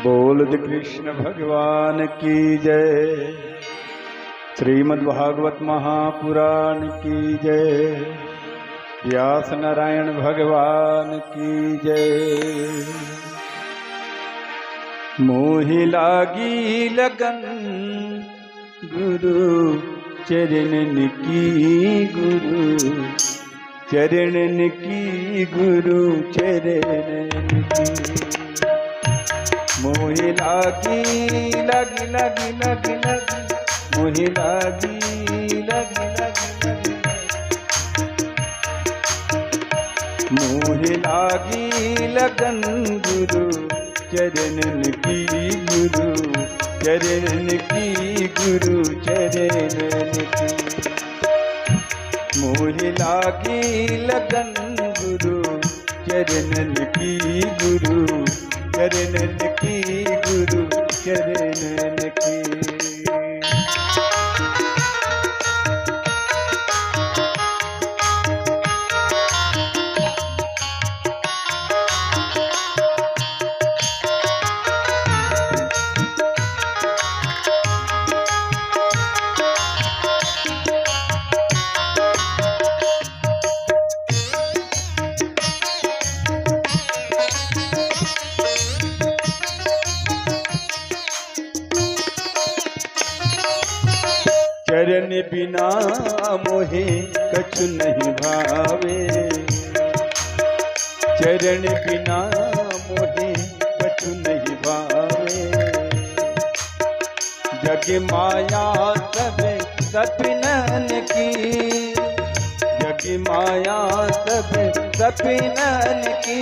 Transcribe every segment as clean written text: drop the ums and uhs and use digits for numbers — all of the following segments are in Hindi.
बोल कृष्ण भगवान की जय। श्रीमद् भागवत महापुराण की जय। व्यास नारायण भगवान की जय। मोहि लागी लगन गुरु चरणन की, गुरु चरणन की, गुरु चरणन की। मोहि लागी लगी लगी लगी लगी, मोहि लागी लगी लगी लगी, मोहि लागी लगन गुरु चरणन की, गुरु चरणन की, गुरु चरणन की। मोहि लागी लगन गुरु चरणन की, गुरु चरणन की, गुरु चरणन की। चरण बिना मोहे कछु नहीं भावे, चरण बिना मोहे कछु नहीं भावे। जग माया सब सपनन की, जग माया सब सपनन की।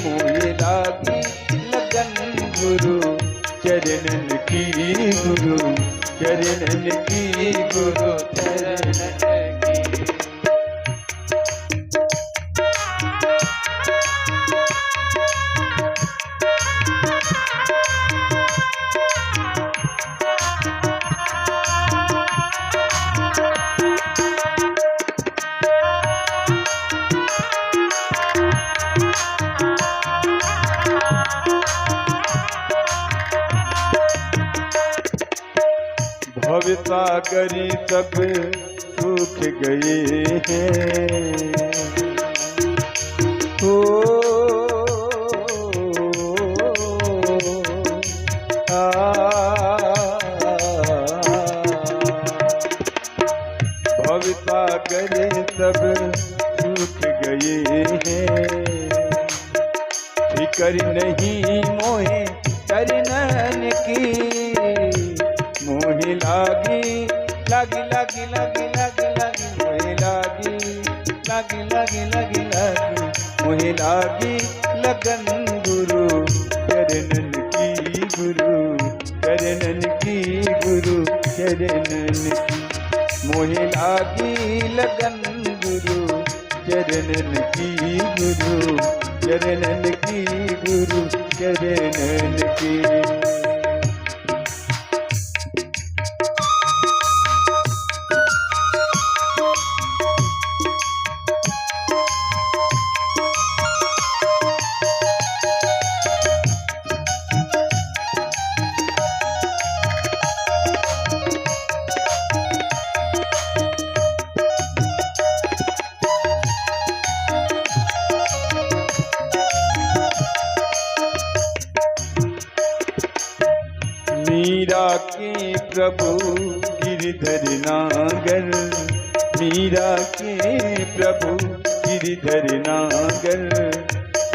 मोहि लागी लगन गुरु चरणन की, गुरु चरणन की, गुरु चरणन की। भवसागरी सब सूख गए हैं, हो भवसागरी सब सूख गए हैं। फिकर नहीं मोहे चरणन की, मोहि लागी लगी लगी लगी लगी लगी, मोहि लागी लगी लगी लगी लगी, मोहि लागी लगन गुरु चरणन की, गुरु चरणन की, गुरु चरणन की। मोहि लागी लगन गुरु चरणन की, गुरु चरणन की, गुरु चरणन की। मीरा के प्रभु गिरधर नागर, मीरा के प्रभु गिरधर नागर।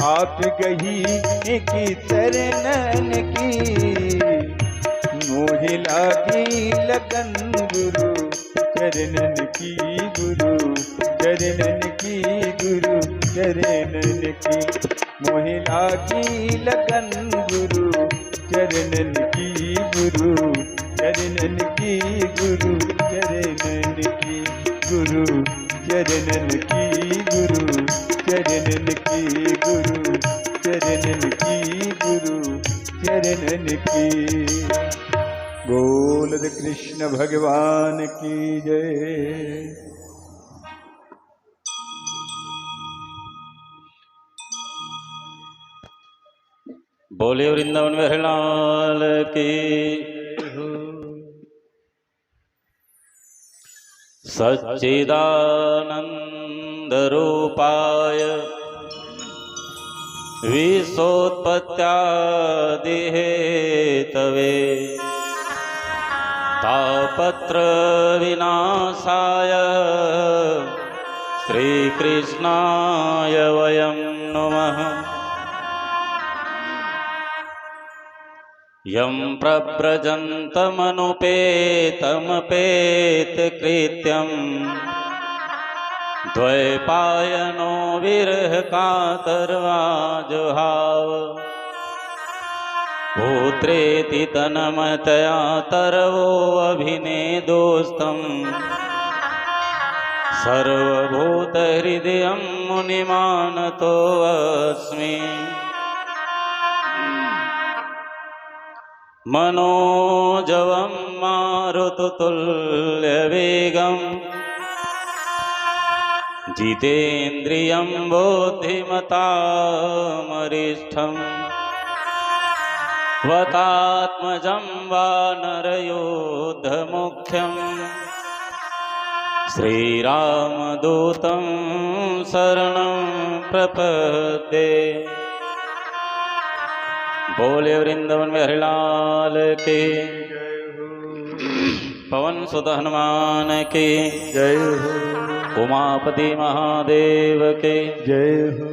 आप गही एक शरणन की, मोहि लागी लगन गुरु चरणन की, गुरु चरणन की, गुरु चरणन की। मोहि लागी लगन गुरु चरणन की, गुरु चरणन की, गुरु चरणन की, गुरु चरणन की, गुरु चरणन की, गुरु चरणन की, गुरु चरणन की। बोल कृष्ण भगवान की जय। बोले वृंदावन बिहारी लाल की। सच्चिदानंद रूपाय विश्वोत्पत्त्यादि हेतवे तापत्र विनाशाय श्रीकृष्णाय वयं नमः। यं प्रव्रजन्तमनुपेतमपेतकृत्यं द्वैपायनो विरहकातर्वाजुहाव पुत्रेति तन्मयतया तरवोऽभिनेदोस्तं सर्वभूतहृदयं मुनिमानतोऽस्मि। मनोजवं मारुततुल्यवेगं जितेन्द्रियं बुद्धिमतामरिष्ठं वतात्मजं वानरयोद्धमुख्यं श्रीरामदूतं शरणं प्रपद्ये। बोले वृंदावन बिहारी लाल के। पवन सुत हनुमान के जय हो। उमापति महादेव के जय हो।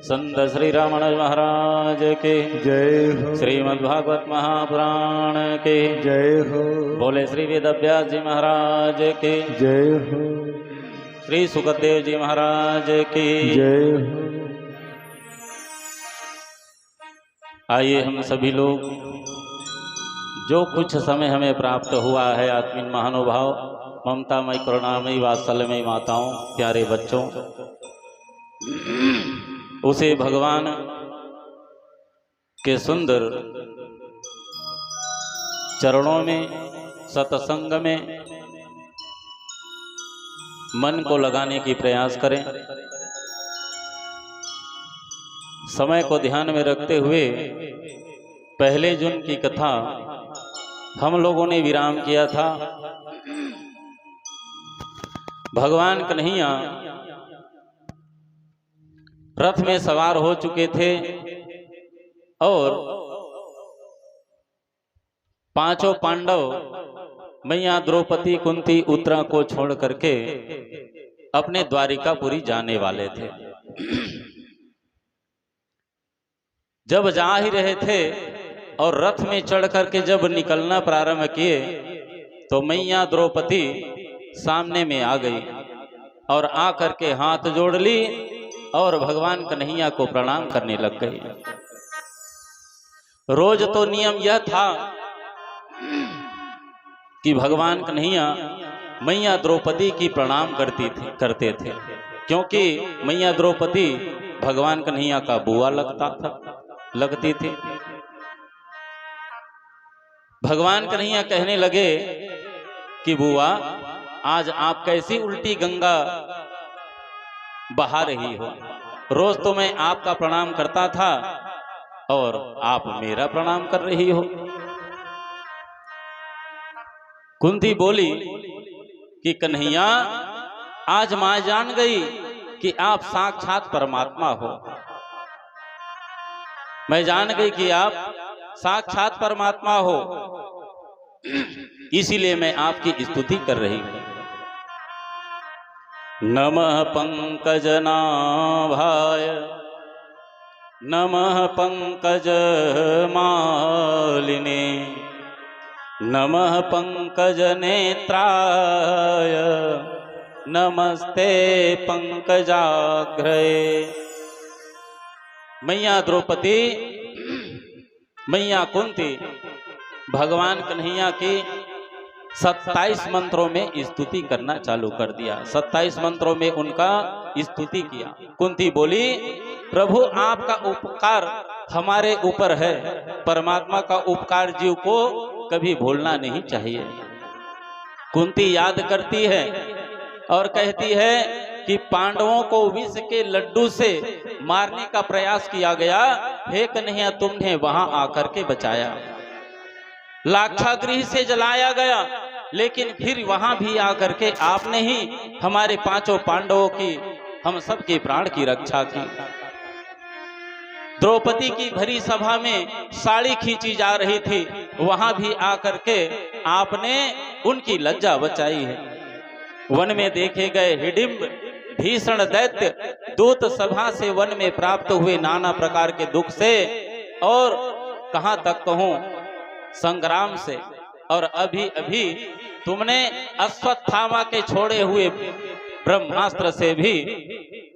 संत श्री रमण महाराज के जय हो। श्रीमद्भागवत महापुराण के जय हो। बोले श्री वेदव्यास जी महाराज के जय हो। श्री सुखदेव जी महाराज की जय हो। आइए हम सभी लोग जो कुछ समय हमें प्राप्त हुआ है आत्मीन महानुभाव ममतामयी करुणामयी वात्सल्यमयी माताओं प्यारे बच्चों उसे भगवान के सुंदर चरणों में सत्संग में मन को लगाने की प्रयास करें। समय को ध्यान में रखते हुए पहले जून की कथा हम लोगों ने विराम किया था। भगवान कन्हैया रथ में सवार हो चुके थे और पांचों पांडव मैया द्रौपदी कुंती उत्तरा को छोड़ करके अपने द्वारिकापुरी जाने वाले थे। जब जा ही रहे थे और रथ में चढ़ करके जब निकलना प्रारंभ किए तो मैया द्रौपदी सामने में आ गई और आ करके हाथ जोड़ ली और भगवान कन्हैया को प्रणाम करने लग गई। रोज तो नियम यह था कि भगवान कन्हैया मैया द्रौपदी की प्रणाम करते थे क्योंकि मैया द्रौपदी भगवान कन्हैया का बुआ लगती थी। भगवान कन्हैया कहने लगे कि बुआ आज आप कैसी उल्टी गंगा बहा रही हो। रोज तो मैं आपका प्रणाम करता था और आप मेरा प्रणाम कर रही हो। कुंती बोली कि कन्हैया आज मां जान गई कि आप साक्षात परमात्मा हो। मैं जान गई कि आप साक्षात परमात्मा हो, इसीलिए मैं आपकी स्तुति कर रही हूं। नमः पंकजनाभाय नमः पंकजमालिने नमः पंकजनेत्राय नमस्ते पंकजाग्रये। मैया द्रौपदी मैया कुंती भगवान कन्हैया की 27 मंत्रों में स्तुति करना चालू कर दिया। 27 मंत्रों में उनका स्तुति किया। कुंती बोली प्रभु आपका उपकार हमारे ऊपर है। परमात्मा का उपकार जीव को कभी भूलना नहीं चाहिए। कुंती याद करती है और कहती है कि पांडवों को विष के लड्डू से मारने का प्रयास किया गया, हे कन्हैया तुमने वहां आकर के बचाया। लाक्षागृह से जलाया गया, लेकिन फिर वहां भी आकर के आपने ही हमारे पांचों पांडवों की, हम सबके प्राण की रक्षा की। द्रौपदी की भरी सभा में साड़ी खींची जा रही थी, वहां भी आकर के आपने उनकी लज्जा बचाई है। वन में देखे गए हिडिंब भीषण दैत्य दूत सभा से वन में प्राप्त हुए नाना प्रकार के दुख से, और कहां तक कहूं संग्राम से, और अभी अभी तुमने अश्वत्थामा के छोड़े हुए ब्रह्मास्त्र से भी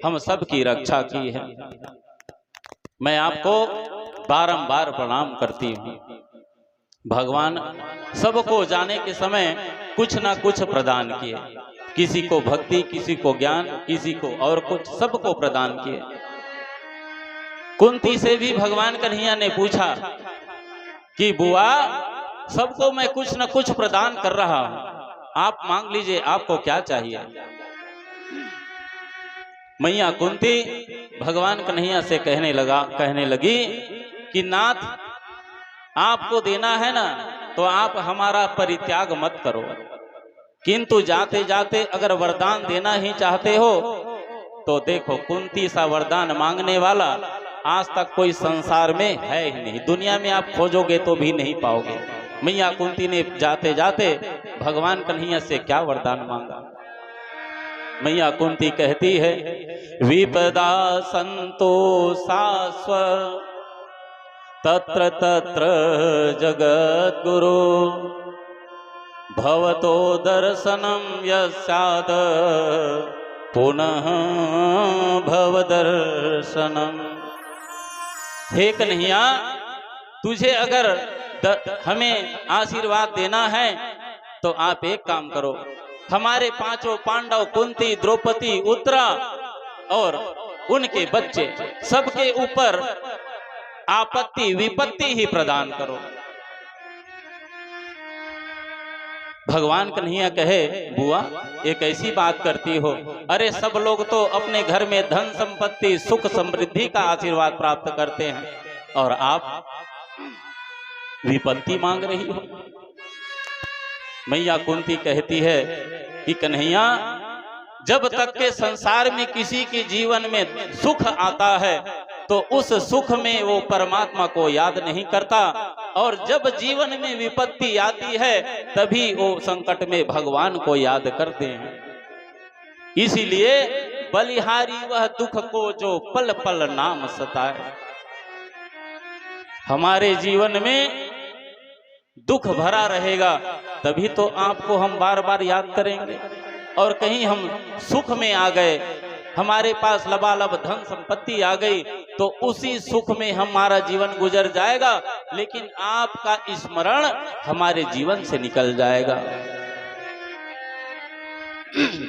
हम सब की रक्षा की है। मैं आपको बारंबार प्रणाम करती हूँ। भगवान सबको जाने के समय कुछ ना कुछ प्रदान किए, किसी को भक्ति, किसी को ज्ञान, किसी को और कुछ, सबको प्रदान किए। कुंती से भी भगवान कन्हैया ने पूछा कि बुआ, सबको मैं कुछ न कुछ प्रदान कर रहा हूं, आप मांग लीजिए, आपको क्या चाहिए। मैया कुंती भगवान कन्हैया से कहने लगी कि नाथ, आपको देना है ना तो आप हमारा परित्याग मत करो, किंतु जाते जाते अगर वरदान देना ही चाहते हो तो देखो, कुंती सा वरदान मांगने वाला आज तक कोई संसार में है ही नहीं, दुनिया में आप खोजोगे तो भी नहीं पाओगे। मैया कुंती ने जाते जाते भगवान कन्हैया से क्या वरदान मांगा। मैया कुंती कहती है, विपदा संतोषास्व तत्र तत्र जगत गुरु भवतो दर्शनम यस्याद पुनः भव दर्शनम। हे कन्हैया, तुझे अगर हमें आशीर्वाद देना है तो आप एक काम करो, हमारे पांचों पांडव, कुंती, द्रौपदी, उत्तरा और उनके बच्चे, सबके ऊपर आपत्ति विपत्ति ही प्रदान करो। भगवान कन्हैया कहे, बुआ एक ऐसी बात करती हो, अरे सब लोग तो अपने घर में धन संपत्ति, सुख समृद्धि का आशीर्वाद प्राप्त करते हैं, और आप विपत्ति मांग रही हो। मैया कुंती कहती है कि कन्हैया, जब तक के संसार में किसी के जीवन में सुख आता है तो उस सुख में वो परमात्मा को याद नहीं करता, और जब जीवन में विपत्ति आती है तभी वो संकट में भगवान को याद करते हैं। इसीलिए बलिहारी वह दुख को जो पल पल नाम सताए। हमारे जीवन में दुख भरा रहेगा तभी तो आपको हम बार बार याद करेंगे, और कहीं हम सुख में आ गए, हमारे पास लबालब धन संपत्ति आ गई तो उसी सुख में हमारा जीवन गुजर जाएगा, लेकिन आपका स्मरण हमारे जीवन से निकल जाएगा।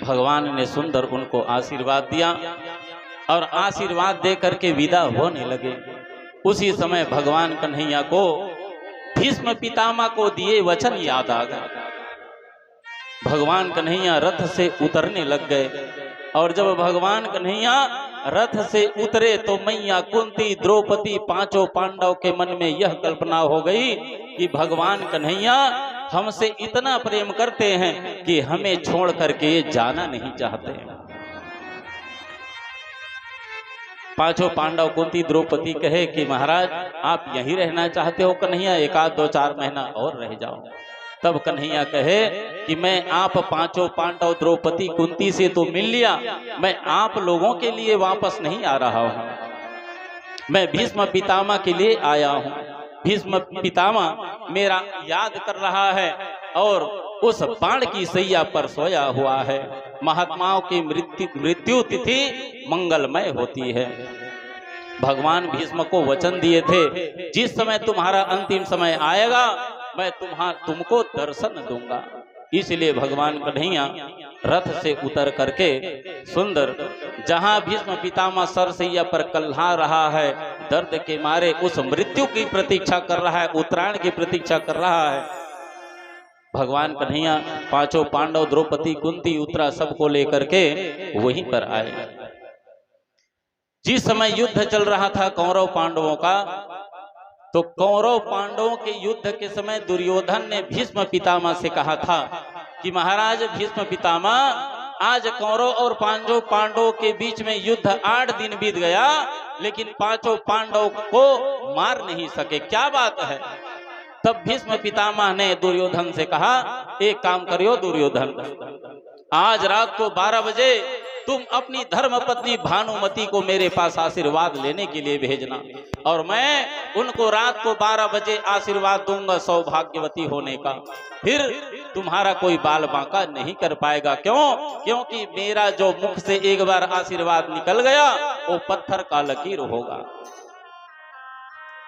भगवान ने सुंदर उनको आशीर्वाद दिया, और आशीर्वाद दे करके विदा होने लगे। उसी समय भगवान कन्हैया को भीष्म पितामह को दिए वचन याद आ गए। भगवान कन्हैया रथ से उतरने लग गए, और जब भगवान कन्हैया रथ से उतरे तो मैया कुंती, द्रौपदी, पांचों पांडव के मन में यह कल्पना हो गई कि भगवान कन्हैया हमसे इतना प्रेम करते हैं कि हमें छोड़ करके जाना नहीं चाहते हैं। पांचों पांडव, कुंती, द्रौपदी कहे कि महाराज आप यहीं रहना चाहते हो कन्हैया, एक आध 2-4 महीना और रह जाओ। तब कन्हैया कहे कि मैं आप पांचों पांडव, द्रौपदी, कुंती से तो मिल लिया, मैं आप लोगों के लिए वापस नहीं आ रहा हूं, मैं भीष्म पितामह के लिए आया हूं। भीष्म पितामह मेरा याद कर रहा है और उस बाण की सैया पर सोया हुआ है। महात्माओं की मृत्यु तिथि मंगलमय होती है। भगवान भीष्म को वचन दिए थे, जिस समय तुम्हारा अंतिम समय आएगा मैं तुमको दर्शन दूंगा। इसलिए भगवान कन्हैया रथ से उतर करके सुंदर, जहां भीष्म पितामह सरसैया पर कल्हा रहा है, दर्द के मारे उस मृत्यु की प्रतीक्षा कर रहा है, उत्तरायण की प्रतीक्षा कर रहा है, भगवान कन्हैया पांचों पांडव, द्रौपदी, कुंती, उत्तरा सबको लेकर के वहीं पर आए। जिस समय युद्ध चल रहा था कौरव पांडवों का, तो कौरव पांडवों के युद्ध के समय दुर्योधन ने भीष्म पितामह से कहा था कि महाराज भीष्म पितामह, आज कौरव और पांडवों के बीच में युद्ध 8 दिन बीत गया, लेकिन पांचों पांडव को मार नहीं सके, क्या बात है। तब भीष्म पितामह ने दुर्योधन से कहा, एक काम करियो दुर्योधन, आज रात को 12 बजे तुम अपनी धर्मपत्नी भानुमति को मेरे पास आशीर्वाद लेने के लिए भेजना, और मैं उनको रात को 12 बजे आशीर्वाद दूंगा सौभाग्यवती होने का। फिर तुम्हारा कोई बाल बांका नहीं कर पाएगा। क्यों? क्योंकि मेरा जो मुख से एक बार आशीर्वाद निकल गया वो पत्थर का लकीर होगा।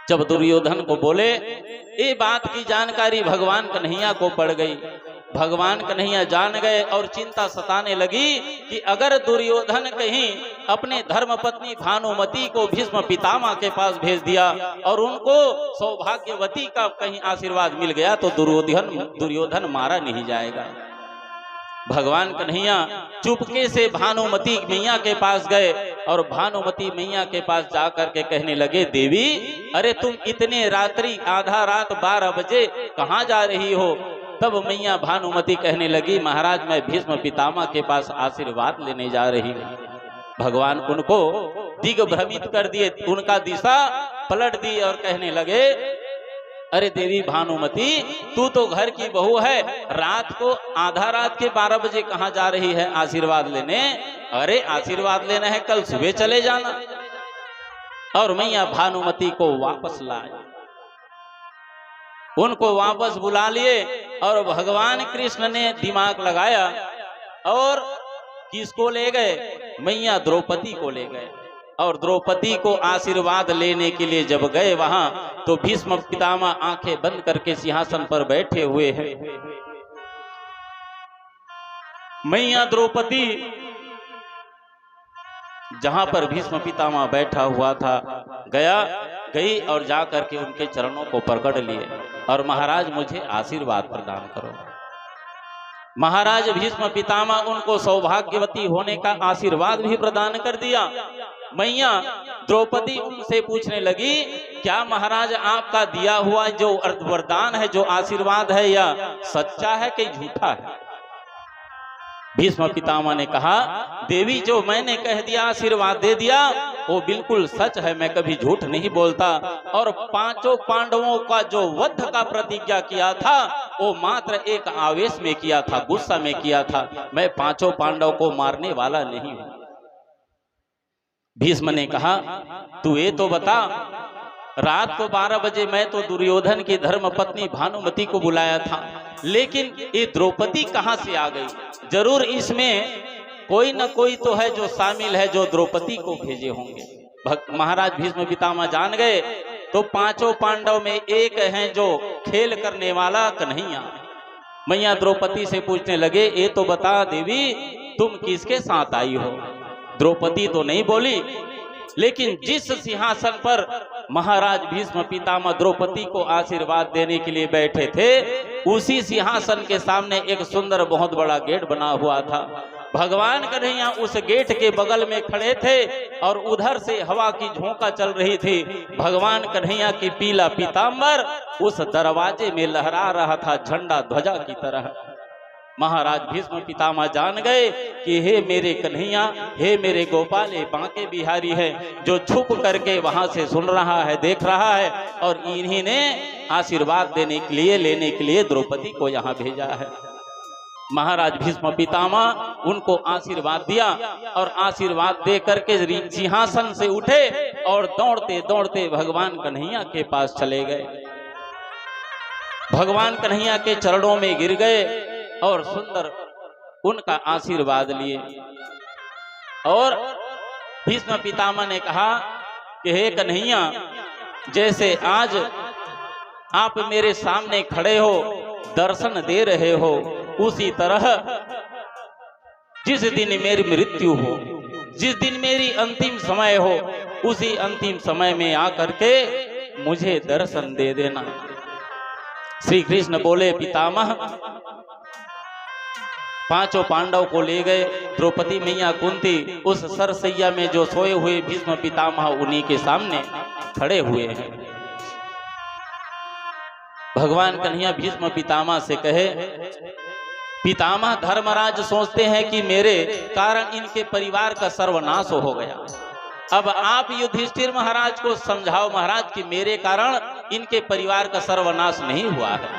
जब दुर्योधन को बोले, ये बात की जानकारी भगवान कन्हैया को पड़ गई। भगवान कन्हैया जान गए और चिंता सताने लगी कि अगर दुर्योधन कहीं अपने धर्मपत्नी भानुमति को भीष्म पितामह के पास भेज दिया और उनको सौभाग्यवती का कहीं आशीर्वाद मिल गया तो दुर्योधन मारा नहीं जाएगा। भगवान कन्हैया चुपके से भानुमति मैया के पास गए और भानुमति मैया के पास जाकर के कहने लगे, देवी, अरे तुम इतने रात्रि आधा रात 12 बजे कहाँ जा रही हो? तब मैया भानुमति कहने लगी, महाराज मैं भीष्म पितामह के पास आशीर्वाद लेने जा रही हूँ। भगवान उनको दिग्भ्रमित कर दिए, उनका दिशा पलट दी और कहने लगे, अरे देवी भानुमति, तू तो घर की बहू है, रात को आधा रात के 12 बजे कहाँ जा रही है आशीर्वाद लेने? अरे आशीर्वाद लेना है कल सुबह चले जाना। और मैया भानुमति को वापस लाए, उनको वापस बुला लिए और भगवान कृष्ण ने दिमाग लगाया और किसको ले गए? मैया द्रौपदी को ले गए। और द्रौपदी को आशीर्वाद लेने के लिए जब गए वहां, तो भीष्म पितामह आंखें बंद करके सिंहासन पर बैठे हुए हैं। मैया द्रौपदी जहां पर भीष्म पितामह बैठा हुआ था गई और जाकर के उनके चरणों को पकड़ लिए और महाराज मुझे आशीर्वाद प्रदान करो। महाराज भीष्म पितामह उनको सौभाग्यवती होने का आशीर्वाद भी प्रदान कर दिया। मैया द्रौपदी उनसे पूछने लगी, क्या महाराज आपका दिया हुआ जो वरदान है, जो आशीर्वाद है, या सच्चा है कि झूठा है? भीष्म पितामह ने कहा, देवी जो मैंने कह दिया, आशीर्वाद दे दिया, वो बिल्कुल सच है, मैं कभी झूठ नहीं बोलता। और पांचों पांडवों का जो वध का प्रतिज्ञा किया था वो मात्र एक आवेश में किया था, गुस्सा में किया था, मैं पांचों पांडव को मारने वाला नहीं हूं। भीष्म ने कहा, तू ये तो बता, रात को 12 बजे मैं तो दुर्योधन की धर्मपत्नी भानुमति को बुलाया था, लेकिन ये द्रौपदी कहां से आ गई? जरूर इसमें कोई न कोई तो है जो शामिल है, जो द्रौपदी को भेजे होंगे। महाराज भीष्म पितामह जान गए तो पांचों पांडव में एक हैं जो खेल करने वाला कन्हैया। मैया द्रौपदी से पूछने लगे, ये तो बता देवी, तुम किसके साथ आई हो? द्रौपदी तो नहीं बोली, लेकिन जिस सिंहासन पर महाराज भीष्म पितामह द्रौपदी को आशीर्वाद देने के लिए बैठे थे, उसी सिंहासन के सामने एक सुंदर बहुत बड़ा गेट बना हुआ था। भगवान कन्हैया उस गेट के बगल में खड़े थे और उधर से हवा की झोंका चल रही थी। भगवान कन्हैया की पीला पीताम्बर उस दरवाजे में लहरा रहा था, झंडा ध्वजा की तरह। महाराज भीष्म पितामह जान गए कि हे मेरे कन्हैया, हे मेरे गोपाल, हे बांके बिहारी है, जो छुप करके वहां से सुन रहा है, देख रहा है, और इन्हीं ने आशीर्वाद देने के लिए, लेने के लिए द्रौपदी को यहाँ भेजा है। महाराज भीष्म पितामह उनको आशीर्वाद दिया और आशीर्वाद दे करके सिंहासन से उठे और दौड़ते दौड़ते भगवान कन्हैया के पास चले गए। भगवान कन्हैया के चरणों में गिर गए और सुंदर उनका आशीर्वाद लिए। और भीष्म पितामह ने कहा कि हे कन्हैया, जैसे आज आप मेरे सामने खड़े हो, दर्शन दे रहे हो, उसी तरह जिस दिन मेरी मृत्यु हो, जिस दिन मेरी अंतिम समय हो, उसी अंतिम समय में आकर के मुझे दर्शन दे देना। श्री कृष्ण बोले पितामह, पांचों पांडव को ले गए। द्रौपदी मैया कुंती उस सरसैया में जो सोए हुए भीष्म पितामह उन्हीं के सामने खड़े हुए हैं। भगवान कन्हैया भीष्म पितामह से कहे, पितामह धर्मराज सोचते हैं कि मेरे कारण इनके परिवार का सर्वनाश हो गया। अब आप युधिष्ठिर महाराज को समझाओ महाराज कि मेरे कारण इनके परिवार का सर्वनाश नहीं हुआ है।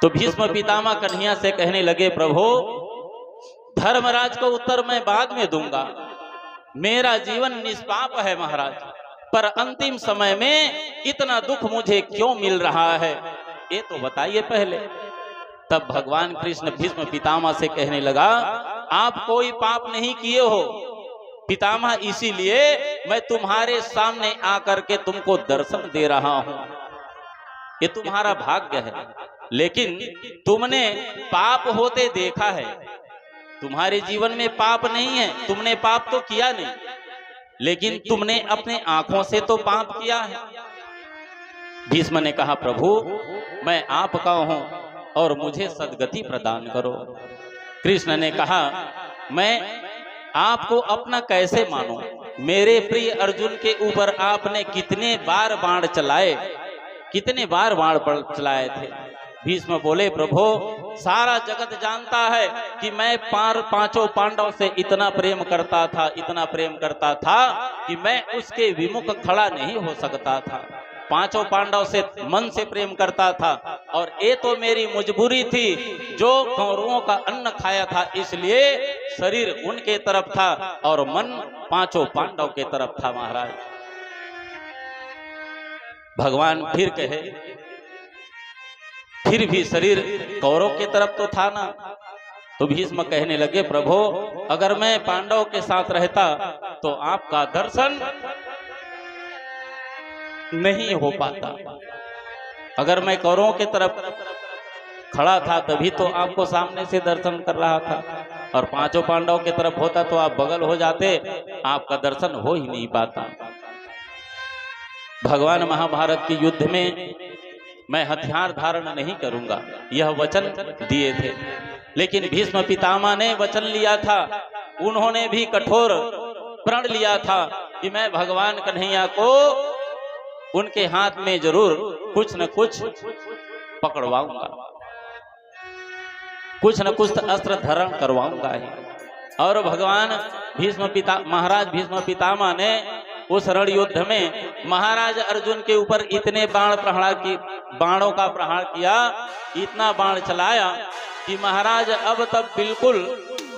तो भीष्म पितामह कन्हैया से कहने लगे, प्रभु धर्मराज को उत्तर मैं बाद में दूंगा, मेरा जीवन निष्पाप है महाराज, पर अंतिम समय में इतना दुख मुझे क्यों मिल रहा है ये तो बताइए पहले। तब भगवान कृष्ण भीष्म पितामह से कहने लगा, आप कोई पाप नहीं किए हो पितामह, इसीलिए मैं तुम्हारे सामने आकर के तुमको दर्शन दे रहा हूं। ये तुम्हारा भाग्य है, लेकिन तुमने पाप होते देखा है। तुम्हारे जीवन में पाप नहीं है, तुमने पाप तो किया नहीं, लेकिन तुमने अपने आंखों से तो पाप किया है। भीष्म ने कहा, प्रभु मैं आपका हूं और मुझे सद्गति प्रदान करो। कृष्ण ने कहा, मैं आपको अपना कैसे मानूं? मेरे प्रिय अर्जुन के ऊपर आपने कितने बार बाण चलाए, कितने बार बाण चलाए थे? भीष्म बोले, प्रभु सारा जगत जानता है कि मैं पांचों पांडव से इतना प्रेम करता था, इतना प्रेम करता था कि मैं उसके विमुख खड़ा नहीं हो सकता था। पांचों पांडव से मन से प्रेम करता था, और ये तो मेरी मजबूरी थी, जो कौरवों का अन्न खाया था, इसलिए शरीर उनके तरफ था और मन पांचों पांडव के तरफ था महाराज। भगवान फिर कहे, फिर भी शरीर कौरव के तरफ तो था ना। तो भीष्म कहने लगे, प्रभु अगर मैं पांडव के साथ रहता तो आपका दर्शन नहीं हो पाता। अगर मैं कौरवों के तरफ खड़ा था तभी तो आपको सामने से दर्शन कर रहा था, और पांचों पांडव के तरफ होता तो आप बगल हो जाते, आपका दर्शन हो ही नहीं पाता। भगवान महाभारत के युद्ध में मैं हथियार धारण नहीं करूंगा, यह वचन दिए थे, लेकिन भीष्म पितामह ने वचन लिया था। उन्होंने भी कठोर प्रण लिया था कि मैं भगवान कन्हैया को उनके हाथ में जरूर कुछ न कुछ पकड़वाऊंगा, कुछ न कुछ अस्त्र धारण करवाऊंगा ही। और भगवान महाराज भीष्म पितामह ने उस रण युद्ध में महाराज अर्जुन के ऊपर इतने बाणों का प्रहार किया, इतना बाण चलाया कि महाराज अब तब बिल्कुल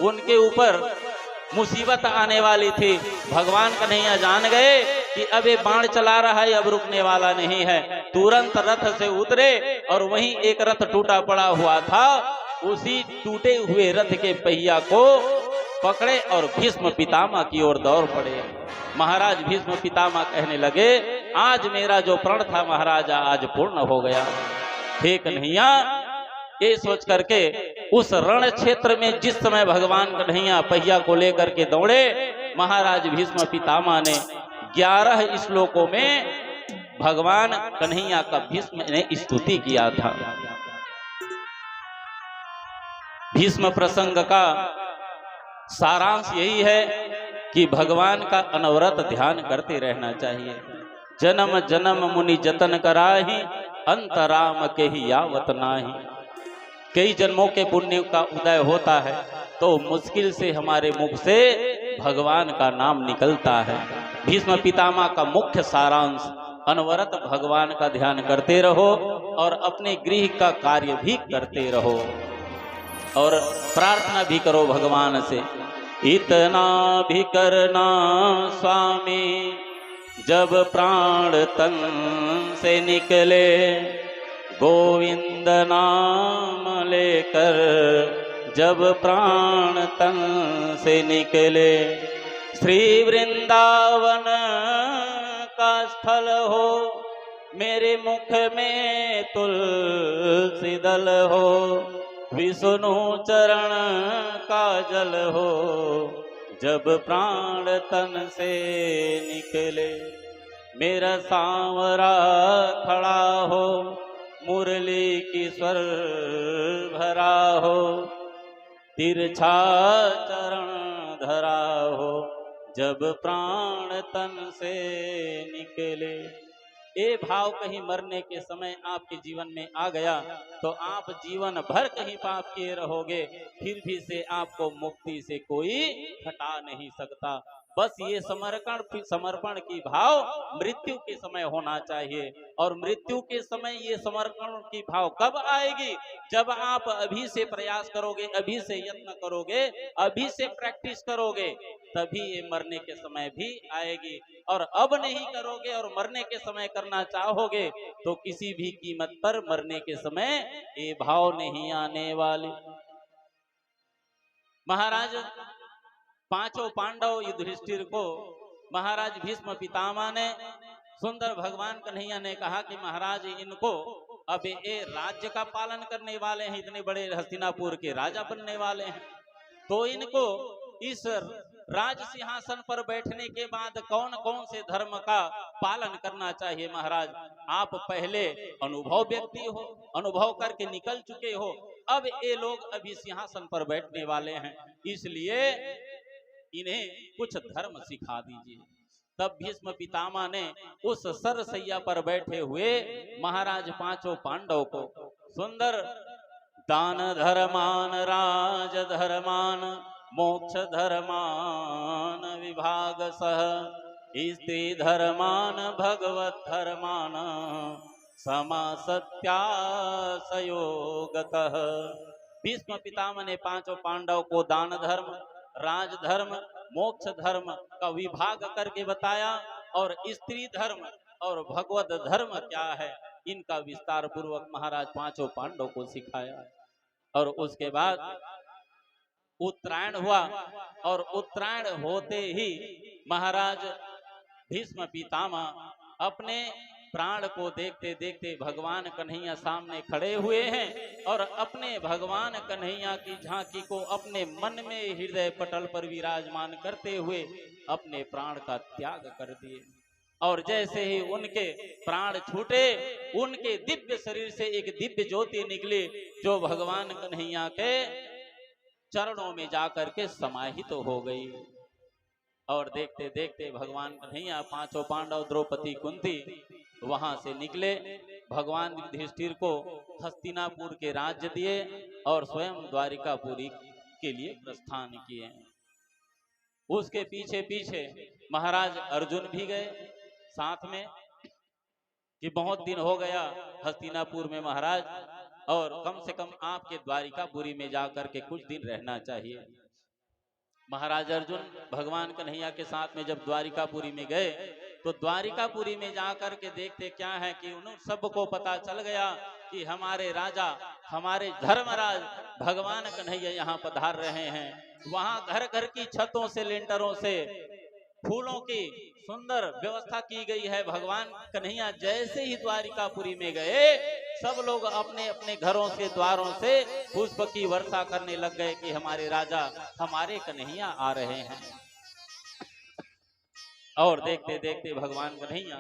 उनके ऊपर मुसीबत आने वाली थी। भगवान कन्हैया जान गए कि अब ये बाण चला रहा है, अब रुकने वाला नहीं है। तुरंत रथ से उतरे और वहीं एक रथ टूटा पड़ा हुआ था, उसी टूटे हुए रथ के पहिया को पकड़े और भीष्म पितामह की ओर दौड़ पड़े। महाराज भीष्म पितामह कहने लगे, आज मेरा जो प्रण था महाराज आज पूर्ण हो गया। हे कन्हैया, ये सोच करके उस रण क्षेत्र में जिस समय भगवान कन्हैया पहिया को लेकर के दौड़े, महाराज भीष्म पितामह ने 11 श्लोकों में भगवान कन्हैया का भीष्म ने स्तुति किया था। भीष्म प्रसंग का सारांश यही है कि भगवान का अनवरत ध्यान करते रहना चाहिए। जन्म जन्म मुनि जतन कराही, अंतराम के ही यावत नाही। कई जन्मों के पुण्य का उदय होता है तो मुश्किल से हमारे मुख से भगवान का नाम निकलता है। भीष्म पितामह का मुख्य सारांश, अनवरत भगवान का ध्यान करते रहो और अपने गृह का कार्य भी करते रहो और प्रार्थना भी करो भगवान से। इतना भी करना स्वामी जब प्राण तन से निकले, गोविंद नाम लेकर जब प्राण तन से निकले। श्री वृंदावन का स्थल हो, मेरे मुख में तुलसी दल हो, विष्णु चरण का जल हो, जब प्राण तन से निकले। मेरा सांवरा खड़ा हो, मुरली की स्वर भरा हो, तिरछा चरण धरा हो, जब प्राण तन से निकले। ये भाव कहीं मरने के समय आपके जीवन में आ गया तो आप जीवन भर कहीं पाप किए रहोगे, फिर भी से आपको मुक्ति से कोई हटा नहीं सकता। बस ये समर्पण की भाव मृत्यु के समय होना चाहिए। और मृत्यु के समय ये समर्पण की भाव कब आएगी? जब आप अभी से प्रयास करोगे, अभी से यत्न करोगे, अभी से प्रैक्टिस करोगे, तभी ये मरने के समय भी आएगी। और अब नहीं करोगे और मरने के समय करना चाहोगे तो किसी भी कीमत पर मरने के समय ये भाव नहीं आने वाले। महाराज पांचों पांडव युधिष्ठिर को महाराज भीष्म पितामह ने, सुंदर भगवान कन्हैया ने कहा कि महाराज इनको अब ये राज्य का पालन करने वाले हैं, इतने बड़े हस्तिनापुर के राजा बनने वाले हैं, तो इनको इस राज सिंहासन पर बैठने के बाद कौन कौन से धर्म का पालन करना चाहिए। महाराज आप पहले अनुभव व्यक्ति हो, अनुभव करके निकल चुके हो, अब ये लोग अभी सिंहासन पर बैठने वाले हैं, इसलिए इन्हें कुछ धर्म सिखा दीजिए। तब भीष्म पितामह ने उस सरसैया पर बैठे हुए महाराज पांचों पांडव को सुंदर दान धर्मान, राज धर्मान, मोक्ष धर्मान विभाग सह, स्त्री धर्मान, भगवत धर्मान, समासत्या सयोगतः। भीष्म पितामह ने पांचों पांडव को दान धर्म, राज धर्म, मोक्ष धर्म का विभाग करके बताया और स्त्री धर्म और भगवत धर्म क्या है इनका विस्तार पूर्वक महाराज पांचों पांडव को सिखाया। और उसके बाद उत्तरायण हुआ और उत्तरायण होते ही महाराज भीष्म पितामह अपने प्राण को देखते देखते भगवान कन्हैया सामने खड़े हुए हैं और अपने भगवान कन्हैया की झांकी को अपने मन में हृदय पटल पर विराजमान करते हुए अपने प्राण का त्याग कर दिए। और जैसे ही उनके प्राण छूटे, उनके दिव्य शरीर से एक दिव्य ज्योति निकली जो भगवान कन्हैया के चरणों में जाकर के समाहित हो गई। और देखते देखते भगवान कन्हैया पांचों पांडव, द्रौपदी, कुंती वहां से निकले, भगवान युधिष्ठिर को हस्तिनापुर के राज्य दिए और स्वयं द्वारिकापुरी के लिए प्रस्थान किए। उसके पीछे पीछे महाराज अर्जुन भी गए साथ में कि बहुत दिन हो गया हस्तिनापुर में महाराज, और कम से कम आपके द्वारिकापुरी में जाकर के कुछ दिन रहना चाहिए। महाराज अर्जुन भगवान कन्हैया के साथ में जब द्वारिकापुरी में गए तो द्वारिकापुरी में जाकर के देखते क्या है कि उन सबको पता चल गया कि हमारे राजा, हमारे धर्मराज भगवान कन्हैया यहाँ पधार रहे हैं। वहां घर घर की छतों से, लेंटरों से फूलों की सुंदर व्यवस्था की गई है। भगवान कन्हैया जैसे ही द्वारिकापुरी में गए, सब लोग अपने अपने घरों से, द्वारों से पुष्प की वर्षा करने लग गए कि हमारे राजा, हमारे कन्हैया आ रहे हैं। और देखते देखते भगवान कन्हैया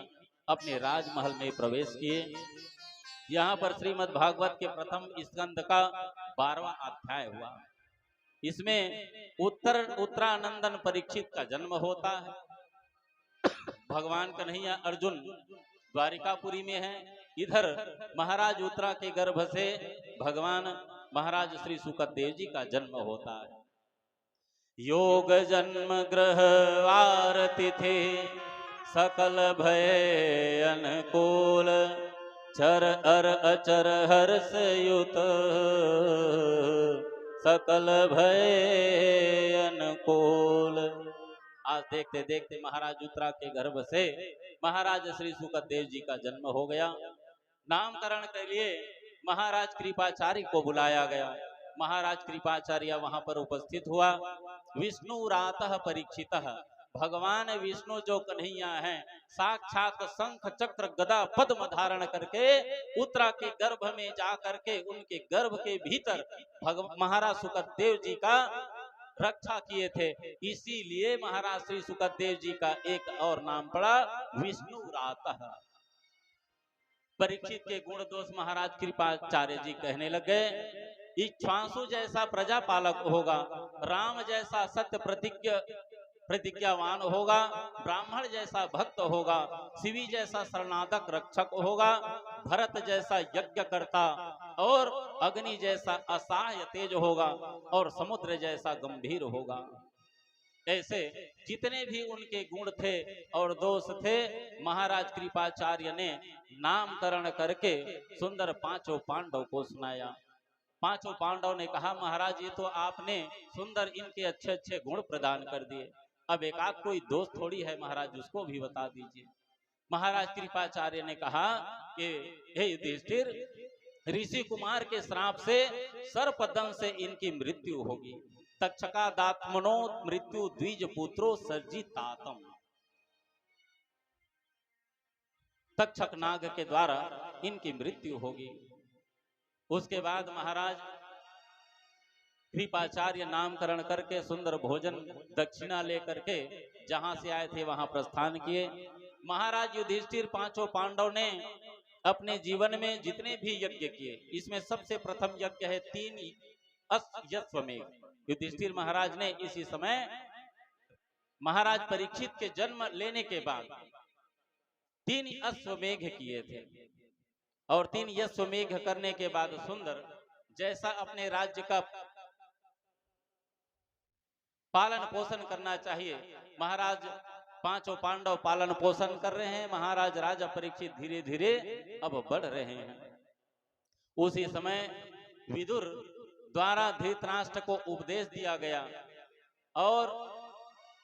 अपने राजमहल में प्रवेश किए। यहाँ पर श्रीमद् भागवत के प्रथम स्कंद का 12वां अध्याय हुआ। इसमें उत्तरानंदन परीक्षित का जन्म होता है। भगवान कन्हैया अर्जुन द्वारिकापुरी में है, इधर महाराज उत्तरा के गर्भ से भगवान महाराज श्री सुखदेव जी का जन्म होता है। योग जन्म ग्रह आरती थे, सकल भय अनुकूल, चर अर अचर हर्ष युत, सकल भय अनुकूल। आज देखते देखते महाराज उत्तरा के गर्भ से महाराज श्री सुखदेव जी का जन्म हो गया। नामकरण के लिए महाराज कृपाचार्य को बुलाया गया। महाराज कृपाचार्य वहां पर उपस्थित हुआ। विष्णु रातः परीक्षितः, भगवान विष्णु जो कन्हैया हैं, साक्षात शंख चक्र गदा पद्म धारण करके उत्तरा के गर्भ में जा करके उनके गर्भ के भीतर महाराज सुखदेव जी का रक्षा किए थे। इसीलिए महाराज श्री सुखदेव जी का एक और नाम पड़ा विष्णु रातः। परीक्षित के गुण दोष महाराज कृपाचार्य जी कहने लगे। इक्ष्वाकु जैसा प्रजापालक होगा, राम जैसा सत्य प्रतिज्ञावान होगा, ब्राह्मण जैसा भक्त होगा, शिवी जैसा शरणागत रक्षक होगा, भरत जैसा यज्ञ करता और अग्नि जैसा असहाय तेज होगा और समुद्र जैसा गंभीर होगा। ऐसे जितने भी उनके गुण थे और दोष थे, महाराज कृपाचार्य ने नामकरण करके सुंदर पांचों पांडव को सुनाया। पांचों पांडव ने कहा, महाराज ये तो आपने सुंदर इनके अच्छे अच्छे गुण प्रदान कर दिए, अब एक आध कोई दोष थोड़ी है महाराज, उसको भी बता दीजिए। महाराज कृपाचार्य ने कहा कि हे युधिष्ठिर, ऋषि कुमार के श्राप से सर्पदंश से इनकी मृत्यु होगी। तक्षका दात्मनो मृत्यु द्विज पुत्रो सर्जितातम। तक्षक नाग के द्वारा इनकी मृत्यु होगी। उसके बाद महाराज कृपाचार्य नामकरण करके सुंदर भोजन दक्षिणा लेकर के जहां से आए थे वहां प्रस्थान किए। महाराज युधिष्ठिर पांचों पांडव ने अपने जीवन में जितने भी यज्ञ किए, इसमें सबसे प्रथम यज्ञ है 3 अश्वमेघ। युधिष्ठिर महाराज ने इसी समय महाराज परीक्षित के जन्म लेने के बाद 3 अश्वमेघ किए थे और 3 अश्वमेघ करने के बाद सुंदर जैसा अपने राज्य का पालन पोषण करना चाहिए, महाराज पांचों पांडव पालन पोषण कर रहे हैं। महाराज राजा परीक्षित धीरे धीरे अब बढ़ रहे हैं। उसी समय विदुर द्वारा धृतराष्ट्र को उपदेश दिया गया और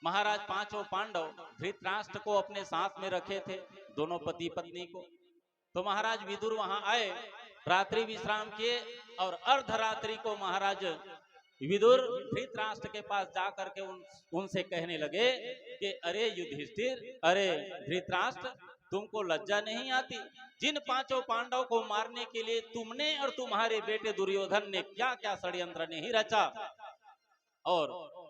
महाराज पांचों पांडव धृतराष्ट्र को अपने साथ में रखे थे, दोनों पति पत्नी को। तो महाराज विदुर वहां आए, रात्रि विश्राम किए और अर्धरात्रि को महाराज विदुर धृतराष्ट्र के पास जाकर के उनसे कहने लगे कि अरे युधिष्ठिर, अरे धृतराष्ट्र, तुमको लज्जा नहीं आती? जिन पांचों पांडव को मारने के लिए तुमने और तुम्हारे बेटे दुर्योधन ने क्या क्या षड्यंत्र नहीं रचा, और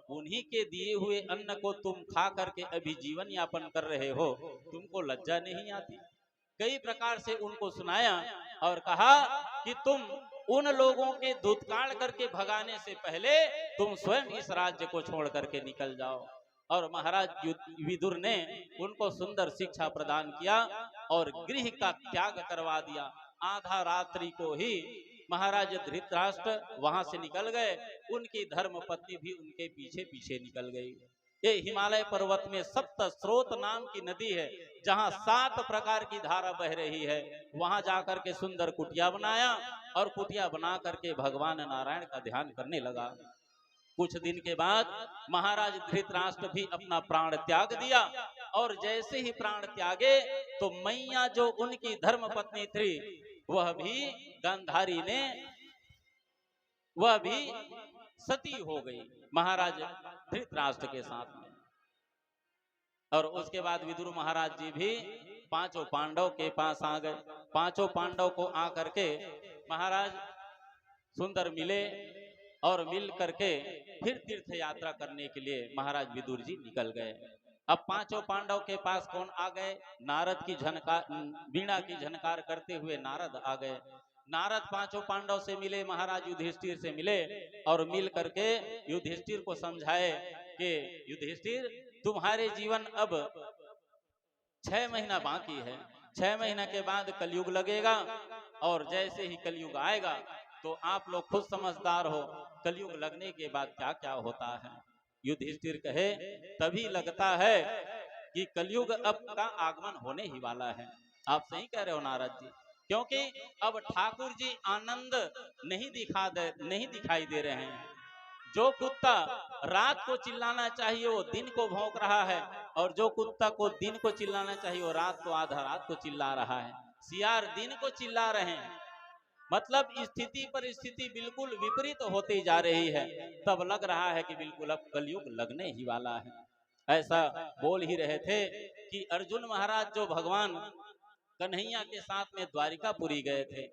उन्हीं के दिए हुए अन्न को तुम खा करके अभी जीवन यापन कर रहे हो, तुमको लज्जा नहीं आती? कई प्रकार से उनको सुनाया और कहा कि तुम उन लोगों के धुतकार करके भगाने से पहले तुम स्वयं इस राज्य को छोड़ करके निकल जाओ। और महाराज विदुर ने उनको सुंदर शिक्षा प्रदान किया और गृह का त्याग करवा दिया। आधा रात्रि को ही महाराज धृतराष्ट्र वहां से निकल गए, उनकी धर्म पत्नी भी उनके पीछे पीछे निकल गई। ये हिमालय पर्वत में सप्त स्रोत नाम की नदी है, जहां 7 प्रकार की धारा बह रही है। वहां जाकर के सुंदर कुटिया बनाया और कुटिया बना करके भगवान नारायण का ध्यान करने लगा। कुछ दिन के बाद महाराज धृतराष्ट्र भी अपना प्राण त्याग दिया और जैसे ही प्राण त्यागे तो मैया जो उनकी धर्म पत्नी थी वह भी गांधारी ने वह भी सती हो गई महाराज धृतराष्ट्र के साथ में। और उसके बाद विदुर महाराज जी भी पांचों पांडव के पास आ गए। पांचों पांडव को आकर के महाराज सुंदर मिले और मिल करके फिर तीर्थ यात्रा करने के लिए महाराज विदुर जी निकल गए। अब पांचों पांडव के पास कौन आ गए? नारद की झनकार, वीणा की झनकार करते हुए नारद आ गए। नारद पांचों पांडव से मिले, महाराज युधिष्ठिर से मिले और मिल करके युधिष्ठिर को समझाए कि युधिष्ठिर, तुम्हारे जीवन अब 6 महीना बाकी है, 6 महीना के बाद कलयुग लगेगा और जैसे ही कलयुग आएगा तो आप लोग खुद समझदार हो, कलयुग लगने के बाद क्या क्या होता है। युधिष्ठिर कहे, तभी लगता है कि कलयुग अब का आगमन होने ही वाला है। आप सही कह रहे हो नारद जी, क्योंकि अब ठाकुर जी आनंद नहीं दिखाई दे रहे हैं। जो कुत्ता रात को चिल्लाना चाहिए वो दिन को भौंक रहा है, और जो कुत्ता को दिन को चिल्लाना चाहिए वो रात को आधा रात को चिल्ला रहा है। सियार दिन को चिल्ला रहे हैं, मतलब स्थिति परिस्थिति बिल्कुल विपरीत होती जा रही है। तब लग रहा है कि बिल्कुल अब कलयुग लगने ही वाला है। ऐसा बोल ही रहे थे कि अर्जुन महाराज जो भगवान कन्हैया के साथ में द्वारिकापुरी गए थे,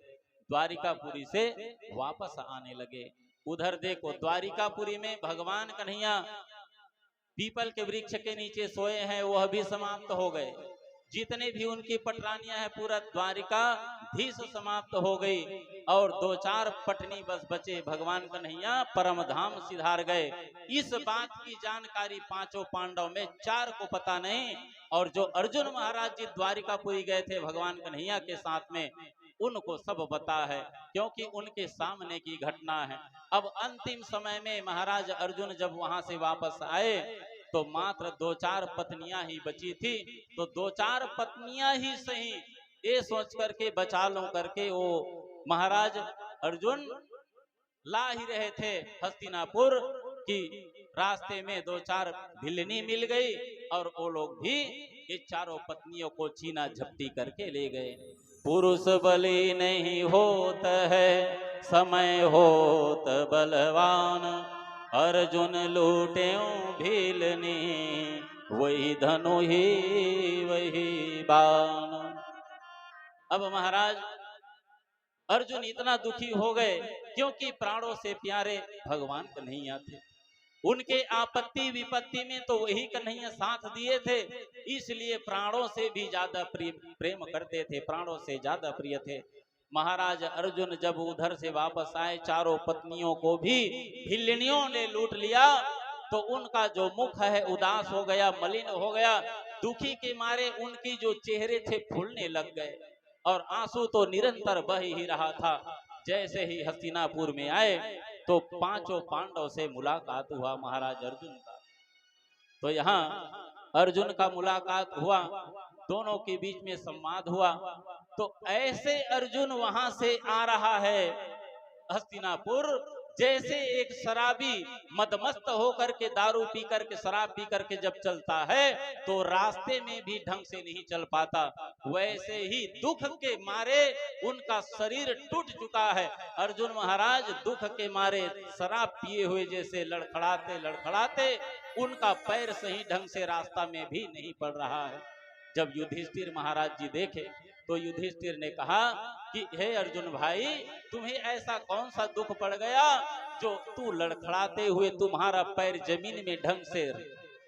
द्वारिकापुरी से वापस आने लगे। उधर देखो द्वारिकापुरी में भगवान कन्हैया पीपल के वृक्ष के नीचे सोए हैं, वह भी समाप्त हो गए। जितने भी उनकी पटरानियां हैं पूरा द्वारिका धीस समाप्त हो गई और 2-4 पटनी बस बचे। भगवान कन्हैया परम धाम सिधार गए। इस बात की जानकारी 5 पांडव में 4 को पता नहीं, और जो अर्जुन महाराज जी द्वारिकापुरी गए थे भगवान कन्हैया के साथ में, उनको सब पता है, क्योंकि उनके सामने की घटना है। अब अंतिम समय में महाराज अर्जुन जब वहां से वापस आए तो मात्र 2-4 पत्नियां ही बची थी। तो 2-4 पत्नियां ही सही, ये सोच करके बचा लो करके वो महाराज अर्जुन ला ही रहे थे हस्तिनापुर की। रास्ते में 2-4 भिलनी मिल गई और वो लोग भी ये चारों पत्नियों को छीना झपटी करके ले गए। पुरुष बलि नहीं होत है, समय होत बलवान, अर्जुन लूटे भीलनी, वही धनु ही वही बाण। अब महाराज अर्जुन इतना दुखी हो गए, क्योंकि प्राणों से प्यारे भगवान कन्हैया थे। उनके आपत्ति विपत्ति में तो वही कन्हैया साथ दिए थे, इसलिए प्राणों से भी ज्यादा प्रेम करते थे, प्राणों से ज्यादा प्रिय थे। महाराज अर्जुन जब उधर से वापस आए, चारों पत्नियों को भी भिल्लनियों ने लूट लिया, तो उनका जो मुख है उदास हो गया, मलिन हो गया। दुखी के मारे उनकी जो चेहरे थे फूलने लग गए और आंसू तो निरंतर बह ही रहा था। जैसे ही हस्तिनापुर में आए तो 5 पांडव से मुलाकात हुआ महाराज अर्जुन का। तो यहाँ अर्जुन का मुलाकात हुआ, दोनों के बीच में संवाद हुआ। तो ऐसे अर्जुन वहां से आ रहा है हस्तिनापुर, जैसे एक शराबी मदमस्त होकर के दारू पी करके शराब पी करके जब चलता है तो रास्ते में भी ढंग से नहीं चल पाता, वैसे ही दुख के मारे उनका शरीर टूट चुका है। अर्जुन महाराज दुख के मारे शराब पिए हुए जैसे लड़खड़ाते लड़खड़ाते उनका पैर सही ढंग से रास्ता में भी नहीं पड़ रहा है। जब युधिष्ठिर महाराज जी देखे तो युधिष्ठिर ने कहा कि हे अर्जुन भाई, तुम्हें ऐसा कौन सा दुख पड़ गया जो तू लड़खड़ाते हुए तुम्हारा पैर जमीन में ढंग से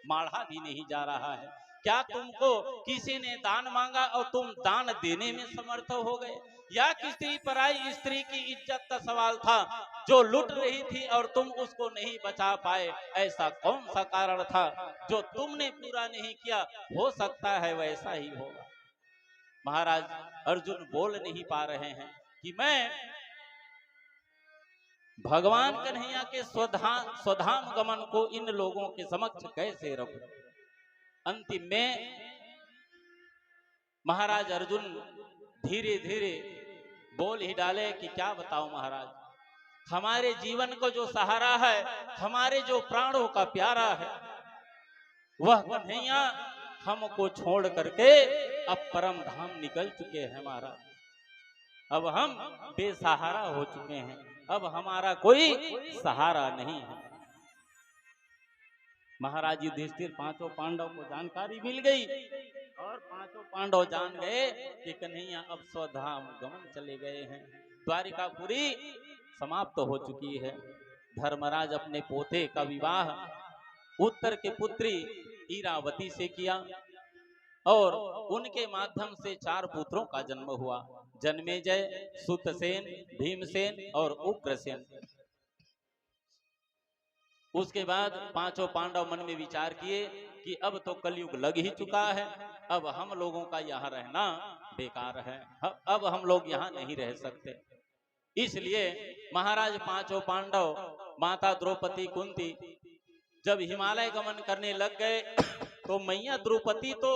माढ़ा भी नहीं जा रहा है? क्या तुमको किसी ने दान मांगा और तुम दान देने में समर्थ हो गए, या किसी पराई स्त्री की इज्जत का सवाल था जो लुट रही थी और तुम उसको नहीं बचा पाए? ऐसा कौन सा कारण था जो तुमने पूरा नहीं किया? हो सकता है वैसा ही होगा। महाराज अर्जुन बोल नहीं पा रहे हैं कि मैं भगवान कन्हैया के स्वधाम गमन को इन लोगों के समक्ष कैसे रखूं। अंतिम में महाराज अर्जुन धीरे धीरे बोल ही डाले कि क्या बताओ महाराज, हमारे जीवन को जो सहारा है, हमारे जो प्राणों का प्यारा है, वह कन्हैया हमको छोड़ करके अब परम धाम निकल चुके हैं महाराज। अब हम बेसहारा हो चुके हैं, अब हमारा कोई सहारा नहीं है। महाराज युधिष्ठिर 5 पांडव को जानकारी मिल गई और 5 पांडव जान गए कि कन्हैया अब स्वधाम गमन चले गए हैं। द्वारिकापुरी समाप्त हो चुकी है। धर्मराज अपने पोते का विवाह उत्तर के पुत्री इरावती से किया और उनके माध्यम से 4 पुत्रों का जन्म हुआ, जन्मेजय, सुतसेन, भीमसेन और उग्रसेन। उसके बाद 5 पांडव मन में विचार किए कि अब तो कलयुग लग ही चुका है, अब हम लोगों का यहाँ रहना बेकार है, अब हम लोग यहाँ नहीं रह सकते। इसलिए महाराज 5 पांडव, माता द्रौपदी, कुंती जब हिमालय गमन करने लग गए तो मैया द्रौपदी तो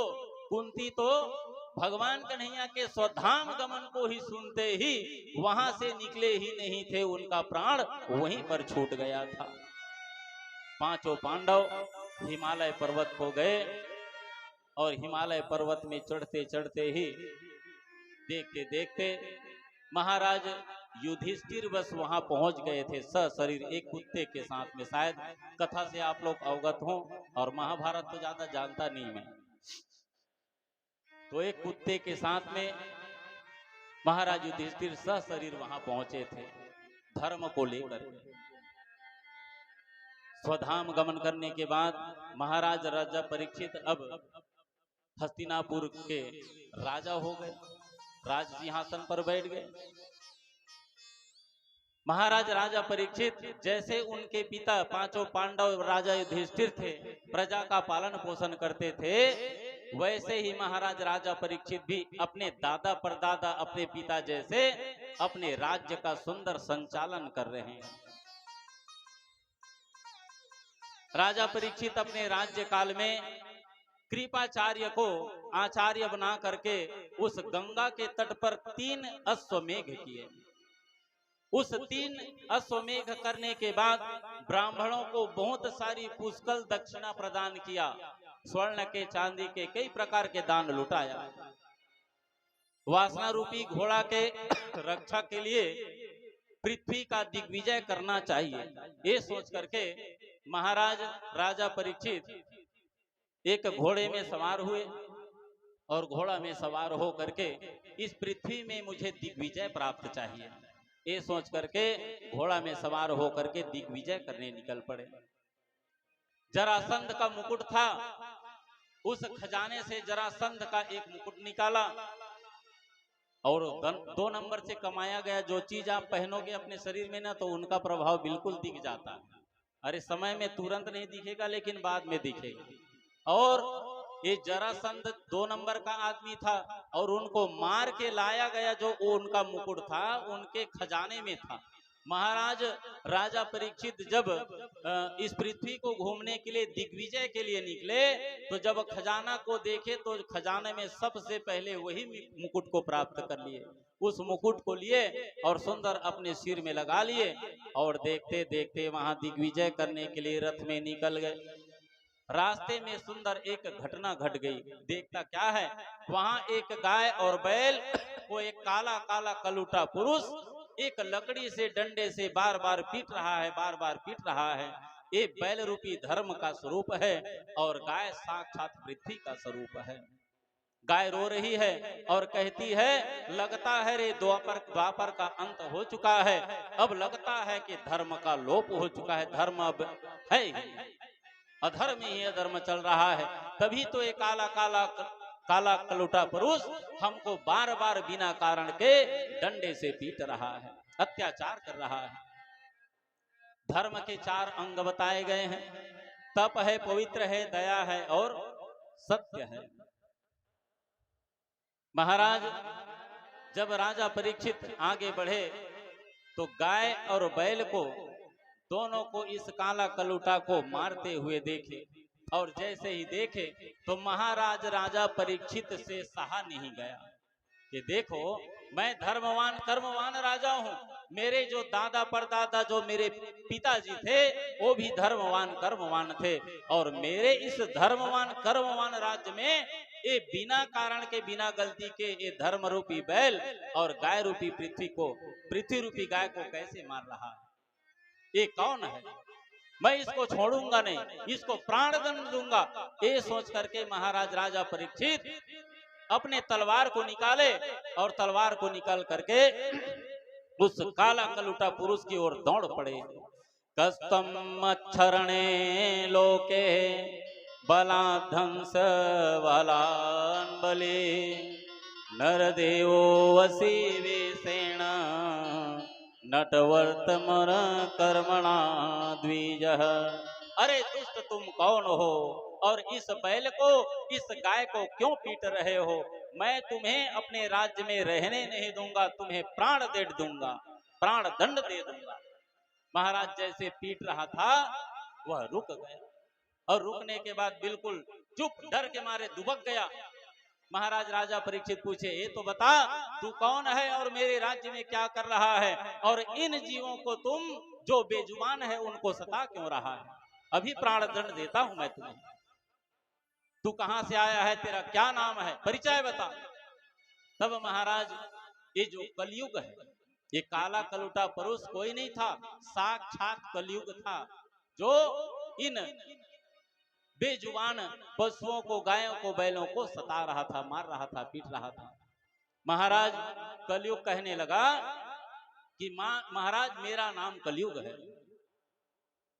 कुंती तो भगवान कन्हैया के स्वधाम गमन को ही सुनते ही वहां से निकले ही नहीं थे, उनका प्राण वहीं पर छूट गया था। 5 पांडव हिमालय पर्वत को गए और हिमालय पर्वत में चढ़ते चढ़ते ही देखते देखते महाराज युधिष्ठिर बस वहां पहुंच गए थे सशरीर एक कुत्ते के साथ में। शायद कथा से आप लोग अवगत हो और महाभारत तो ज्यादा जानता नहीं मैं, तो एक कुत्ते के साथ में महाराज युधिष्ठिर सशरीर वहां पहुंचे थे धर्म को लेकर। स्वधाम गमन करने के बाद महाराज राजा परीक्षित अब हस्तिनापुर के राजा हो गए। राज सिंहासन पर बैठ गए। महाराज राजा परीक्षित जैसे उनके पिता पांचों पांडव राजा युधिष्ठिर थे, प्रजा का पालन पोषण करते थे, वैसे ही महाराज राजा परीक्षित भी अपने दादा परदादा अपने पिता जैसे अपने राज्य का सुंदर संचालन कर रहे हैं। राजा परीक्षित अपने राज्य काल में कृपाचार्य को आचार्य बना करके उस गंगा के तट पर 3 अश्वमेघ किए। उस 3 अश्वमेघ करने के बाद ब्राह्मणों को बहुत सारी पुष्कल दक्षिणा प्रदान किया, स्वर्ण के चांदी के कई प्रकार के दान लुटाया। वासना रूपी घोड़ा के रक्षा के लिए पृथ्वी का दिग्विजय करना चाहिए, ये सोच करके महाराज राजा परीक्षित एक घोड़े में सवार हुए और घोड़ा में सवार हो करके इस पृथ्वी में मुझे दिग्विजय प्राप्त चाहिए, ये सोच करके घोड़ा में सवार हो करके दिग्विजय करने निकल पड़े। जरासंध का मुकुट था, उस खजाने से जरासंध का एक मुकुट निकाला और 2 नंबर से कमाया गया जो चीज आप पहनोगे अपने शरीर में ना, तो उनका प्रभाव बिल्कुल दिख जाता है। अरे समय में तुरंत नहीं दिखेगा लेकिन बाद में दिखेगा। और ये जरासंध 2 नंबर का आदमी था और उनको मार के लाया गया जो उनका मुकुट था उनके खजाने में था। महाराज राजा परीक्षित जब इस पृथ्वी को घूमने के लिए दिग्विजय के लिए निकले तो जब खजाना को देखे तो खजाने में सबसे पहले वही मुकुट को प्राप्त कर लिए। उस मुकुट को लिए और सुंदर अपने सिर में लगा लिए और देखते देखते वहां दिग्विजय करने के लिए रथ में निकल गए। रास्ते में सुंदर एक घटना घट गई। देखता क्या है, वहां एक गाय और बैल को एक काला काला कलूटा पुरुष एक लकड़ी से डंडे से बार बार पीट रहा है। ये बैल रूपी धर्म का स्वरूप है और गाय साक्षात पृथ्वी का स्वरूप है। गाय रो रही है और कहती है लगता है रे द्वापर का अंत हो चुका है, अब लगता है कि धर्म का लोप हो चुका है, धर्म अब है अधर्म ही अधर्म चल रहा है। तभी तो ये काला कलूटा पुरुष हमको बार बार बिना कारण के डंडे से पीट रहा है, अत्याचार कर रहा है। धर्म के 4 अंग बताए गए हैं, तप है, पवित्र है, दया है और सत्य है। महाराज जब राजा परीक्षित आगे बढ़े तो गाय और बैल को दोनों को इस काला कलूटा को मारते हुए देखे और जैसे ही देखे तो महाराज राजा परीक्षित से सहा नहीं गया कि देखो मैं धर्मवान कर्मवान राजा हूं, मेरे जो दादा परदादा जो मेरे पिताजी थे वो भी धर्मवान कर्मवान थे और मेरे इस धर्मवान कर्मवान राज्य में ये बिना कारण के बिना गलती के ये धर्म रूपी बैल और गाय रूपी पृथ्वी रूपी गाय को कैसे मार रहा है, ये कौन है, मैं इसको छोड़ूंगा नहीं, इसको प्राण दंड दूंगा। ये सोच करके महाराज राजा परीक्षित अपने तलवार को निकाले और तलवार को निकाल करके उस काला कलूटा पुरुष की ओर दौड़ पड़े। कस्तम मच्छरणे लोके बला ध्वंस बलान बले नरदेवो वसी वेसेण नटवर्तमन कर्मणा द्विज। अरे दुष्ट तुम कौन हो और इस बैल को इस गाय को क्यों पीट रहे हो, मैं तुम्हें अपने राज्य में रहने नहीं दूंगा, तुम्हें प्राण दंड दूंगा, प्राण दंड दे दूंगा। महाराज जैसे पीट रहा था वह रुक गया और रुकने के बाद बिल्कुल चुप डर के मारे दुबक गया। महाराज राजा परीक्षित पूछे ये तो बता तू कौन है और मेरे राज्य में क्या कर रहा है और इन जीवों को तुम जो बेजुबान है उनको सता क्यों रहा है, अभी प्राण दंड देता हूं मैं तुम्हें, तू कहां से आया है, तेरा क्या नाम है, परिचय बता। तब महाराज ये जो कलयुग है ये काला कलूटा पुरुष कोई नहीं था, साक्षात कलयुग था जो इन बेजुबान पशुओं को गायों को बैलों को सता रहा था, मार रहा था, पीट रहा था। महाराज कलयुग कहने लगा कि महाराज मेरा नाम कलयुग है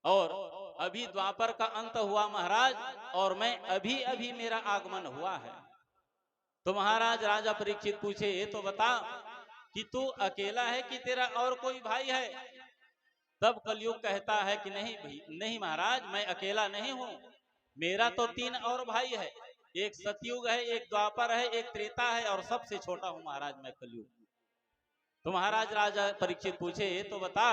और अभी द्वापर का अंत हुआ महाराज और मैं अभी अभी मेरा आगमन हुआ है, तो महाराज राजा परीक्षित पूछे, ये तो बता कि तू अकेला है कि तेरा और कोई भाई है? तब कलयुग कहता है कि नहीं भाई, नहीं महाराज, मैं अकेला नहीं हूँ, मेरा तो 3 और भाई है। एक सतयुग है, एक द्वापर है, एक त्रेता है, और सबसे छोटा हूँ महाराज मैं कलयुग। तो महाराज राजा परीक्षित पूछे, ये तो बता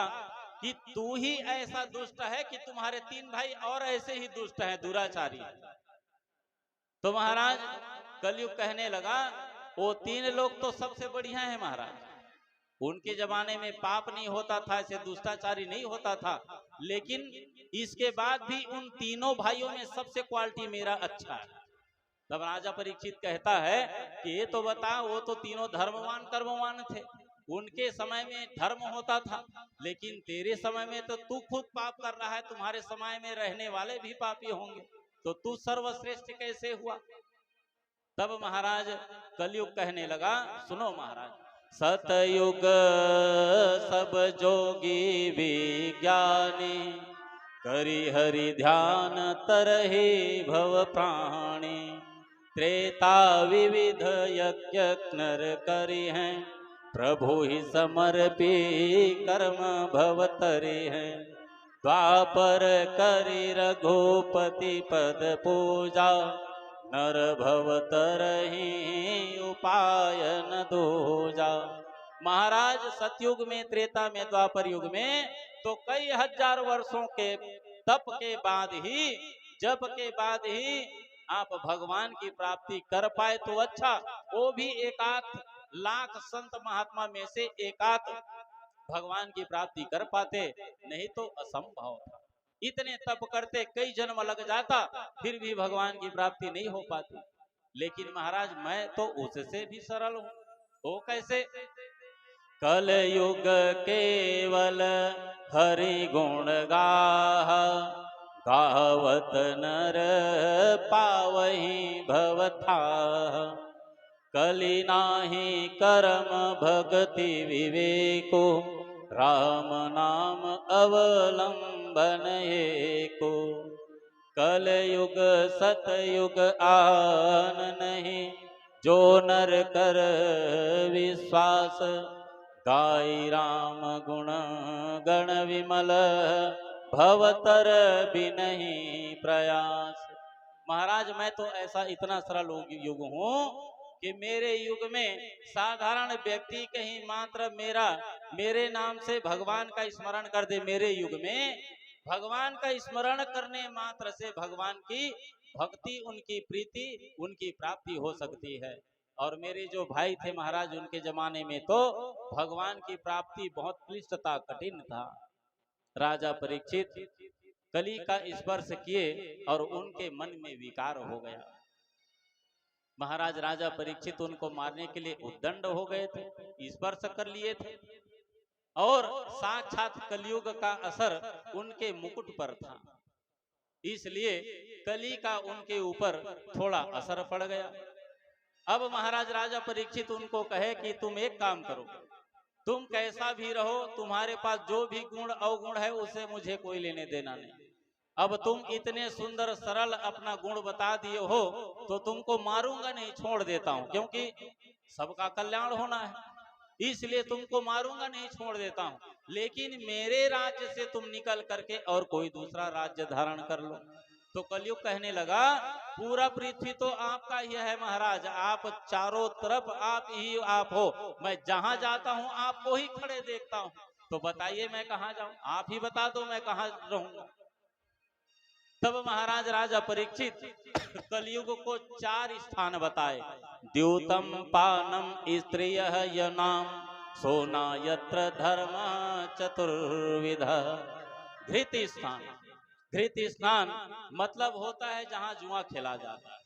कि तू ही ऐसा दुष्ट है कि तुम्हारे 3 भाई और ऐसे ही दुष्ट हैं, दुराचारी। तो महाराज कलयुग कहने लगा, वो 3 लोग तो सबसे बढ़िया है महाराज, उनके जमाने में पाप नहीं होता था, ऐसे दुष्टाचारी नहीं होता था, लेकिन इसके बाद भी उन तीनों भाइयों में सबसे क्वालिटी मेरा अच्छा है। तब राजा परीक्षित कहता है कि ये तो बता, वो तो तीनों धर्मवान कर्मवान थे, उनके समय में धर्म होता था, लेकिन तेरे समय में तो तू खुद पाप कर रहा है, तुम्हारे समय में रहने वाले भी पापी होंगे, तो तू सर्वश्रेष्ठ कैसे हुआ? तब महाराज कलयुग कहने लगा, सुनो महाराज, सतयुग सब जोगी विज्ञानी, करी हरि ध्यान तरहि भव प्राणी, त्रेता विविध यज्ञ नर करी हैं, प्रभु ही समर्पी कर्म भवतरी है, द्वापर करी रघुपति पद पूजा, नर भवतरहि उपाय न दूजा। महाराज सतयुग में, त्रेता में, द्वापर युग में तो कई हजार वर्षों के तप के बाद ही, जप के बाद ही आप भगवान की प्राप्ति कर पाए तो अच्छा, वो भी 1 लाख संत महात्मा में से 1 भगवान की प्राप्ति कर पाते, नहीं तो असंभव था। इतने तप करते, कई जन्म लग जाता, फिर भी भगवान की प्राप्ति नहीं हो पाती। लेकिन महाराज मैं तो उससे भी सरल हूँ। वो कैसे? कल युग केवल हरि गुण गाहा, गावत नर पावहि भवथा, कली नाही कर्म भक्ति विवेको, राम नाम अवलंबन एको, कल युग सतयुग आन नहीं, जो नर कर विश्वास, गाई राम गुण गण विमल, भवतर बिनहि प्रयास। महाराज मैं तो ऐसा इतना सरल युग हूँ कि मेरे युग में साधारण व्यक्ति कहीं मात्र मेरे नाम से भगवान का स्मरण कर दे, मेरे युग में भगवान का स्मरण करने मात्र से भगवान की भक्ति, उनकी प्रीति, उनकी प्राप्ति हो सकती है। और मेरे जो भाई थे महाराज, उनके जमाने में तो भगवान की प्राप्ति बहुत क्लिष्ट था, कठिन था। राजा परीक्षित कली का स्पर्श किए और उनके मन में विकार हो गया। महाराज राजा परीक्षित उनको मारने के लिए उद्दंड हो गए थे, स्पर्श कर लिए थे, और साक्षात कलयुग का असर उनके मुकुट पर था, इसलिए कली का उनके ऊपर थोड़ा असर पड़ गया। अब महाराज राजा परीक्षित उनको कहे कि तुम एक काम करो, तुम कैसा भी रहो, तुम्हारे पास जो भी गुण अवगुण है उससे मुझे कोई लेने देना नहीं। अब तुम इतने सुंदर सरल अपना गुण बता दिए हो तो तुमको मारूंगा नहीं, छोड़ देता हूं, क्योंकि सबका कल्याण होना है, इसलिए तुमको मारूंगा नहीं, छोड़ देता हूं। लेकिन मेरे राज्य से तुम निकल करके और कोई दूसरा राज्य धारण कर लो। तो कलयुग कहने लगा, पूरा पृथ्वी तो आपका ही है महाराज, आप चारों तरफ आप ही आप हो, मैं जहां जाता हूं आपको ही खड़े देखता हूं, तो बताइए मैं कहां जाऊं, आप ही बता दो मैं कहां रहूंगा। तब महाराज राजा परीक्षित कलयुग को 4 स्थान बताए। द्यूतम पानम स्त्रिय यनाम, सोना यत्र धर्म चतुर्विधा। धृत स्थान, धृत स्नान मतलब होता है जहाँ जुआ खेला जाता है,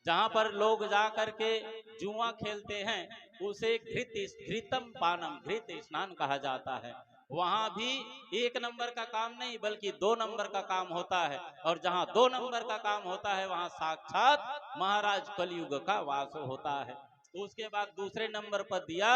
जहाँ पर लोग जा करके जुआ खेलते हैं उसे धृतम पानम, धृत स्नान कहा जाता है। वहां भी 1 नंबर का काम नहीं बल्कि 2 नंबर का काम होता है, और जहां 2 नंबर का काम होता है वहां साक्षात महाराज कलयुग का वास होता है। उसके बाद दूसरे नंबर पर दिया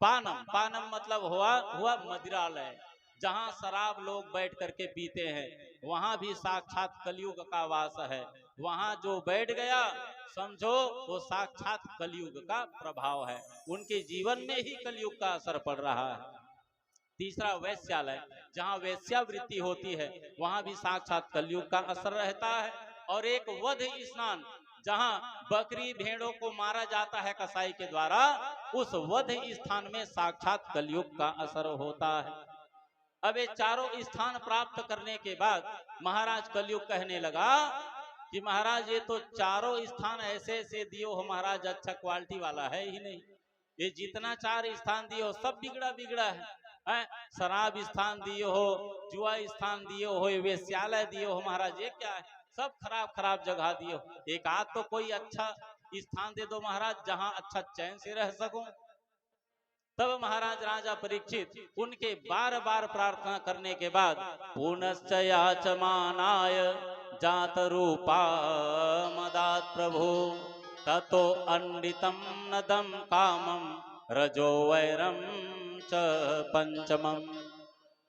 पानम, पानम मतलब हुआ मदिरालय, जहाँ शराब लोग बैठ करके पीते हैं, वहाँ भी साक्षात कलयुग का वास है। वहाँ जो बैठ गया समझो वो साक्षात कलयुग का प्रभाव है, उनके जीवन में ही कलयुग का असर पड़ रहा है। तीसरा वैश्यालय, जहाँ वैश्यावृत्ति होती है वहाँ भी साक्षात कलयुग का असर रहता है। और एक वध स्नान, जहाँ बकरी भेड़ों को मारा जाता है कसाई के द्वारा, उस वध स्थान में साक्षात कलयुग का असर होता है। अब ये चारों स्थान प्राप्त करने के बाद महाराज कलयुग कहने लगा कि महाराज ये तो चारों स्थान ऐसे ऐसे दियो हो महाराज, अच्छा क्वालिटी वाला है ही नहीं। ये जितना 4 स्थान दिए हो सब बिगड़ा बिगड़ा है। शराब स्थान दिए हो, जुआ स्थान दिए हो, वेश्यालय दिए हो महाराज, ये क्या है, सब खराब खराब जगह दिए हो। एक आध तो कोई अच्छा स्थान दे दो महाराज, जहां अच्छा चैन से रह सकूं। तब महाराज राजा परीक्षित उनके बार बार प्रार्थना करने के बाद पुनश्च याचमानाय जात रूपा मदात प्रभु ततो अंडितम नदम कामम रजो वैरम च पंचमम।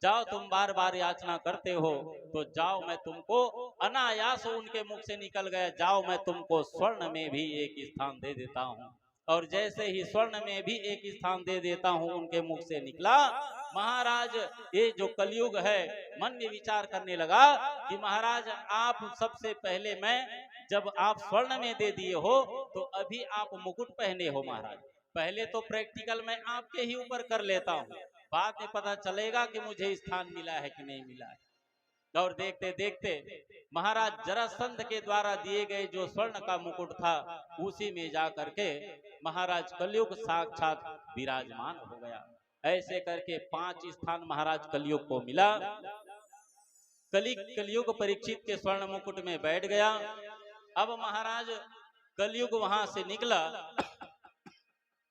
जाओ तुम बार बार याचना करते हो तो जाओ, मैं तुमको अनायास उनके मुख से निकल गया, जाओ मैं तुमको स्वर्ण में भी एक स्थान दे देता हूँ। और जैसे ही स्वर्ण में भी एक स्थान दे देता हूँ उनके मुख से निकला, महाराज ये जो कलयुग है मन में विचार करने लगा कि महाराज आप सबसे पहले, मैं जब आप स्वर्ण में दे दिए हो तो अभी आप मुकुट पहने हो महाराज, पहले तो प्रैक्टिकल मैं आपके ही ऊपर कर लेता हूँ, बाद में पता चलेगा कि मुझे स्थान मिला है कि नहीं मिला है। और देखते देखते महाराज जरासंध के द्वारा दिए गए जो स्वर्ण का मुकुट था उसी में जा करके महाराज कलयुग साक्षात विराजमान हो गया। ऐसे करके 5 स्थान महाराज कलयुग को मिला। कलयुग परीक्षित के स्वर्ण मुकुट में बैठ गया। अब महाराज कलयुग वहां से निकला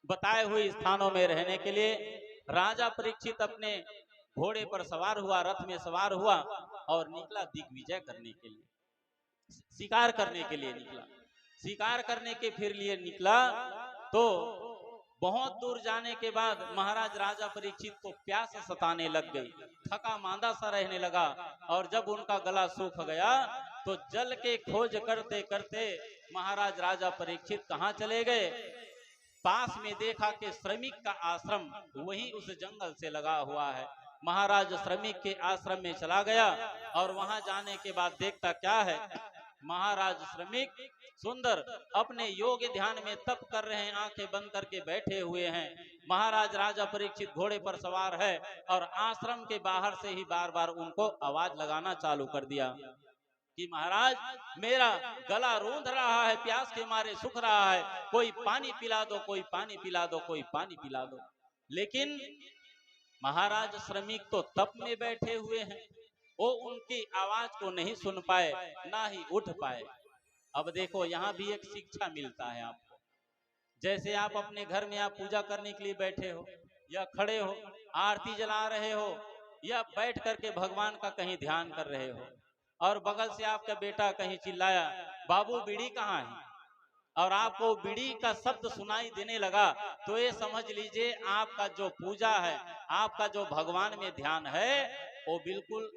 बताए हुए स्थानों में रहने के लिए। राजा परीक्षित अपने घोड़े पर सवार हुआ, रथ में सवार हुआ और निकला दिग्विजय करने के लिए, शिकार करने के लिए निकला। शिकार करने के फिर लिए निकला तो बहुत दूर जाने के बाद महाराज राजा परीक्षित को प्यास सताने लग गई, थका मांदा सा रहने लगा। और जब उनका गला सूख गया तो जल के खोज करते करते महाराज राजा परीक्षित कहाँ चले गए, पास में देखा कि श्रमिक का आश्रम वहीं उस जंगल से लगा हुआ है। महाराज श्रमिक के आश्रम में चला गया और वहां जाने के बाद देखता क्या है, महाराज श्रमिक सुंदर अपने योग ध्यान में तप कर रहे हैं, आंखें बंद करके बैठे हुए हैं। महाराज राजा परीक्षित घोड़े पर सवार है और आश्रम के बाहर से ही बार बार उनको आवाज लगाना चालू कर दिया कि महाराज मेरा गला रूंध रहा है, प्यास के मारे सूख रहा है, कोई पानी पिला दो, कोई पानी पिला दो, कोई पानी पिला दो। लेकिन महाराज श्रमिक तो तप में बैठे हुए हैं, वो उनकी आवाज को नहीं सुन पाए, ना ही उठ पाए। अब देखो यहाँ भी एक शिक्षा मिलता है आपको। जैसे आप अपने घर में आप पूजा करने के लिए बैठे हो या खड़े हो, आरती जला रहे हो या बैठ करके भगवान का कहीं ध्यान कर रहे हो और बगल से आपका बेटा कहीं चिल्लाया बाबू बीड़ी कहाँ है, और आपको बीड़ी का शब्द सुनाई देने लगा, तो ये समझ लीजिए आपका जो पूजा है, आपका जो भगवान में ध्यान है वो बिल्कुल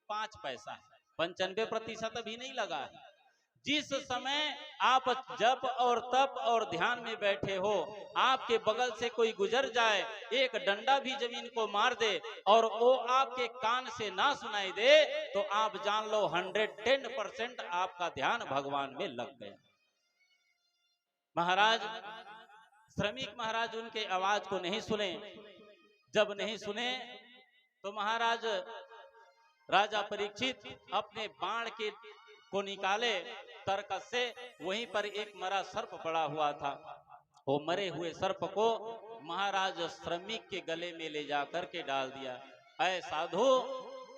5 पैसा है, 95% भी नहीं लगा है। जिस समय आप जप और तप और ध्यान में बैठे हो, आपके बगल से कोई गुजर जाए, एक डंडा भी जमीन को मार दे और वो आपके कान से ना सुनाई दे, तो आप जान लो 110% आपका ध्यान भगवान में लग गया। महाराज श्रमिक महाराज उनके आवाज को नहीं सुने। जब नहीं सुने तो महाराज राजा परीक्षित अपने बाण के को निकाले तरकस से, वहीं पर एक मरा सर्प पड़ा हुआ था। वो मरे हुए सर्प को महाराज श्रमिक के गले में ले जाकर के डाल दिया। ऐ साधु,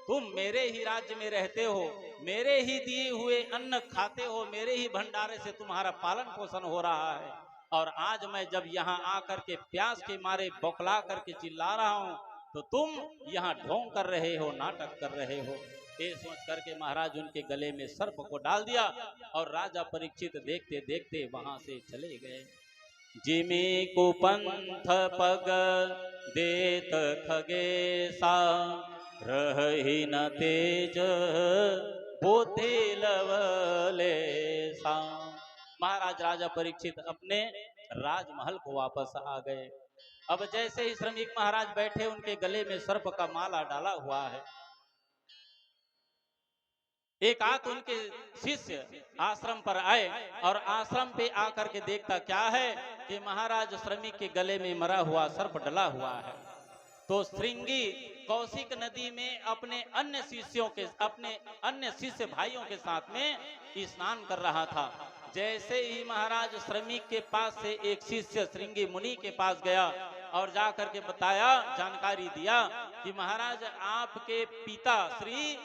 तुम मेरे ही राज्य में रहते हो, मेरे ही दिए हुए अन्न खाते हो, मेरे ही भंडारे से तुम्हारा पालन पोषण हो रहा है, और आज मैं जब यहाँ आकर के प्यास के मारे बौखला करके चिल्ला रहा हूँ तो तुम यहाँ ढोंग कर रहे हो, नाटक कर रहे हो। ये सोच करके महाराज उनके गले में सर्प को डाल दिया और राजा परीक्षित देखते देखते वहां से चले गए। जिमी कुपंथ पग देत खगेसा रही न तेज बुद्धि लवले साम। महाराज राजा परीक्षित अपने राजमहल को वापस आ गए। अब जैसे ही श्रमिक महाराज बैठे, उनके गले में सर्प का माला डाला हुआ है। एक आध उनके शिष्य आश्रम पर आए और आश्रम पे आकर के देखता क्या है कि महाराज श्रमिक के गले में मरा हुआ सर्प डला हुआ है। तो श्रृंगी कौशिक नदी में अपने अन्य शिष्य भाइयों के साथ में स्नान कर रहा था। जैसे ही महाराज श्रमिक के पास से एक शिष्य श्रृंगी मुनि के पास गया और जाकर के बताया, जानकारी दिया कि महाराज आपके पिता श्री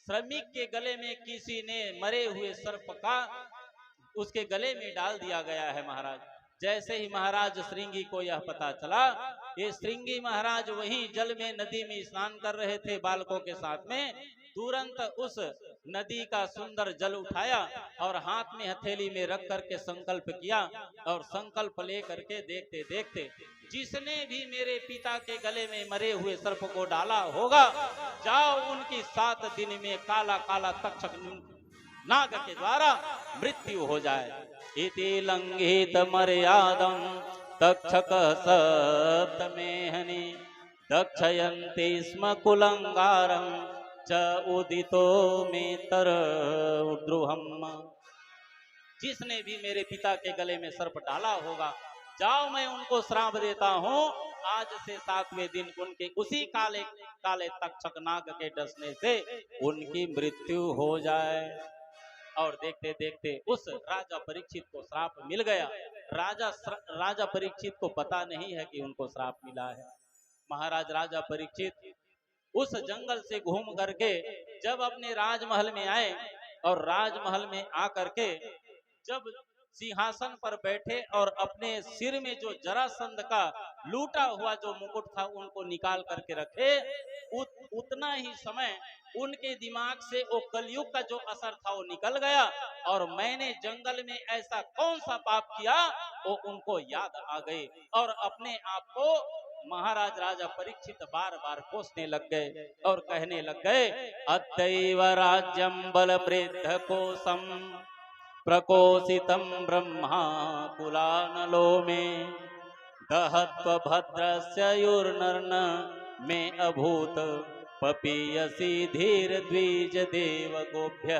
श्रमिक के गले में किसी ने मरे हुए सर्प का उसके गले में डाल दिया गया है महाराज। जैसे ही महाराज श्रृंगी को यह पता चला, ये श्रृंगी महाराज वहीं जल में नदी में स्नान कर रहे थे बालकों के साथ में, तुरंत उस नदी का सुंदर जल उठाया और हाथ में हथेली में रख करके संकल्प किया। और संकल्प ले करके देखते देखते जिसने भी मेरे पिता के गले में मरे हुए सर्प को डाला होगा, जाओ उनकी 7 दिन में काला काला तक्षक नाग के द्वारा मृत्यु हो जाए। इति लंघित मर्यादं तक्षक सप्तमेहनि दक्षयन्ति स्म कुलंगारं च उदितो मेतर उद्रुहम्। जिसने भी मेरे पिता के गले में सर्प डाला होगा, जाओ मैं उनको श्राप देता हूँ, आज से 7वें दिन उनके उसी काले काले तक्षक नाग के डसने से उनकी मृत्यु हो जाए। और देखते देखते उस राजा परीक्षित को श्राप मिल गया। राजा परीक्षित को पता नहीं है कि उनको श्राप मिला है। महाराज राजा परीक्षित उस जंगल से घूम करके जब अपने राजमहल में आए और राजमहल में आकर के जब सिंहासन पर बैठे और अपने सिर में जो जरासंध का लूटा हुआ जो मुकुट था उनको निकाल करके रखे, उतना ही समय उनके दिमाग से वो कलयुग का जो असर था वो निकल गया और मैंने जंगल में ऐसा कौन सा पाप किया वो उनको याद आ गए और अपने आप को महाराज राजा परीक्षित बार बार कोसने लग गए और कहने लग गए, अद्दैव राज्यं बल वृद्ध कोशम प्रकोशितं ब्रह्मा कुलानलो में दहत्व भद्रस्य युर्नर्न में अभूत पपीयसी धीर द्विज देव गोभ्य।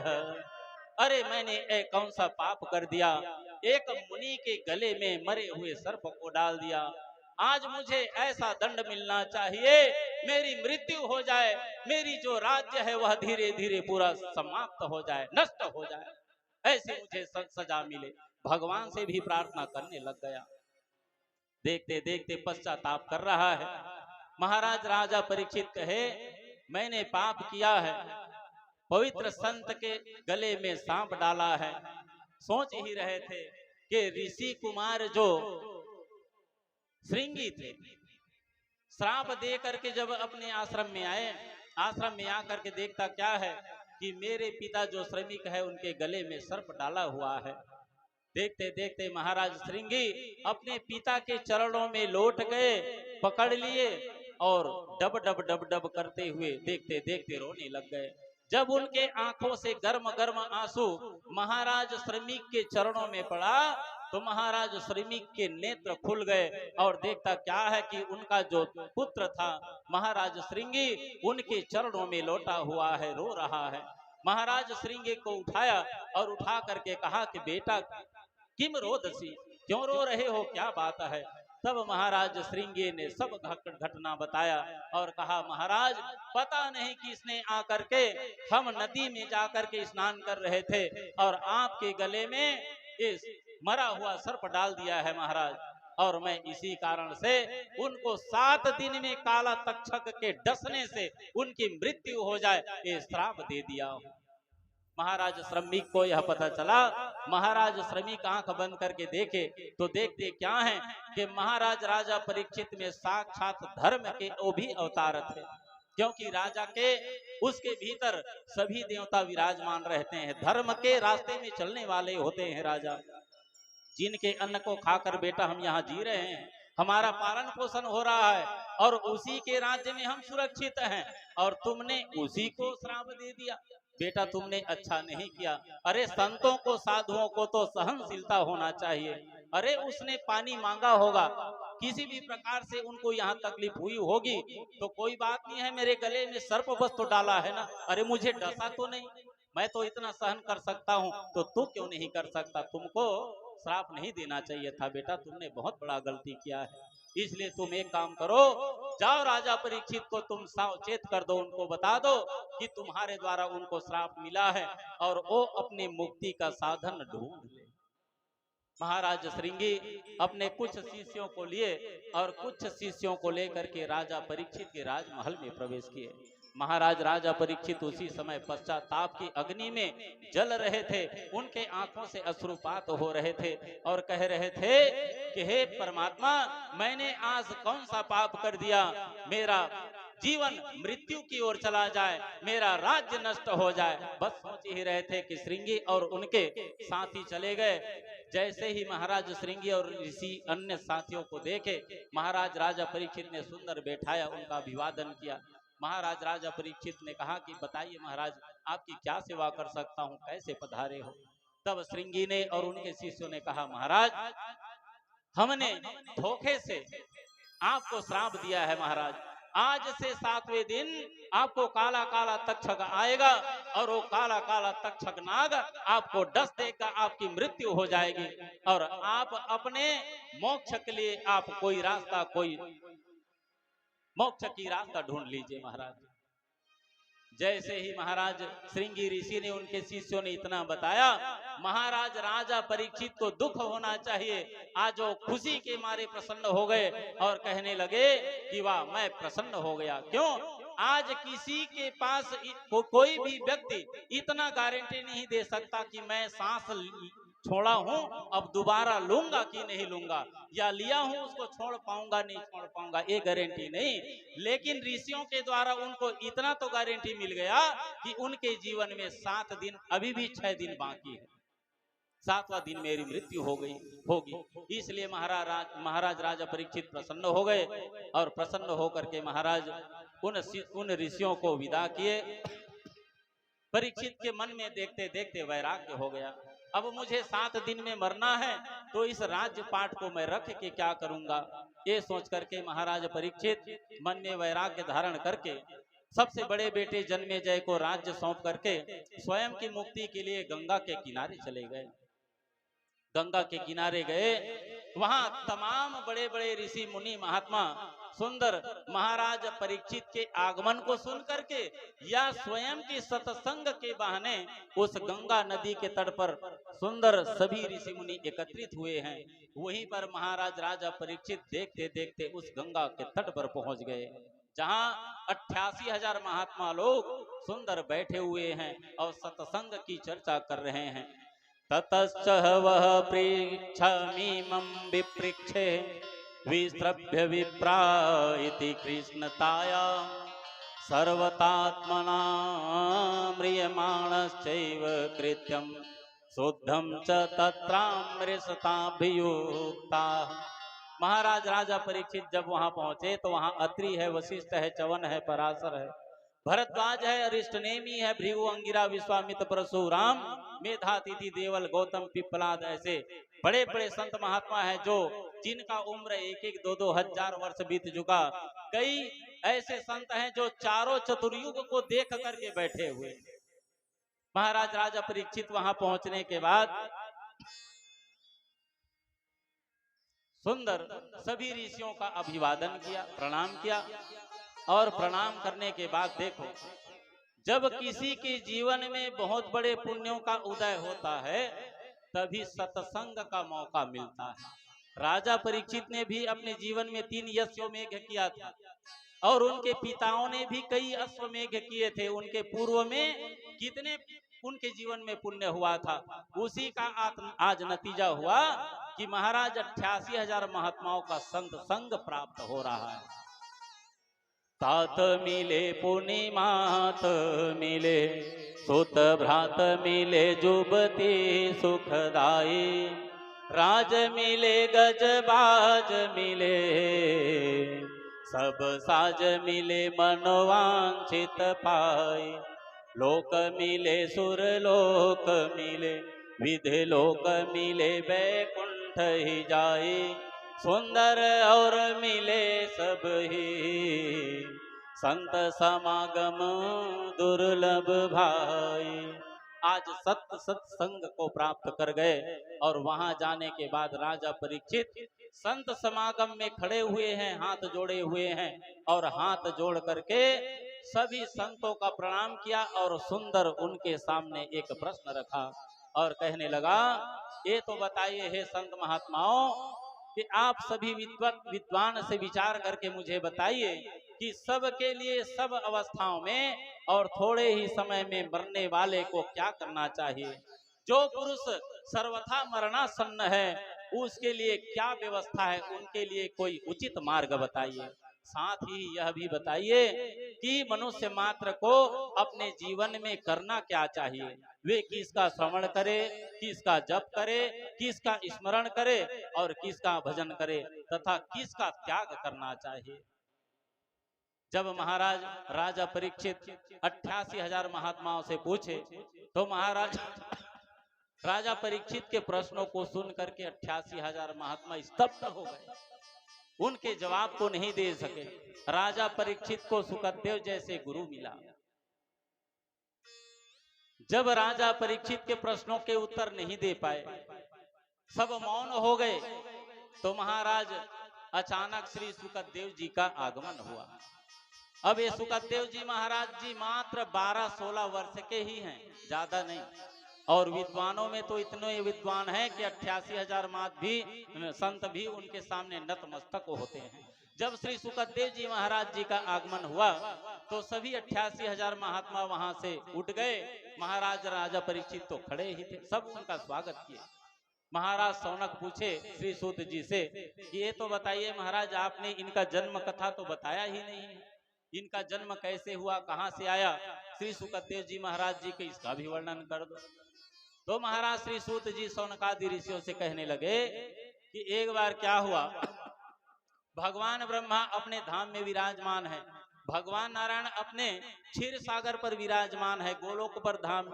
अरे मैंने एक कौन सा पाप कर दिया, एक मुनि के गले में मरे हुए सर्प को डाल दिया। आज मुझे ऐसा दंड मिलना चाहिए, मेरी मृत्यु हो जाए, मेरी जो राज्य है वह धीरे धीरे पूरा समाप्त हो जाए, नष्ट हो जाए, ऐसी मुझे सजा मिले। भगवान से भी प्रार्थना करने लग गया। देखते देखते पश्चाताप कर रहा है। महाराज राजा परीक्षित कहे, मैंने पाप किया है, पवित्र संत के गले में सांप डाला है। सोच ही रहे थे कि ऋषि कुमार जो श्रृंगी थे, श्राप दे करके जब अपने आश्रम में आए, आश्रम में आकर के देखता क्या है कि मेरे पिता जो श्रमिक है उनके गले में सर्प डाला हुआ है। देखते देखते महाराज श्रृंगी अपने पिता के चरणों में लौट गए, पकड़ लिए और डब डब डब डब करते हुए देखते देखते रोने लग गए। जब उनके आंखों से गर्म गर्म आंसू महाराज श्रमिक के चरणों में पड़ा तो महाराज श्रमिक के नेत्र खुल गए और देखता क्या है कि उनका जो पुत्र था महाराज श्रृंगी उनके चरणों में लौटा हुआ है, रो रहा है। महाराज श्रृंगी को उठाया और उठा करके कहा कि बेटा किम रोदसी, क्यों रो रहे हो, क्या बात है। तब महाराज श्रृंगी ने सब घटना बताया और कहा, महाराज पता नहीं किसने आकर के, हम नदी में जाकर के स्नान कर रहे थे और आपके गले में इस मरा हुआ सर्प डाल दिया है महाराज, और मैं इसी कारण से उनको 7 दिन में काला तक्षक के डसने से उनकी मृत्यु हो जाए ये श्राप दे दिया हूं। महाराज श्रमिक को यह पता चला। महाराज श्रमिक आंख बंद करके देखे तो देखते क्या है कि महाराज राजा परीक्षित में साक्षात धर्म के वो भी अवतार थे, क्योंकि राजा के उसके भीतर सभी देवता विराजमान रहते हैं। धर्म के रास्ते में चलने वाले होते हैं राजा, जिनके अन्न को खाकर बेटा हम यहाँ जी रहे हैं, हमारा पालन पोषण हो रहा है और उसी के राज्य में हम सुरक्षित हैं, और तुमने उसी को श्राप दे दिया। बेटा तुमने अच्छा नहीं किया। अरे संतों को, साधुओं को तो सहनशीलता होना चाहिए। अरे उसने पानी मांगा होगा, किसी भी प्रकार से उनको यहाँ तकलीफ हुई होगी, तो कोई बात नहीं है, मेरे गले में सर्प बस तो डाला है ना, अरे मुझे डसा तो नहीं, मैं तो इतना सहन कर सकता हूँ, तो तू क्यों नहीं कर सकता? तुमको श्राप नहीं देना चाहिए था बेटा, तुमने बहुत बड़ा गलती किया है। इसलिए तुम एक काम करो, जाओ राजा परीक्षित को तुम सावचेत कर दो, उनको बता दो कि तुम्हारे द्वारा उनको श्राप मिला है और वो अपनी मुक्ति का साधन ढूंढ ले। महाराज श्रृंगी अपने कुछ शिष्यों को लिए और कुछ शिष्यों को लेकर के राजा परीक्षित के राजमहल में प्रवेश किए। महाराज राजा परीक्षित उसी समय पश्चाताप की अग्नि में जल रहे थे, उनके आंखों से अश्रुपात हो रहे थे और कह रहे थे कि हे परमात्मा, मैंने आज कौन सा पाप कर दिया, मेरा जीवन मृत्यु की ओर चला जाए, मेरा राज्य नष्ट हो जाए। बस सोच ही रहे थे कि श्रृंगी और उनके साथी चले गए। जैसे ही महाराज श्रृंगी और ऋषि अन्य साथियों को देखे, महाराज राजा परीक्षित ने सुंदर बैठाया, उनका अभिवादन किया। महाराज राजा परीक्षित ने कहा कि बताइए महाराज, आपकी क्या सेवा कर सकता हूँ, कैसे पधारे हो? तब श्रृंगी ने और उनके शिष्यों ने कहा, महाराज हमने धोखे से आपको श्राप दिया है। महाराज आज से 7वें दिन आपको काला काला तक्षक आएगा और वो काला काला तक्षक नाग आपको डस देगा, आपकी मृत्यु हो जाएगी और आप अपने मोक्ष के लिए आप कोई रास्ता, कोई मोक्ष की रास्ता ढूंढ लीजिए। महाराज जैसे ही महाराज श्रृंगी ऋषि ने, उनके शिष्यों ने इतना बताया, महाराज राजा परीक्षित को दुख होना चाहिए, आज वो खुशी के मारे प्रसन्न हो गए और कहने लगे कि वाह मैं प्रसन्न हो गया। क्यों? आज किसी के पास कोई भी व्यक्ति इतना गारंटी नहीं दे सकता कि मैं सांस छोड़ा हूं अब दोबारा लूंगा कि नहीं लूंगा, या लिया हूं उसको छोड़ पाऊंगा नहीं छोड़ पाऊंगा, ये गारंटी नहीं। लेकिन ऋषियों के द्वारा उनको इतना तो गारंटी मिल गया कि उनके जीवन में 7 दिन, अभी भी 6 दिन बाकी है, 7वां दिन मेरी मृत्यु होगी। इसलिए महाराज राजा परीक्षित प्रसन्न हो गए और प्रसन्न होकर के महाराज उन ऋषियों को विदा किए। परीक्षित के मन में देखते देखते वैराग्य हो गया। अब मुझे 7 दिन में मरना है, तो इस राज्य पाठ को मैं रख के क्या करूंगा, ये सोच करके महाराज परीक्षित मन में वैराग्य धारण करके सबसे बड़े बेटे जन्मेजय को राज्य सौंप करके स्वयं की मुक्ति के लिए गंगा के किनारे चले गए। गंगा के किनारे गए, वहां तमाम बड़े बड़े ऋषि मुनि महात्मा सुंदर महाराज परीक्षित के आगमन को सुन करके या स्वयं की सत्संग के बहाने उस गंगा नदी के तट पर सुंदर सभी ऋषि मुनि एकत्रित हुए हैं। वहीं पर महाराज राजा परीक्षित देखते देखते उस गंगा के तट पर पहुंच गए, जहां 88,000 महात्मा लोग सुंदर बैठे हुए हैं और सत्संग की चर्चा कर रहे हैं। ततश्च वह पृच्छामीमं विपृच्छे विस्रभ्य विप्रा इति कृष्णताया सर्वतात्मना म्रियमाणश्चैव कृत्यं शुद्धं च तत्रामृषताभियुक्ता। महाराज राजा परीक्षित जब वहां पहुंचे तो वहां अत्रि है, वशिष्ठ है, च्यवन है, पराशर है, भरद्वाज है, अरिष्टनेमी है, भृगु, अंगिरा, विश्वामित्र, परशुराम, मेधातिथि, देवल, गौतम, पिप्पलाद, ऐसे बड़े बड़े संत महात्मा है जो जिनका उम्र 1-1, 2-2 हजार वर्ष बीत चुका। कई ऐसे संत हैं जो चारों चतुर्युग को देख करके बैठे हुए। महाराज राजा परीक्षित वहां पहुंचने के बाद सुंदर सभी ऋषियों का अभिवादन किया, प्रणाम किया और प्रणाम करने के बाद देखो, जब किसी के जीवन में बहुत बड़े पुण्यों का उदय होता है तभी सत्संग का मौका मिलता है। राजा परीक्षित ने भी अपने जीवन में 3 अश्वमेघ किया था और उनके पिताओं ने भी कई अश्वमेघ किए थे। उनके पूर्व में कितने उनके जीवन में पुण्य हुआ था, उसी का आज नतीजा हुआ कि महाराज 88,000 महात्माओं का संत संग प्राप्त हो रहा है। तात मिले पुनि मात मिले, सुत भ्रात मिले, जुबती सुखदाई, राज मिले गजबाज मिले, सब साज मिले मनोवांछित पाए। लोक मिले सुर लोक मिले, विधि लोक मिले बैकुंठ ही जाए। सुंदर और मिले सब ही, संत समागम दुर्लभ भाई। आज सत्संग को प्राप्त कर गए और वहां जाने के बाद राजा परीक्षित संत समागम में खड़े हुए हैं, हाथ जोड़े हुए हैं, और हाथ जोड़ करके सभी संतों का प्रणाम किया और सुंदर उनके सामने एक प्रश्न रखा और कहने लगा, ये तो बताइए हे संत महात्माओं कि आप सभी विद्वान से विचार करके मुझे बताइए कि सबके लिए सब अवस्थाओं में और थोड़े ही समय में मरने वाले को क्या करना चाहिए। जो पुरुष सर्वथा मरणासन्न है उसके लिए क्या व्यवस्था है, उनके लिए कोई उचित मार्ग बताइए। साथ ही यह भी बताइए कि मनुष्य मात्र को अपने जीवन में करना क्या चाहिए। वे किसका श्रवण करे, किसका जप करे, किसका स्मरण करे और किसका भजन करे तथा किसका त्याग करना चाहिए। जब महाराज राजा परीक्षित 88,000 महात्माओं से पूछे तो महाराज राजा परीक्षित के प्रश्नों को सुन करके 88,000 महात्मा स्तब्ध हो गए, उनके जवाब को नहीं दे सके। राजा परीक्षित को सुखदेव जैसे गुरु मिला। जब राजा परीक्षित के प्रश्नों के उत्तर नहीं दे पाए, सब मौन हो गए, तो महाराज अचानक श्री सुखदेव जी का आगमन हुआ। अब ये सुखदेव जी महाराज जी मात्र 12-16 वर्ष के ही हैं, ज्यादा नहीं, और विद्वानों में तो इतने विद्वान हैं कि 88,000 संत भी उनके सामने नतमस्तक होते हैं। जब श्री सुखदेव जी महाराज जी का आगमन हुआ तो सभी 88,000 महात्मा वहां से उठ गए। महाराज राजा परीक्षित तो खड़े ही थे, सब उनका स्वागत किए। महाराज शौनक पूछे श्री सूत जी से कि ये तो बताइए महाराज, आपने इनका जन्म कथा तो बताया ही नहीं है, इनका जन्म कैसे हुआ, कहाँ से आया। श्री सुखदेव जी महाराज जी के इसका भी वर्णन कर दो। तो महाराज श्री सूत जी शौनकादि ऋषियों से कहने लगे कि एक बार क्या हुआ, भगवान ब्रह्मा अपने धाम में विराजमान है, भगवान नारायण अपने क्षीर सागर पर विराजमान है, गोलोक पर धाम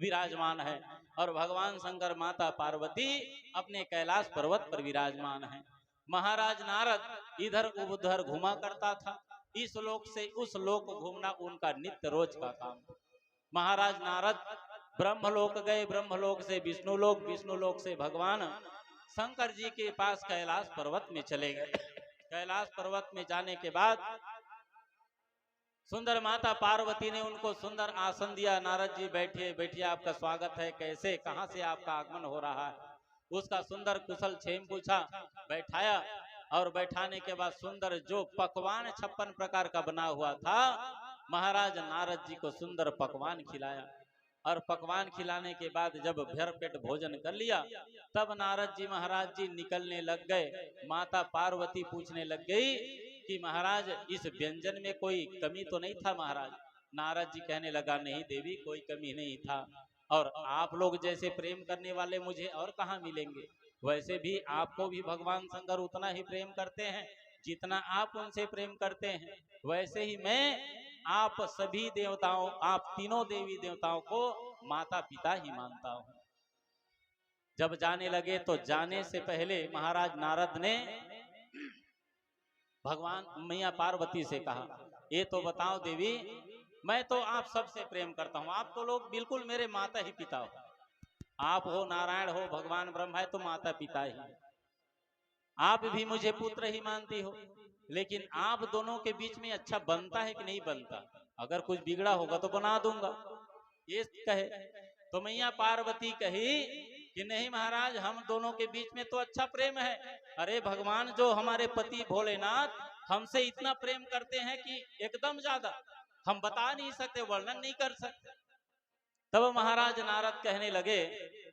विराजमान है, और भगवान शंकर माता पार्वती अपने कैलाश पर्वत पर विराजमान है। महाराज नारद इधर उधर घुमा करता था, इस लोक से उस लोक घूमना उनका नित्य रोज का काम। महाराज नारद ब्रह्मलोक गए, ब्रह्मलोक से विष्णुलोक, विष्णुलोक से भगवान शंकर जी के पास कैलाश पर्वत में चले गए। कैलाश पर्वत में जाने के बाद सुंदर माता पार्वती ने उनको सुंदर आसन दिया। नारद जी बैठिए बैठिए, आपका स्वागत है, कैसे कहाँ से आपका आगमन हो रहा है, उसका सुंदर कुशल क्षेम पूछा, बैठाया, और बैठाने के बाद सुंदर जो पकवान 56 प्रकार का बना हुआ था, महाराज नारद जी को सुंदर पकवान खिलाया। और पकवान खिलाने के बाद जब भर पेट भोजन कर लिया, तब नारद जी महाराज जी निकलने लग गए। माता पार्वती पूछने लग गई कि महाराज इस व्यंजन में कोई कमी तो नहीं था महाराज। नारद जी कहने लगा, नहीं देवी, कोई कमी नहीं था, और आप लोग जैसे प्रेम करने वाले मुझे और कहाँ मिलेंगे। वैसे भी आपको भी भगवान शंकर उतना ही प्रेम करते हैं जितना आप उनसे प्रेम करते हैं, वैसे ही मैं आप सभी देवताओं, आप तीनों देवी देवताओं को माता पिता ही मानता हूं। जब जाने लगे तो जाने से पहले महाराज नारद ने भगवान मैया पार्वती से कहा, ये तो बताओ देवी, मैं तो आप सबसे प्रेम करता हूं, आप तो लोग बिल्कुल मेरे माता ही पिता हो, आप हो नारायण हो भगवान ब्रह्मा है तो माता पिता ही, आप भी मुझे पुत्र ही मानती हो, लेकिन आप दोनों के बीच में अच्छा बनता है कि नहीं बनता, अगर कुछ बिगड़ा होगा तो बना दूंगा, ये कहे। तो मैया पार्वती कही कि नहीं महाराज, हम दोनों के बीच में तो अच्छा प्रेम है। अरे भगवान जो हमारे पति भोलेनाथ हमसे इतना प्रेम करते हैं कि एकदम ज्यादा, हम बता नहीं सकते, वर्णन नहीं कर सकते। तब महाराज नारद कहने लगे,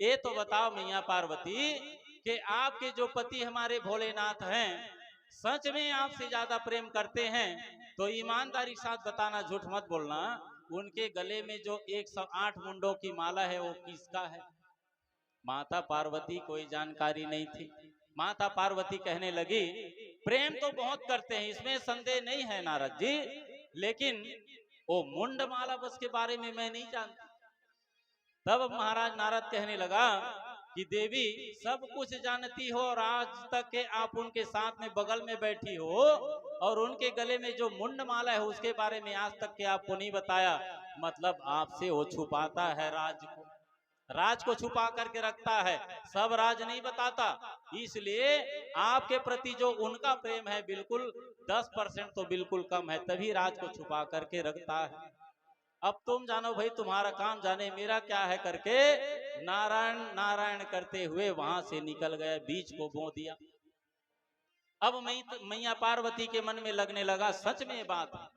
ये तो बताओ मैया पार्वती कि आपके जो पति हमारे भोलेनाथ हैं सच में आपसे ज्यादा प्रेम करते हैं तो ईमानदारी के साथ बताना, झूठ मत बोलना, उनके गले में जो 108 मुंडों की माला है वो किसका है? माता पार्वती कोई जानकारी नहीं थी। माता पार्वती कहने लगी, प्रेम तो बहुत करते हैं, इसमें संदेह नहीं है नारद जी, लेकिन वो मुंडमाला बस के बारे में मैं नहीं जानती। तब महाराज नारद कहने लगा कि देवी सब कुछ जानती हो और आज तक के आप उनके साथ में बगल में बैठी हो और उनके गले में जो मुंडमाला है उसके बारे में आज तक के आपको नहीं बताया, मतलब आपसे वो छुपाता है राज को छुपा करके रखता है, सब राज नहीं बताता। इसलिए आपके प्रति जो उनका प्रेम है बिल्कुल 10% तो बिल्कुल कम है, तभी राज को छुपा करके रखता है। अब तुम जानो भाई, तुम्हारा काम जाने मेरा क्या है करके नारायण नारायण करते हुए वहां से निकल गए, बीज को बो दिया। अब मैया पार्वती के मन में लगने लगा सच में बात है,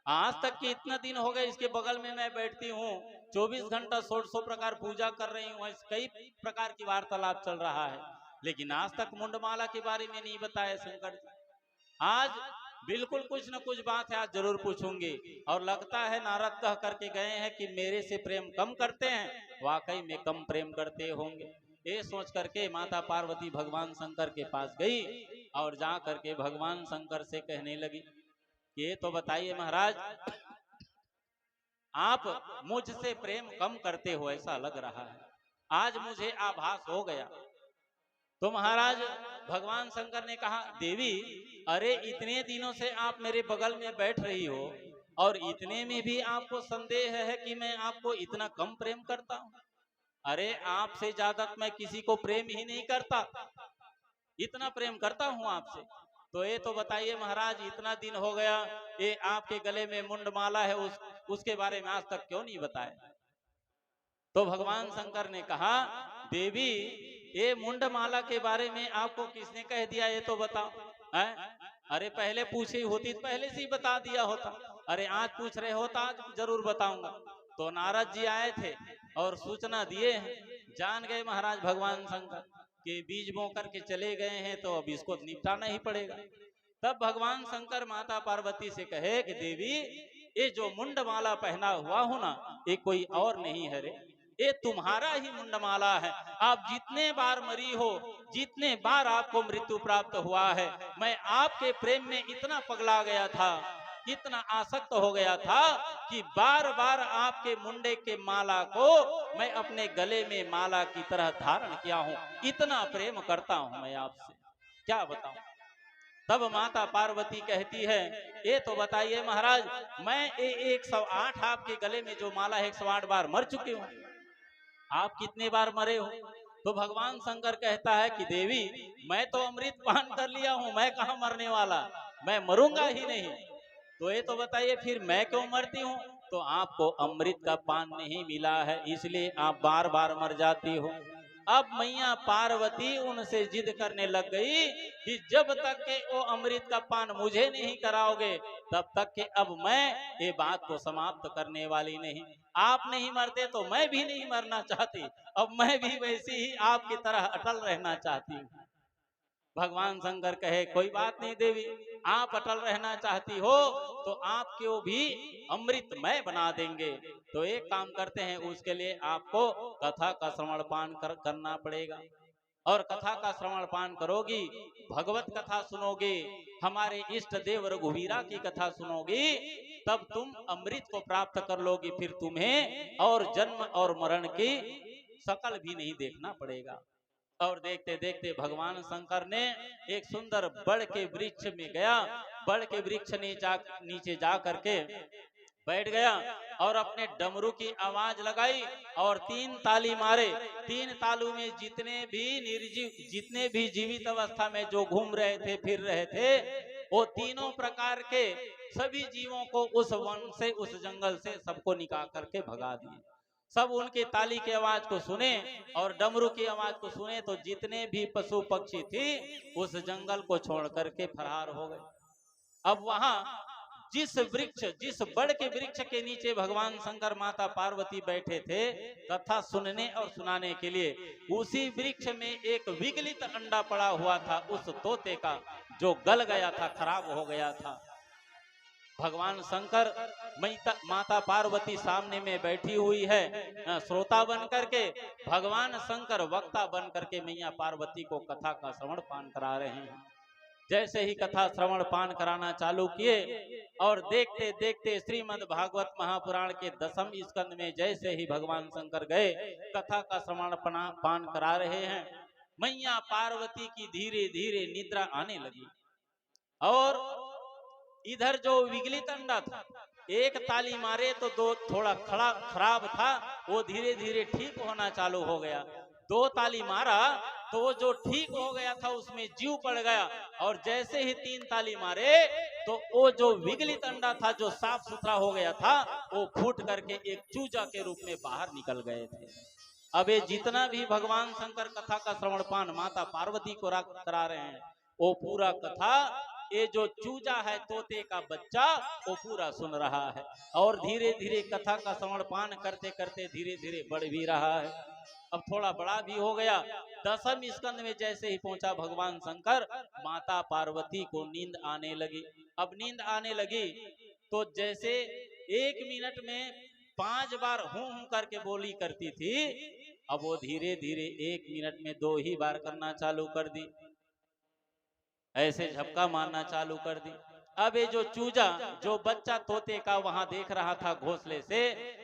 आज तक के इतना दिन हो गए इसके बगल में मैं बैठती हूँ, 24 घंटा 100 प्रकार पूजा कर रही हूँ, कई प्रकार की वार्तालाप चल रहा है, लेकिन आज तक मुंडमाला के बारे में नहीं बताया शंकर जी। आज बिल्कुल कुछ न कुछ बात है, आज जरूर पूछूंगी। और लगता है नारद कह करके गए हैं कि मेरे से प्रेम कम करते हैं, वाकई में कम प्रेम करते होंगे। ये सोच करके माता पार्वती भगवान शंकर के पास गई और जा करके भगवान शंकर से कहने लगी, ये तो बताइए महाराज, आप मुझसे प्रेम कम करते हो ऐसा लग रहा है, आज मुझे आभास हो गया। तो महाराज भगवान शंकर ने कहा, देवी अरे इतने दिनों से आप मेरे बगल में बैठ रही हो और इतने में भी आपको संदेह है कि मैं आपको इतना कम प्रेम करता हूं? अरे आपसे ज्यादा मैं किसी को प्रेम ही नहीं करता, इतना प्रेम करता हूं आपसे। तो ये तो बताइए महाराज, इतना दिन हो गया, ये आपके गले में मुंडमाला है, उसके बारे में आज तक क्यों नहीं बताया? तो भगवान शंकर ने कहा, देवी ये मुंडमाला के बारे में आपको किसने कह दिया, ये तो बताओ। अरे पहले पूछी होती तो पहले से ही बता दिया होता, अरे आज पूछ रहे होता आज जरूर बताऊंगा। तो नारद जी आए थे और सूचना दिए हैं, जान गए महाराज भगवान शंकर कि बीज बो करके चले गए हैं, तो अब इसको निपटाना ही पड़ेगा। तब भगवान शंकर माता पार्वती से कहे कि देवी ये जो मुंडमाला पहना हुआ हो ना, ये कोई और नहीं है रे, ये तुम्हारा ही मुंडमाला है। आप जितने बार मरी हो, जितने बार आपको मृत्यु प्राप्त हुआ है, मैं आपके प्रेम में इतना पगला गया था, इतना आसक्त हो गया था कि बार बार आपके मुंडे के माला को मैं अपने गले में माला की तरह धारण किया हूँ, इतना प्रेम करता हूँ मैं आपसे, क्या बताऊं। तब माता पार्वती कहती है, ये तो बताइए महाराज, मैं 108 आपके गले में जो माला है 108 बार मर चुकी हूँ, आप कितने बार मरे हो? तो भगवान शंकर कहता है कि देवी मैं तो अमृत पान कर लिया हूँ, मैं कहाँ मरने वाला, मैं मरूंगा ही नहीं। तो ये तो बताइए फिर मैं क्यों मरती हूँ? तो आपको अमृत का पान नहीं मिला है, इसलिए आप बार बार मर जाती हो। अब मैया पार्वती उनसे जिद करने लग गई कि जब तक के वो अमृत का पान मुझे नहीं कराओगे तब तक के अब मैं ये बात को समाप्त करने वाली नहीं। आप नहीं मरते तो मैं भी नहीं मरना चाहती, अब मैं भी वैसी ही आपकी तरह अटल रहना चाहती हूँ। भगवान शंकर कहे, कोई बात नहीं देवी, आप अटल रहना चाहती हो तो आपको भी अमृतमय बना देंगे। तो एक काम करते हैं, उसके लिए आपको कथा का श्रवण पान करना पड़ेगा, और कथा का श्रवण पान करोगी, भगवत कथा सुनोगे, हमारे इष्ट देव रघुवीरा की कथा सुनोगी, तब तुम अमृत को प्राप्त कर लोगी, फिर तुम्हें और जन्म और मरण की शकल भी नहीं देखना पड़ेगा। और देखते देखते भगवान शंकर ने एक सुंदर बड़ के वृक्ष में गया, बड़ के वृक्ष नीचे जा करके बैठ गया और अपने डमरू की आवाज लगाई और 3 ताली मारे। 3 तालू में जितने भी निर्जीव, जितने भी जीवित अवस्था में जो घूम रहे थे, फिर रहे थे, वो तीनों प्रकार के सभी जीवों को उस वन से, उस जंगल से सबको निकाल करके भगा दिए। सब उनके ताली की आवाज को सुने और डमरू की आवाज को सुने तो जितने भी पशु पक्षी थी उस जंगल को छोड़ करके फरार हो गए। अब वहां जिस बड़ के वृक्ष के नीचे भगवान शंकर माता पार्वती बैठे थे कथा सुनने और सुनाने के लिए, उसी वृक्ष में एक विगलित अंडा पड़ा हुआ था उस तोते का, जो गल गया था, खराब हो गया था। भगवान शंकर माता पार्वती सामने में बैठी हुई है श्रोता बन करके, भगवान शंकर वक्ता बन करके मैया पार्वती को कथा का श्रवण पान करा रहे हैं। जैसे ही कथा श्रवण पान कराना चालू किए और देखते देखते श्रीमद् भागवत महापुराण के 10वें स्कंद में जैसे ही भगवान शंकर गए कथा का श्रवण पान करा रहे हैं, मैया पार्वती की धीरे धीरे निद्रा आने लगी। और इधर जो विगलित अंडा था, एक ताली मारे तो दो थोड़ा खराब था, वो धीरे धीरे ठीक होना चालू हो गया। 2 ताली मारा तो वो जो ठीक हो गया था उसमें जीव पड़ गया, और जैसे ही 3 ताली मारे तो वो जो विगलित अंडा था, जो साफ सुथरा हो गया था, वो फूट करके एक चूजा के रूप में बाहर निकल गए थे। अब ये जितना भी भगवान शंकर कथा का श्रवण पान माता पार्वती को करा रहे हैं, वो पूरा कथा ये जो चूजा है तोते का बच्चा वो पूरा सुन रहा है, और धीरे धीरे कथा का श्रवण पान करते करते धीरे धीरे बढ़ भी रहा है। अब थोड़ा बड़ा भी हो गया। 10वें स्कंद में जैसे ही पहुंचा भगवान शंकर, माता पार्वती को नींद आने लगी। अब नींद आने लगी तो जैसे 1 मिनट में 5 बार हूं हूं करके बोली करती थी, अब वो धीरे धीरे 1 मिनट में 2 ही बार करना चालू कर दी, ऐसे झपका मारना चालू कर दी। अब ये जो चूजा, जो बच्चा तोते का वहां देख रहा था घोंसले से,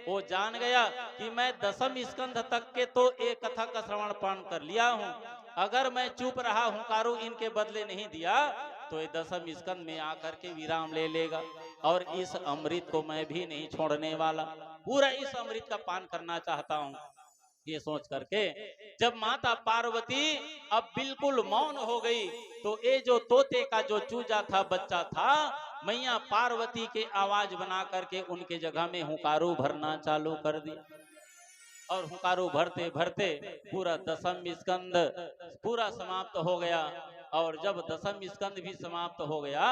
वो जान गया कि मैं 10वें स्कंध तक के तो एक कथा का श्रवण पान कर लिया हूं, अगर मैं चुप रहा हुंकारू इनके बदले नहीं दिया तो ये 10वें स्कंद में आकर के विराम ले लेगा, और इस अमृत को मैं भी नहीं छोड़ने वाला, पूरा इस अमृत का पान करना चाहता हूं। ये सोच करके जब माता पार्वती अब बिल्कुल मौन हो गई, तो ये जो तोते का जो चूजा था, बच्चा था, मैया पार्वती के आवाज बना करके उनके जगह में हुंकारू भरना चालू कर दी। और हुंकारू भरते भरते पूरा 10वां स्कंद पूरा समाप्त हो गया। और जब 10वां स्कंद भी समाप्त हो गया,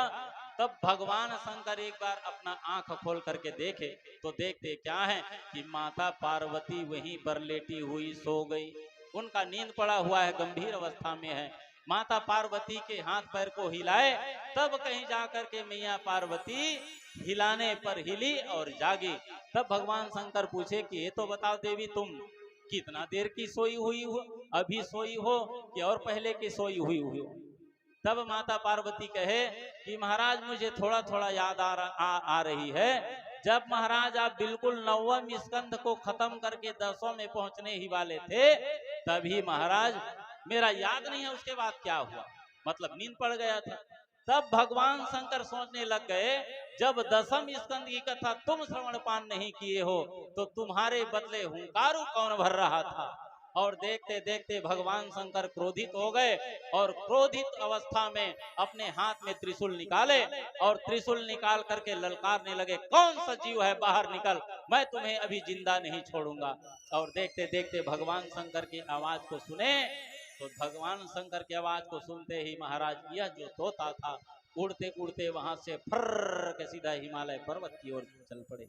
तब भगवान शंकर एक बार अपना आंख खोल करके देखे तो देखते क्या है कि माता पार्वती वहीं पर लेटी हुई सो गई। उनका नींद पड़ा हुआ है, गंभीर अवस्था में है। माता पार्वती के हाथ पैर को हिलाए, तब कहीं जाकर के मैया पार्वती हिलाने पर हिली और जागी। तब भगवान शंकर पूछे कि ये तो बताओ देवी, तुम कितना देर की सोई हुई हो, अभी सोई हो कि और पहले की सोई हुई हो? तब माता पार्वती कहे कि महाराज मुझे थोड़ा थोड़ा याद आ रही है, जब महाराज आप बिल्कुल 9वें स्कंध को खत्म करके 10वें में पहुंचने ही वाले थे, तभी महाराज मेरा याद नहीं है उसके बाद क्या हुआ, मतलब नींद पड़ गया था। तब भगवान शंकर सोचने लग गए, जब 10वें स्कंद की कथा तुम श्रवण पान नहीं किए हो तो तुम्हारे बदले हुंकारू कौन भर रहा था। और देखते देखते भगवान शंकर क्रोधित हो गए, और क्रोधित अवस्था में अपने हाथ में त्रिशूल निकाले और त्रिशूल निकाल करके ललकारने लगे, कौन सा जीव है बाहर निकल, मैं तुम्हें अभी जिंदा नहीं छोड़ूंगा। और देखते देखते भगवान शंकर की आवाज को सुने, तो भगवान शंकर की आवाज को सुनते ही महाराज यह जो तोता था उड़ते उड़ते वहां से फर्र के सीधा हिमालय पर्वत की ओर चल पड़े।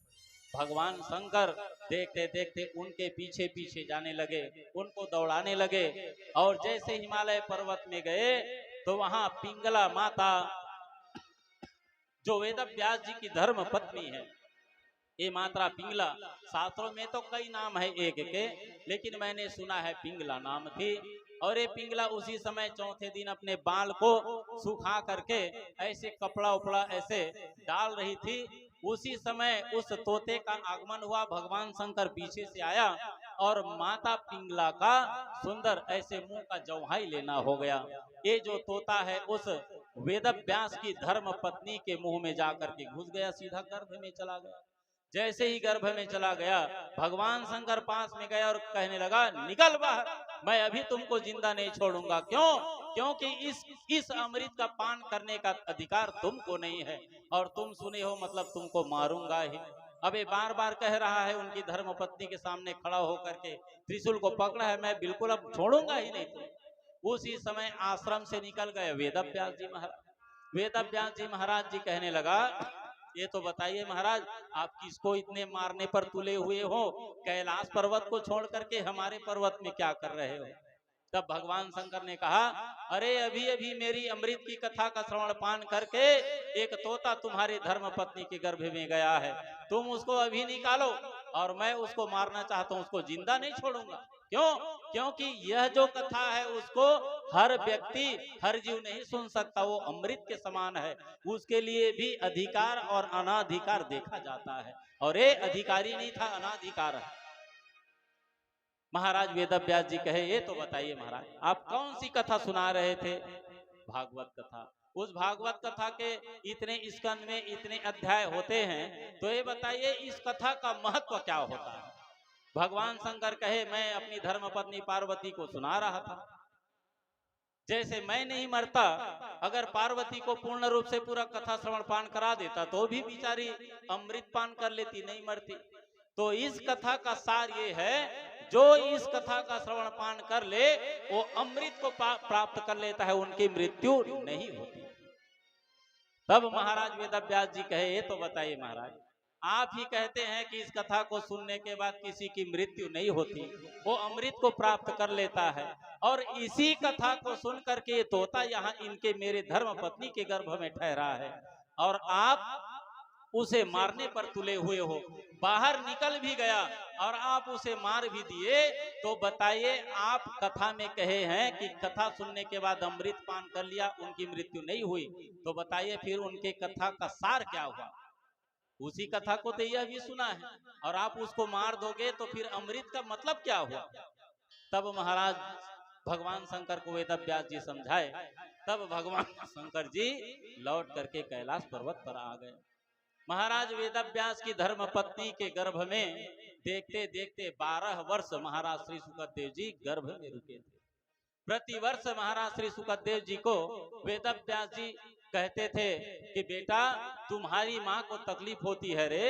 भगवान शंकर देखते देखते उनके पीछे पीछे जाने लगे, उनको दौड़ाने लगे, और जैसे हिमालय पर्वत में गए तो वहां पिंगला माता, जो वेद व्यास जी की धर्म पत्नी है, ये माता पिंगला, शास्त्रों में तो कई नाम है एक के, लेकिन मैंने सुना है पिंगला नाम थी। और ये पिंगला उसी समय चौथे दिन अपने बाल को सुखा करके ऐसे कपड़ा उपड़ा ऐसे डाल रही थी। उसी समय उस तोते का आगमन हुआ, भगवान शंकर पीछे से आया और माता पिंगला का सुंदर ऐसे मुंह का जौहाई लेना हो गया। ये जो तोता है उस वेद व्यास की धर्म पत्नी के मुंह में जाकर के घुस गया, सीधा गर्भ में चला गया। जैसे ही गर्भ में चला गया, भगवान शंकर पास में गया और कहने लगा, निकल बाहर, मैं अभी तुमको जिंदा नहीं छोड़ूंगा। क्यों? क्योंकि इस अमृत का पान करने का अधिकार तुमको नहीं है, और तुम सुने हो मतलब तुमको मारूंगा ही। अब ये बार बार कह रहा है, उनकी धर्म पत्नी के सामने खड़ा होकर के त्रिशूल को पकड़ा है, मैं बिल्कुल अब छोड़ूंगा ही नहीं तुम। उसी समय आश्रम से निकल गए वेद व्यास जी महाराज। वेद व्यास जी महाराज जी कहने लगा, ये तो बताइए महाराज, आप किसको इतने मारने पर तुले हुए हो? कैलाश पर्वत को छोड़ करके हमारे पर्वत में क्या कर रहे हो? तब भगवान शंकर ने कहा, अरे अभी अभी मेरी अमृत की कथा का श्रवण पान करके एक तोता तुम्हारी धर्म पत्नी के गर्भ में गया है, तुम उसको अभी निकालो और मैं उसको मारना चाहता हूं, उसको जिंदा नहीं छोड़ूंगा। क्यों? क्योंकि यह जो कथा है उसको हर व्यक्ति, हर जीव नहीं सुन सकता, वो अमृत के समान है, उसके लिए भी अधिकार और अनाधिकार देखा जाता है, और ये अधिकारी नहीं था, अनाधिकार है। महाराज वेदव्यास जी कहे, ये तो बताइए महाराज, आप कौन सी कथा सुना रहे थे? भागवत कथा। उस भागवत कथा के इतने स्कंद में इतने अध्याय होते हैं, तो ये बताइए इस कथा का महत्व क्या होता है? भगवान शंकर कहे, मैं अपनी धर्मपत्नी पार्वती को सुना रहा था। जैसे मैं नहीं मरता, अगर पार्वती को पूर्ण रूप से पूरा कथा श्रवण पान करा देता तो भी बेचारी अमृत पान कर लेती, नहीं मरती। तो इस कथा का सार ये है, जो इस कथा का श्रवण पान कर ले वो अमृत को प्राप्त कर लेता है, उनकी मृत्यु नहीं होती। तब महाराज वेदव्यास जी कहे, ये तो बताइए महाराज, आप ही कहते हैं कि इस कथा को सुनने के बाद किसी की मृत्यु नहीं होती, वो अमृत को प्राप्त कर लेता है, और इसी कथा को सुन करके तोता यहाँ इनके मेरे धर्म पत्नी के गर्भ में ठहरा है, और आप उसे मारने पर तुले हुए हो, बाहर निकल भी गया और आप उसे मार भी दिए। तो बताइए, आप कथा में कहे हैं कि कथा सुनने के बाद अमृत पान कर लिया, उनकी मृत्यु नहीं हुई, तो बताइए फिर उनके कथा का सार क्या हुआ? उसी कथा को तो यह भी सुना है, और आप उसको मार दोगे तो फिर अमृत का मतलब क्या हुआ? तब महाराज भगवान शंकर को वेदव्यास जी समझाए। तब भगवान शंकर जी लौट करके कैलाश पर्वत पर आ गए। महाराज वेदव्यास की धर्म पत्नी के गर्भ में देखते देखते 12 वर्ष महाराज श्री सुखदेव जी गर्भ में रुके थे। प्रतिवर्ष महाराज श्री सुखदेव जी को वेदव्यास जी कहते थे कि बेटा, तुम्हारी माँ को तकलीफ होती है रे,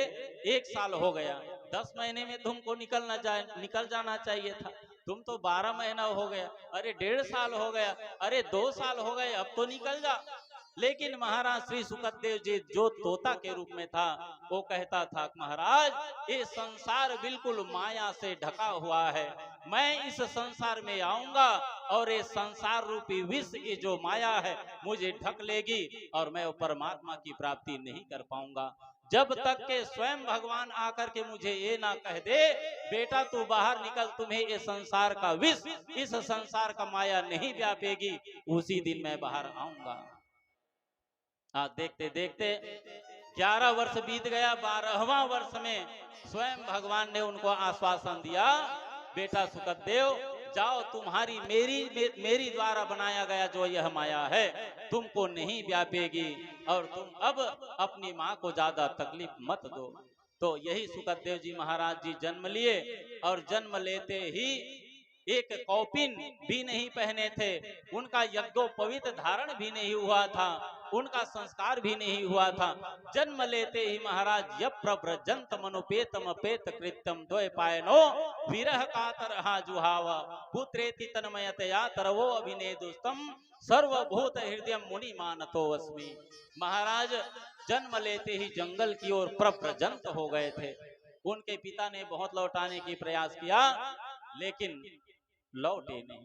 1 साल हो गया, 10 महीने में तुमको निकल जाना चाहिए था, तुम तो 12 महीना हो गया, अरे 1.5 साल हो गया, अरे 2 साल हो गए, अब तो निकल जा। लेकिन महाराज श्री सुखदेव जी जो तोता के रूप में था, वो कहता था, महाराज ये संसार बिल्कुल माया से ढका हुआ है, मैं इस संसार में आऊंगा और ये संसार रूपी विष, ये जो माया है मुझे ढक लेगी और मैं परमात्मा की प्राप्ति नहीं कर पाऊंगा, जब तक के स्वयं भगवान आकर के मुझे ये ना कह दे, बेटा तू बाहर निकल, तुम्हें ये संसार का विष, इस संसार का माया नहीं व्यापेगी, उसी दिन मैं बाहर आऊंगा। आज देखते देखते 11 वर्ष बीत गया। 12वां वर्ष में स्वयं भगवान ने उनको आश्वासन दिया, बेटा सुखदेव जाओ, तुम्हारी मेरी द्वारा बनाया गया जो यह माया है तुमको नहीं व्यापेगी, और तुम अब अपनी माँ को ज्यादा तकलीफ मत दो। तो यही सुखदेव जी महाराज जी जन्म लिए, और जन्म लेते ही एक कौपिन भी नहीं पहने थे, उनका यज्ञोपवीत धारण भी नहीं हुआ था, उनका संस्कार भी नहीं हुआ था। जन्म लेते ही महाराज यप्रव्रजंत मनुपेतम पेत कृत्यम द्वैपायनो विरह कातर जुहावा पुत्रेति तन्मयतया तरवो अभिनेदुस्तम सर्वभूत हृदय मुनि मानतो अस्मि। महाराज जन्म लेते ही जंगल की ओर प्रव्रजंत हो गए थे। उनके पिता ने बहुत लौटाने की प्रयास किया, लेकिन लौटे नहीं।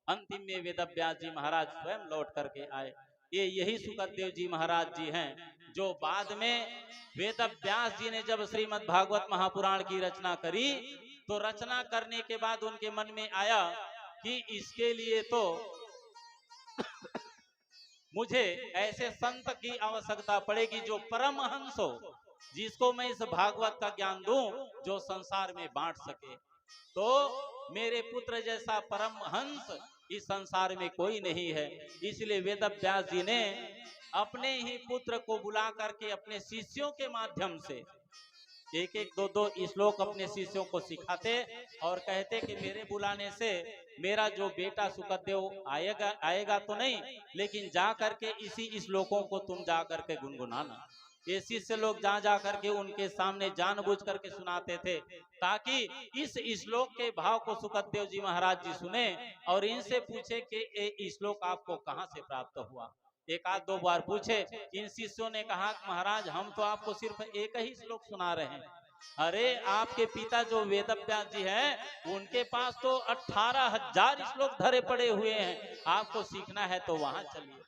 अंतिम में वेदव्यास जी महाराज स्वयं लौट करके आए। ये यही सुखदेव जी महाराज जी हैं, जो बाद में वेदव्यास जी ने जब श्रीमद् भागवत महापुराण की रचना करी, तो रचना करने के बाद उनके मन में आया कि इसके लिए तो मुझे ऐसे संत की आवश्यकता पड़ेगी जो परमहंस हो, जिसको मैं इस भागवत का ज्ञान दूं, जो संसार में बांट सके। तो मेरे पुत्र जैसा परमहंस इस संसार में कोई नहीं है। इसलिए वेदव्यास जी ने अपने ही पुत्र को बुला करके अपने शिष्यों के माध्यम से एक एक दो दो श्लोक अपने शिष्यों को सिखाते और कहते कि मेरे बुलाने से मेरा जो बेटा सुखदेव आएगा तो नहीं, लेकिन जा करके इसी श्लोकों को तुम जा करके गुनगुनाना। ये शिष्य लोग जा करके उनके सामने जानबूझ करके सुनाते थे, ताकि इस श्लोक के भाव को सुखदेव जी महाराज जी सुने और इनसे पूछे कि ये श्लोक आपको कहाँ से प्राप्त हुआ। एक आध दो बार पूछे, इन शिष्यों ने कहा महाराज हम तो आपको सिर्फ एक ही श्लोक सुना रहे हैं, अरे आपके पिता जो वेदव्यास जी हैं उनके पास तो 18,000 श्लोक धरे पड़े हुए हैं, आपको सीखना है तो वहां चलिए।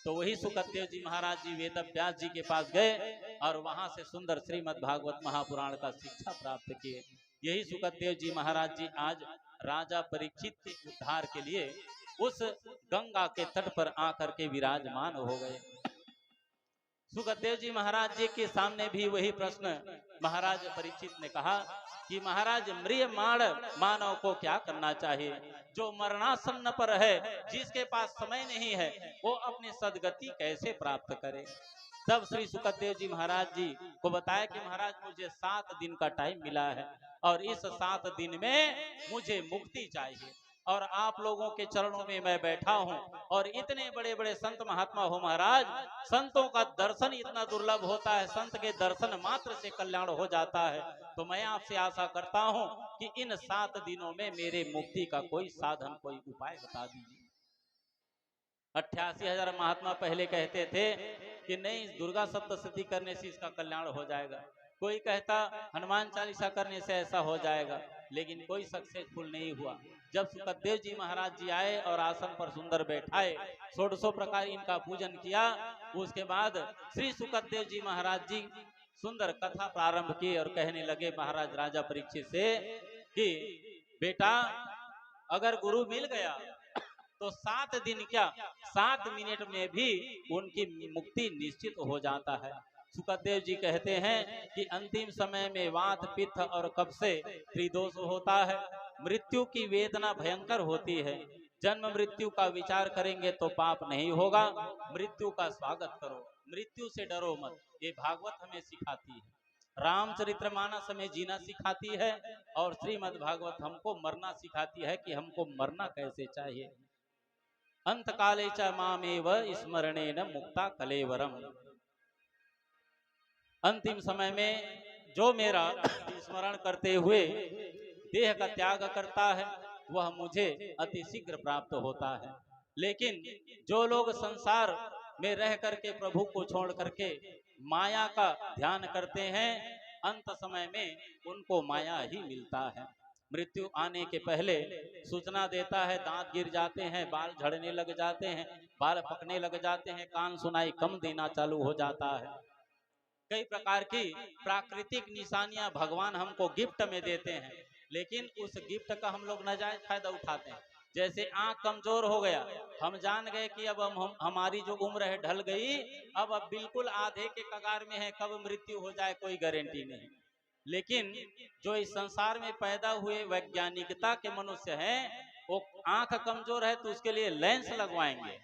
तो वही सुखदेव जी महाराज जी वेदव्यास जी के पास गए और वहां से सुंदर श्रीमद् भागवत महापुराण का शिक्षा प्राप्त किए। यही सुखदेव जी महाराज जी आज राजा परीक्षित के उद्धार के लिए उस गंगा के तट पर आकर के विराजमान हो गए। सुखदेव जी महाराज जी के सामने भी वही प्रश्न महाराज परीक्षित ने कहा कि महाराज म्रियमाण मानव को क्या करना चाहिए, जो मरणासन्न पर है, जिसके पास समय नहीं है, वो अपनी सदगति कैसे प्राप्त करे। तब श्री सुखदेव जी महाराज जी को बताया कि महाराज मुझे 7 दिन का टाइम मिला है और इस 7 दिन में मुझे मुक्ति चाहिए और आप लोगों के चरणों में मैं बैठा हूं और इतने बड़े बड़े संत महात्मा हो महाराज, संतों का दर्शन इतना दुर्लभ होता है, संत के दर्शन मात्र से कल्याण हो जाता है। तो मैं आपसे आशा करता हूं कि इन 7 दिनों में मेरे मुक्ति का कोई साधन, कोई उपाय बता दीजिए। 88,000 महात्मा पहले कहते थे कि नहीं, दुर्गा सप्तशती करने से इसका कल्याण हो जाएगा, कोई कहता हनुमान चालीसा करने से ऐसा हो जाएगा, लेकिन कोई सक्सेसफुल नहीं हुआ। जब सुखदेव जी महाराज जी आए और आसन पर सुंदर बैठाए, 16 प्रकार इनका पूजन किया, उसके बाद श्री सुखदेव जी महाराज जी सुंदर कथा प्रारंभ की और कहने लगे महाराज राजा परीक्षित से कि बेटा, अगर गुरु मिल गया तो 7 दिन क्या 7 मिनट में भी उनकी मुक्ति निश्चित हो जाता है। सुखदेव जी कहते हैं कि अंतिम समय में वात, पित्त और कफ से त्रिदोष होता है। मृत्यु की वेदना भयंकर होती है। जन्म मृत्यु का विचार करेंगे तो पाप नहीं होगा। मृत्यु का स्वागत करो, मृत्यु से डरो मत, ये भागवत हमें सिखाती है। रामचरितमानस हमें जीना सिखाती है और श्रीमद् भागवत हमको मरना सिखाती है कि हमको मरना कैसे चाहिए। अंत काले च मामेव स्मरणेन मुक्ता कलेवरम। अंतिम समय में जो मेरा स्मरण करते हुए देह का त्याग करता है वह मुझे अति शीघ्र प्राप्त होता है। लेकिन जो लोग संसार में रह करके प्रभु को छोड़ करके माया का ध्यान करते हैं, अंत समय में उनको माया ही मिलता है। मृत्यु आने के पहले सूचना देता है, दांत गिर जाते हैं, बाल झड़ने लग जाते हैं, बाल पकने लग जाते हैं, कान सुनाई कम देना चालू हो जाता है। कई प्रकार की प्राकृतिक निशानियां भगवान हमको गिफ्ट में देते हैं, लेकिन उस गिफ्ट का हम लोग नाजायज फायदा उठाते हैं। जैसे आंख कमजोर हो गया, हम जान गए कि अब हमारी जो उम्र है ढल गई, अब बिल्कुल आधे के कगार में है, कब मृत्यु हो जाए कोई गारंटी नहीं। लेकिन जो इस संसार में पैदा हुए वैज्ञानिकता के मनुष्य हैं, वो आंख कमजोर है तो उसके लिए लेंस लगवाएंगे,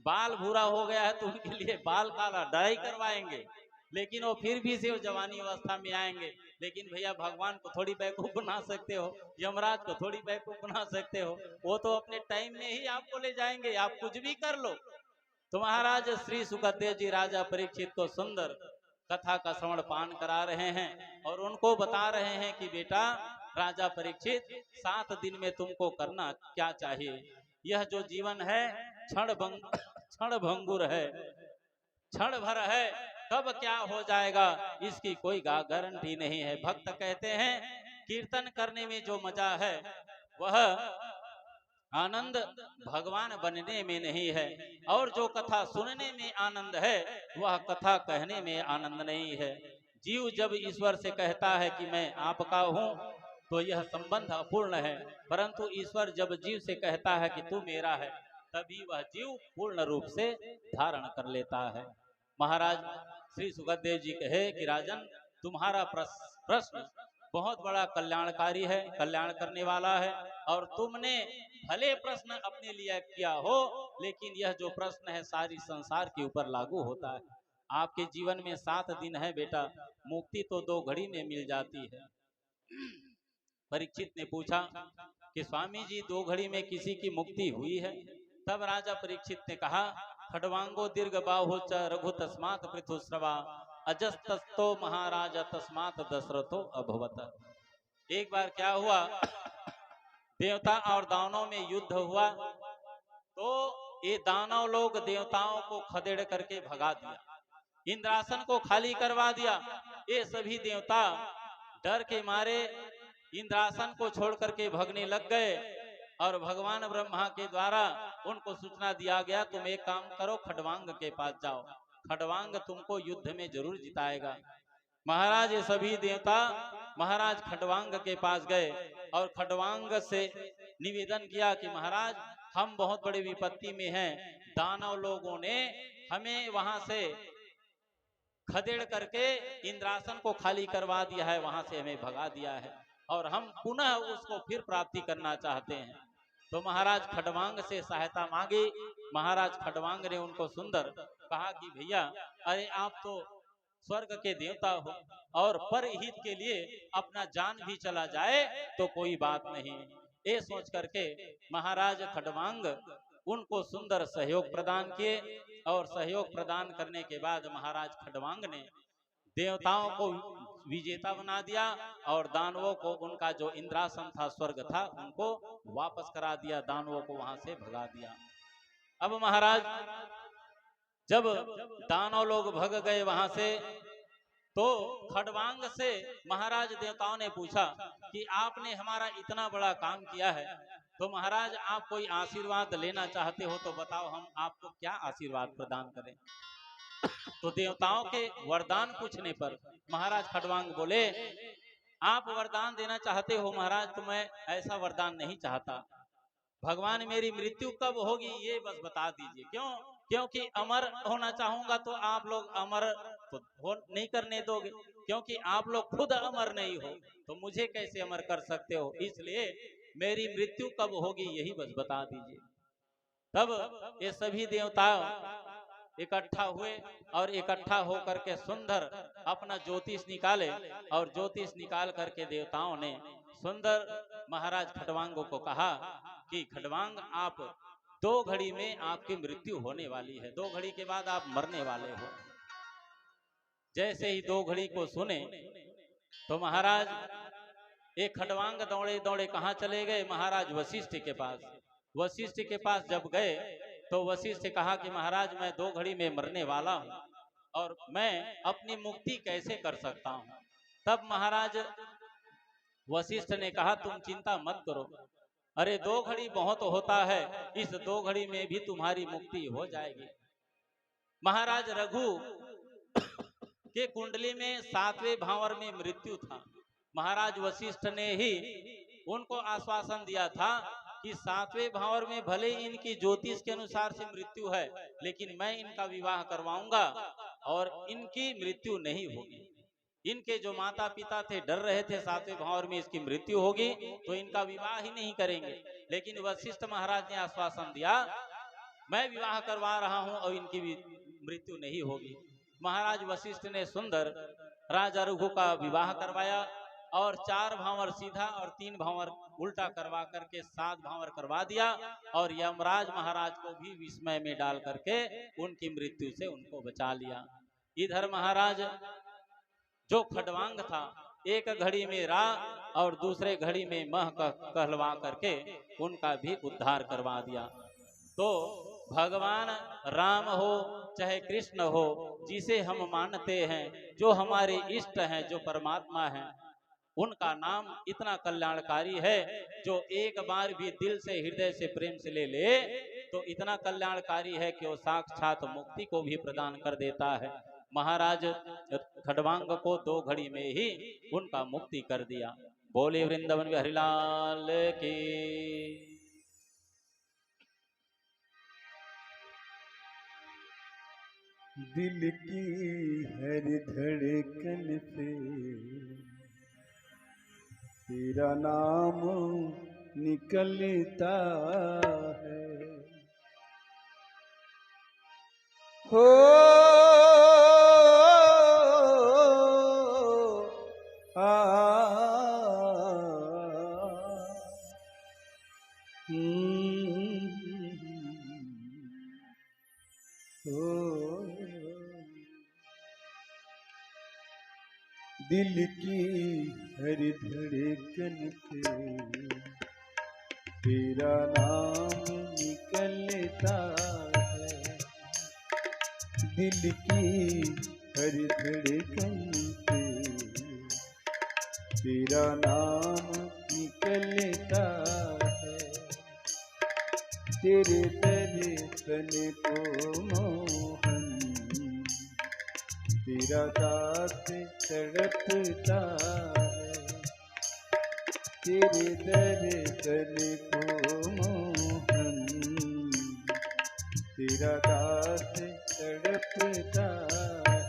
बाल भूरा हो गया है तो उनके लिए बाल काला डाई करवाएंगे, लेकिन वो फिर भी सिर्फ जवानी अवस्था में आएंगे। लेकिन भैया भगवान को थोड़ी बेवकूफ बना सकते हो, यमराज को थोड़ी बेवकूफ बना सकते हो, वो तो अपने टाइम में ही आपको ले जाएंगे, आप कुछ भी कर लो। तो महाराज श्री सुखदेव जी राजा परीक्षित को सुंदर कथा का श्रवण पान करा रहे हैं और उनको बता रहे हैं कि बेटा राजा परीक्षित, 7 दिन में तुमको करना क्या चाहिए। यह जो जीवन है क्षण भंगुर है, क्षण भर है, कब क्या हो जाएगा इसकी कोई गारंटी नहीं है। भक्त कहते हैं कीर्तन करने में जो मजा है वह आनंद भगवान बनने में नहीं है, और जो कथा सुनने में आनंद है वह कथा कहने में आनंद नहीं है। जीव जब ईश्वर से कहता है कि मैं आपका हूँ तो यह संबंध अपूर्ण है, परंतु ईश्वर जब जीव से कहता है कि तू मेरा है, तभी वह जीव पूर्ण रूप से धारण कर लेता है। महाराज श्री सुखदेव जी कहे कि राजन, तुम्हारा प्रश्न बहुत बड़ा कल्याणकारी है, कल्याण करने वाला है, और तुमने भले प्रश्न अपने लिए किया हो, लेकिन यह जो प्रश्न है सारी संसार के ऊपर लागू होता है। आपके जीवन में 7 दिन है बेटा, मुक्ति तो 2 घड़ी में मिल जाती है। परीक्षित ने पूछा कि स्वामी जी 2 घड़ी में किसी की मुक्ति हुई है? तब राजा परीक्षित ने कहा, खड्वांगो दीर्घ बाहु च रघु तस्मात् पृथुस्रवा अजस्तस्तो महाराज तस्मात् दशरथो अभवत। एक बार क्या हुआ, देवता और दानवों में युद्ध हुआ, तो ये दानव लोग देवताओं को खदेड़ करके भगा दिया। इंद्रासन को खाली करवा दिया। ये सभी देवता डर के मारे इंद्रासन को छोड़ करके भगने लग गए और भगवान ब्रह्मा के द्वारा उनको सूचना दिया गया, तुम एक काम करो, खडवांग के पास जाओ, खडवांग तुमको युद्ध में जरूर जिताएगा। महाराज ये सभी देवता महाराज खडवांग के पास गए और खडवांग से निवेदन किया कि महाराज हम बहुत बड़ी विपत्ति में हैं, दानव लोगों ने हमें वहां से खदेड़ करके इंद्रासन को खाली करवा दिया है, वहां से हमें भगा दिया है और हम पुनः उसको फिर प्राप्ति करना चाहते हैं। तो महाराज खडवांग से सहायता मांगी। महाराज खडवांग ने उनको सुंदर कहा कि भैया, अरे आप तो स्वर्ग के देवता हो और परहित के लिए अपना जान भी चला जाए तो कोई बात नहीं। ये सोच करके महाराज खडवांग उनको सुंदर सहयोग प्रदान किए और सहयोग प्रदान करने के बाद महाराज खडवांग ने देवताओं को विजेता बना दिया और दानवों को उनका जो इंद्रासन था, स्वर्ग था, उनको वापस करा दिया, दानवों को वहां से भगा दिया। अब महाराज जब दानव लोग भग गए वहां से, तो खडवांग से महाराज देवताओं ने पूछा कि आपने हमारा इतना बड़ा काम किया है, तो महाराज आप कोई आशीर्वाद लेना चाहते हो तो बताओ, हम आपको क्या आशीर्वाद प्रदान करें। तो देवताओं के वरदान पूछने पर महाराज खडवांग बोले, आप वरदान देना चाहते हो महाराज, तो मैं ऐसा वरदान नहीं चाहता। भगवान मेरी मृत्यु कब होगी ये बस बता दीजिए। क्यों? क्योंकि अमर होना चाहूंगा तो आप लोग अमर तो हो नहीं करने दोगे, क्योंकि आप लोग खुद अमर नहीं हो तो मुझे कैसे अमर कर सकते हो, इसलिए मेरी मृत्यु कब होगी यही बस बता दीजिए। तब ये सभी देवता इकट्ठा हुए और इकट्ठा होकर के सुंदर अपना ज्योतिष निकाले और ज्योतिष निकाल करके देवताओं ने सुंदर महाराज खडवांग को कहा कि खडवांग, आप 2 घड़ी में आपकी मृत्यु होने वाली है, 2 घड़ी के बाद आप मरने वाले हो। जैसे ही 2 घड़ी को सुने तो महाराज एक खडवांग दौड़े दौड़े कहाँ चले गए? महाराज वशिष्ठ के पास। वशिष्ठ के पास जब गए तो वशिष्ठ से कहा कि महाराज मैं 2 घड़ी में मरने वाला हूँ और मैं अपनी मुक्ति कैसे कर सकता हूँ। तब महाराज वशिष्ठ ने कहा, तुम चिंता मत करो, अरे 2 घड़ी बहुत होता है, इस 2 घड़ी में भी तुम्हारी मुक्ति हो जाएगी। महाराज रघु के कुंडली में 7वें भावर में मृत्यु था। महाराज वशिष्ठ ने ही उनको आश्वासन दिया था कि 7वें भावर में भले इनकी ज्योतिष के अनुसार से मृत्यु है, लेकिन मैं इनका विवाह करवाऊंगा और इनकी मृत्यु नहीं होगी। इनके जो माता पिता थे डर रहे थे 7वें भावर में इसकी मृत्यु होगी तो इनका विवाह ही नहीं करेंगे, लेकिन वशिष्ठ महाराज ने आश्वासन दिया, मैं विवाह करवा रहा हूं और इनकी मृत्यु नहीं होगी। महाराज वशिष्ठ ने सुंदर राजा रघु का विवाह करवाया और 4 भावर सीधा और 3 भावर उल्टा करवा करके 7 भावर करवा दिया और यमराज महाराज को भी विस्मय में डाल करके उनकी मृत्यु से उनको बचा लिया। इधर महाराज जो खडवांग था, एक घड़ी में रा और दूसरे घड़ी में मह कहलवा करके उनका भी उद्धार करवा दिया। तो भगवान राम हो चाहे कृष्ण हो, जिसे हम मानते हैं, जो हमारे इष्ट हैं, जो परमात्मा हैं, उनका नाम इतना कल्याणकारी है, जो एक बार भी दिल से हृदय से प्रेम से ले ले तो इतना कल्याणकारी है कि वो साक्षात मुक्ति को भी प्रदान कर देता है। महाराज खडवांग को 2 घड़ी में ही उनका मुक्ति कर दिया। बोले वृंदावन बिहारी लाल की। दिल की हर धड़कन से तेरा नाम निकलता है, हो दिल की हर धड़कन से तेरा नाम निकलता है, दिल की हर धड़कन से तेरा नाम निकलता है। तेरे दर्शन को मोहन तेरा दास तड़पता है। तेरे दर्शन को मोहन तेरा दास तड़पता है।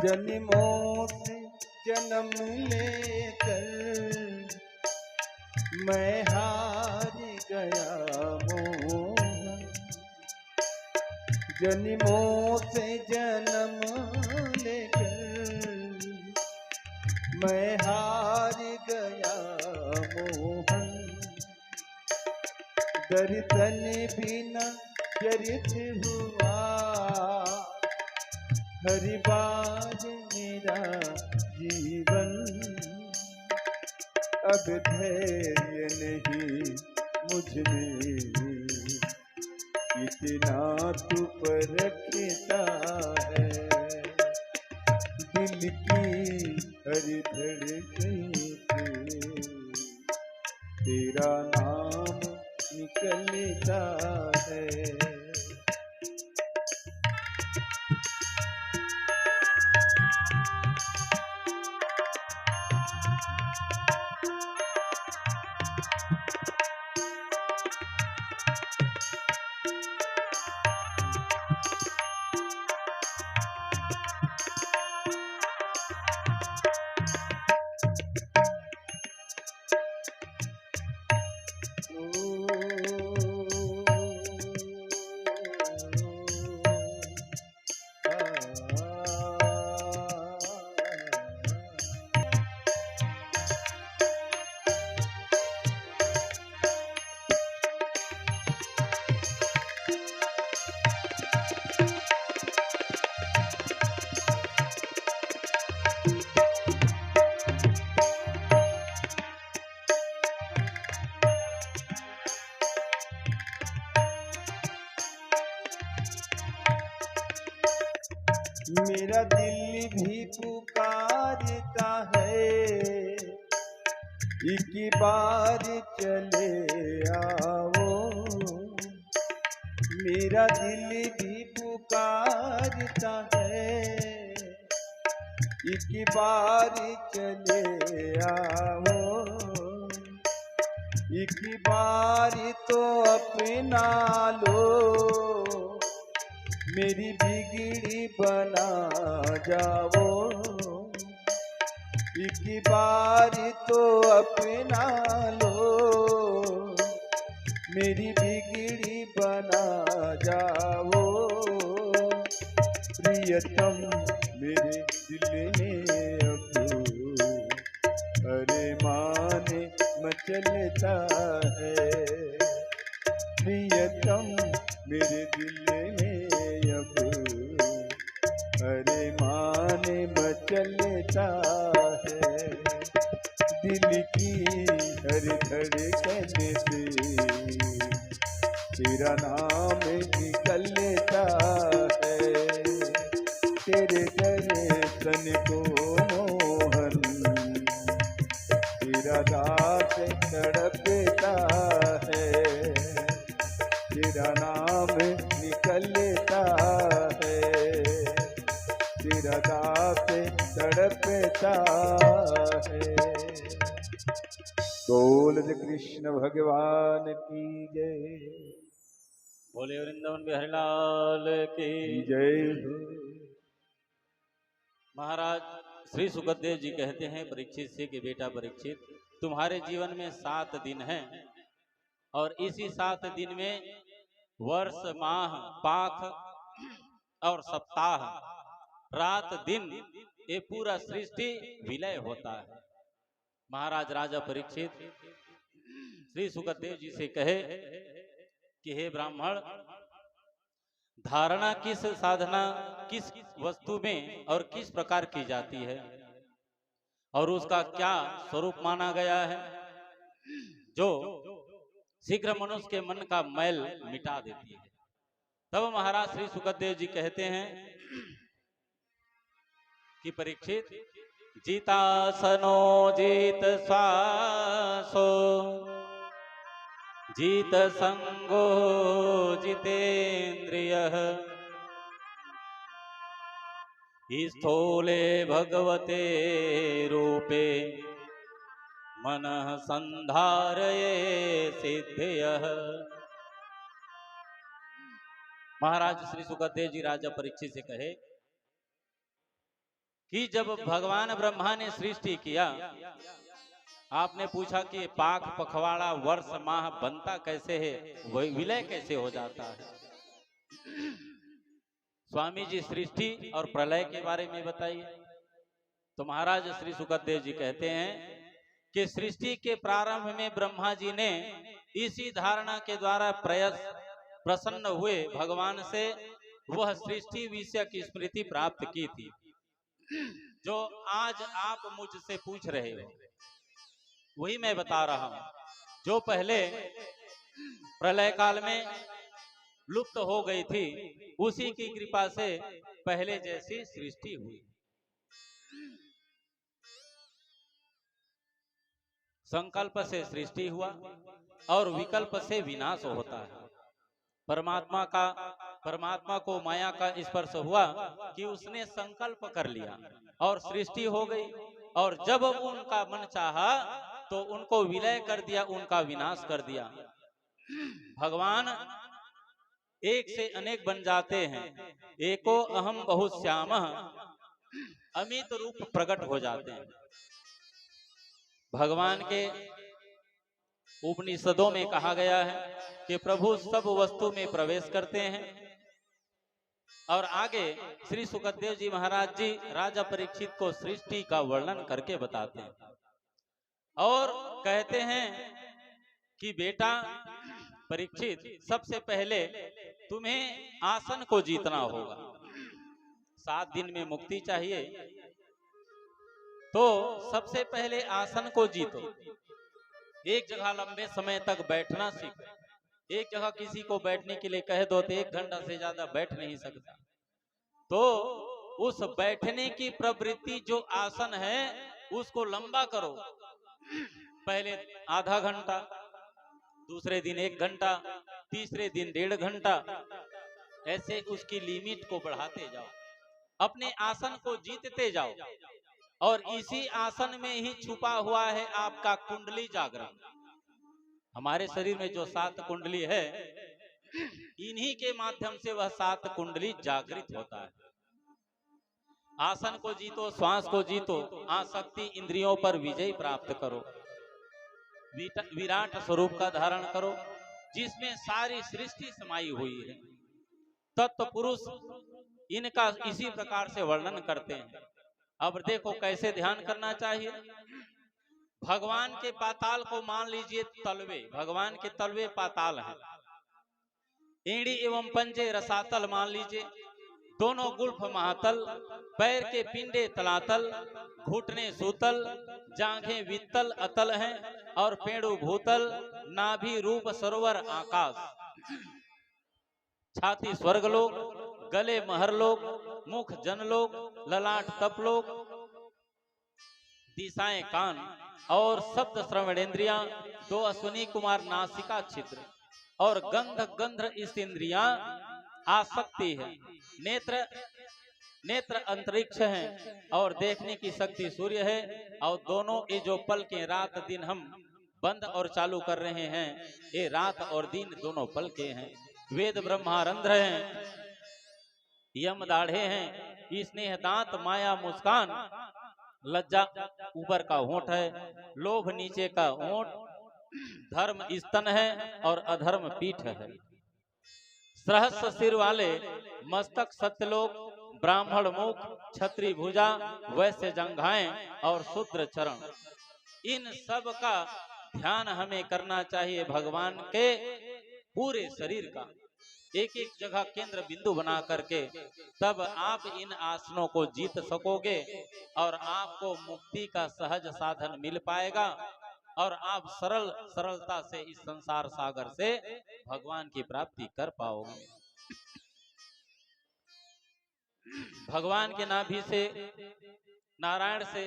जन्मों से जन्म लेकर मैं हार गया मोहन। जन्मों से जन्म लेकर मैं हार गया मोहन। दर्शन बिना व्यर्थ हुआ हर बार मेरा जीवन। अब धैर्य नहीं मुझ में इतना तू परखता है। दिल की हर धड़कन से तेरा नाम निकलता है। मेरा दिल भी पुकारता है एक बार चले आओ। मेरा दिल भी पुकारता है एक बार चले आओ। एक बार तो अपना लो मेरी बिगड़ी बना जाओ। एक बार तो अपना लो मेरी बिगड़ी बना जाओ। प्रियतम मेरे दिल में अब अरे माने मचलता है। प्रियतम मेरे दिल में अब अरे माने मचलता है। दिल की हर धड़कन से तेरा नाम निकलता है। तेरे दर्शन को मोहन तेरा दास तड़पता है। तेरा नाम निकलता है। तेरा दास तड़पता है। बोल कृष्ण भगवान की जय। बोले वृंदावन बिहारी लाल की जय हो। महाराज श्री सुखदेव जी कहते हैं परीक्षित से कि बेटा परीक्षित, तुम्हारे जीवन में 7 दिन हैं और इसी 7 दिन में वर्ष माह पाख और सप्ताह रात दिन ये पूरा सृष्टि विलय होता है। महाराज राजा परीक्षित श्री सुखदेव जी से कहे कि हे ब्राह्मण, धारणा किस साधना किस वस्तु में और किस प्रकार की जाती है और उसका क्या स्वरूप माना गया है जो शीघ्र मनुष्य के मन का मैल मिटा देती है। तब महाराज श्री सुखदेव जी कहते हैं कि परीक्षित, जीतासनो जीत श्वासो जीत संगो जितेन्द्रिय स्थूले भगवते रूपे मनः संधारये सिद्धयः। महाराज श्री सुखदेव जी राजा परीक्षित से कहे कि जब भगवान ब्रह्मा ने सृष्टि किया, आपने पूछा कि पाक पखवाड़ा वर्ष माह बनता कैसे है, विलय कैसे हो जाता है। स्वामी जी सृष्टि और प्रलय के बारे में बताइए। तो महाराज श्री सुखदेव जी कहते हैं कि सृष्टि के प्रारंभ में ब्रह्मा जी ने इसी धारणा के द्वारा प्रसन्न हुए भगवान से वह सृष्टि विषय की स्मृति प्राप्त की थी जो आज आप मुझसे पूछ रहे हो। वही मैं बता रहा हूं, जो पहले प्रलय काल में लुप्त हो गई थी, उसी की कृपा से पहले जैसी सृष्टि हुई। संकल्प से सृष्टि हुआ और विकल्प से विनाश होता है। परमात्मा को माया का स्पर्श हुआ कि उसने संकल्प कर लिया और सृष्टि हो गई, और जब उनका मन चाहा तो उनको विलय कर दिया, उनका विनाश कर दिया। भगवान एक से अनेक बन जाते हैं, एको अहम बहुश्यामः अमित रूप प्रकट हो जाते हैं। भगवान के उपनिषदों में कहा गया है कि प्रभु सब वस्तु में प्रवेश करते हैं। और आगे श्री सुखदेव जी महाराज जी राजा परीक्षित को सृष्टि का वर्णन करके बताते हैं और कहते हैं कि बेटा परीक्षित, सबसे पहले तुम्हें आसन को जीतना होगा। 7 दिन में मुक्ति चाहिए, तो सबसे पहले आसन को जीतो। एक जगह लंबे समय तक बैठना सीखो। एक जगह किसी को बैठने के लिए कह दो तो 1 घंटा से ज्यादा बैठ नहीं सकता, तो उस बैठने की प्रवृत्ति जो आसन है उसको लंबा करो। पहले आधा घंटा, दूसरे दिन 1 घंटा, तीसरे दिन 1.5 घंटा, ऐसे उसकी लिमिट को बढ़ाते जाओ, अपने आसन को जीतते जाओ। और इसी आसन में ही छुपा हुआ है आपका कुंडली जागरण। हमारे शरीर में जो 7 कुंडली है, इन्हीं के माध्यम से वह 7 कुंडली जागृत होता है। आसन को जीतो, श्वास को जीतो, आसक्ति इंद्रियों पर विजय प्राप्त करो, विराट स्वरूप का धारण करो जिसमें सारी सृष्टि समाई हुई है। तत्व पुरुष इनका इसी प्रकार से वर्णन करते हैं। अब देखो कैसे ध्यान करना चाहिए। भगवान के पाताल को मान लीजिए तलवे, भगवान के तलवे पाताल हैं। एड़ी एवं पंजे रसातल मान लीजिए, दोनों गुल्फ महातल, पैर के पिंडे तलातल, घुटने सूतल, जांघें वित्तल अतल हैं और पेड़ू भूतल, नाभि रूप सरोवर आकाश, छाती स्वर्गलोक, गले महरलोक, मुख जनलोक, ललाट तपलोक, दिशाएं कान और शब्द श्रवणेन्द्रियां, 2 अश्विनी कुमार नासिका छिद्र और गंध इंद्रियां आसक्ति है। नेत्र अंतरिक्ष हैं और देखने की शक्ति सूर्य है। और दोनों ये जो पल के रात दिन हम बंद और चालू कर रहे हैं, ये रात और दिन दोनों पल के हैं। वेद ब्रह्मारंध्र हैं, यम दाढ़े हैं, स्नेह दांत, माया मुस्कान, लज्जा ऊपर का होंठ है, लोभ नीचे का होंठ, धर्म स्तन है और अधर्म पीठ है। सहस्र सिर वाले, मस्तक सत्यलोक, ब्राह्मण मुख, क्षत्रिय भुजा, वैश्य जंघाएं और शूद्र चरण। इन सब का ध्यान हमें करना चाहिए, भगवान के पूरे शरीर का एक एक जगह केंद्र बिंदु बना करके, तब आप इन आसनों को जीत सकोगे और आपको मुक्ति का सहज साधन मिल पाएगा और आप सरलता से इस संसार सागर से भगवान की प्राप्ति कर पाओगे। भगवान के नाभि से, नारायण से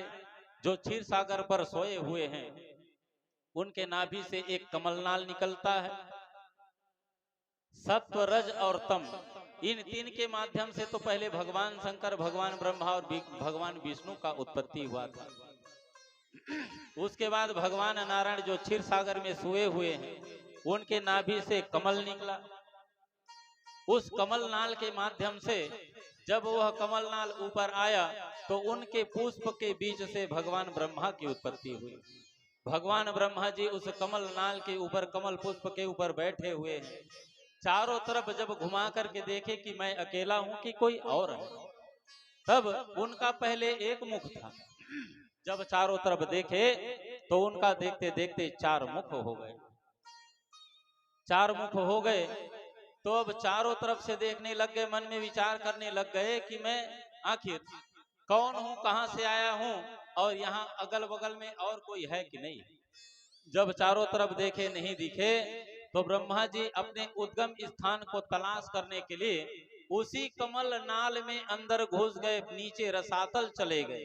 जो क्षीर सागर पर सोए हुए हैं, उनके नाभि से एक कमलनाल निकलता है। सत्व, रज और तम, इन तीन के माध्यम से तो पहले भगवान शंकर, भगवान ब्रह्मा और भगवान विष्णु का उत्पत्ति हुआ था। उसके बाद भगवान नारायण जो क्षीर सागर में सोए हुए हैं, उनके नाभि से कमल निकला। उस कमल नाल के माध्यम से जब वह कमल नाल ऊपर आया तो उनके पुष्प के बीच से भगवान ब्रह्मा की उत्पत्ति हुई। भगवान ब्रह्मा जी उस कमल नाल के ऊपर, कमल पुष्प के ऊपर बैठे हुए हैं। चारों तरफ जब घुमा करके देखे कि मैं अकेला हूं कि कोई और है, तब उनका पहले एक मुख था। जब चारों तरफ देखे तो उनका देखते देखते चार मुख हो गए। चार मुख हो गए तो अब चारों तरफ से देखने लग गए, मन में विचार करने लग गए कि मैं आखिर कौन हूं, कहां से आया हूं और यहाँ अगल बगल में और कोई है कि नहीं। जब चारों तरफ देखे नहीं दिखे तो ब्रह्मा जी अपने उद्गम स्थान को तलाश करने के लिए उसी कमल नाल में अंदर घुस गए, नीचे रसातल चले गए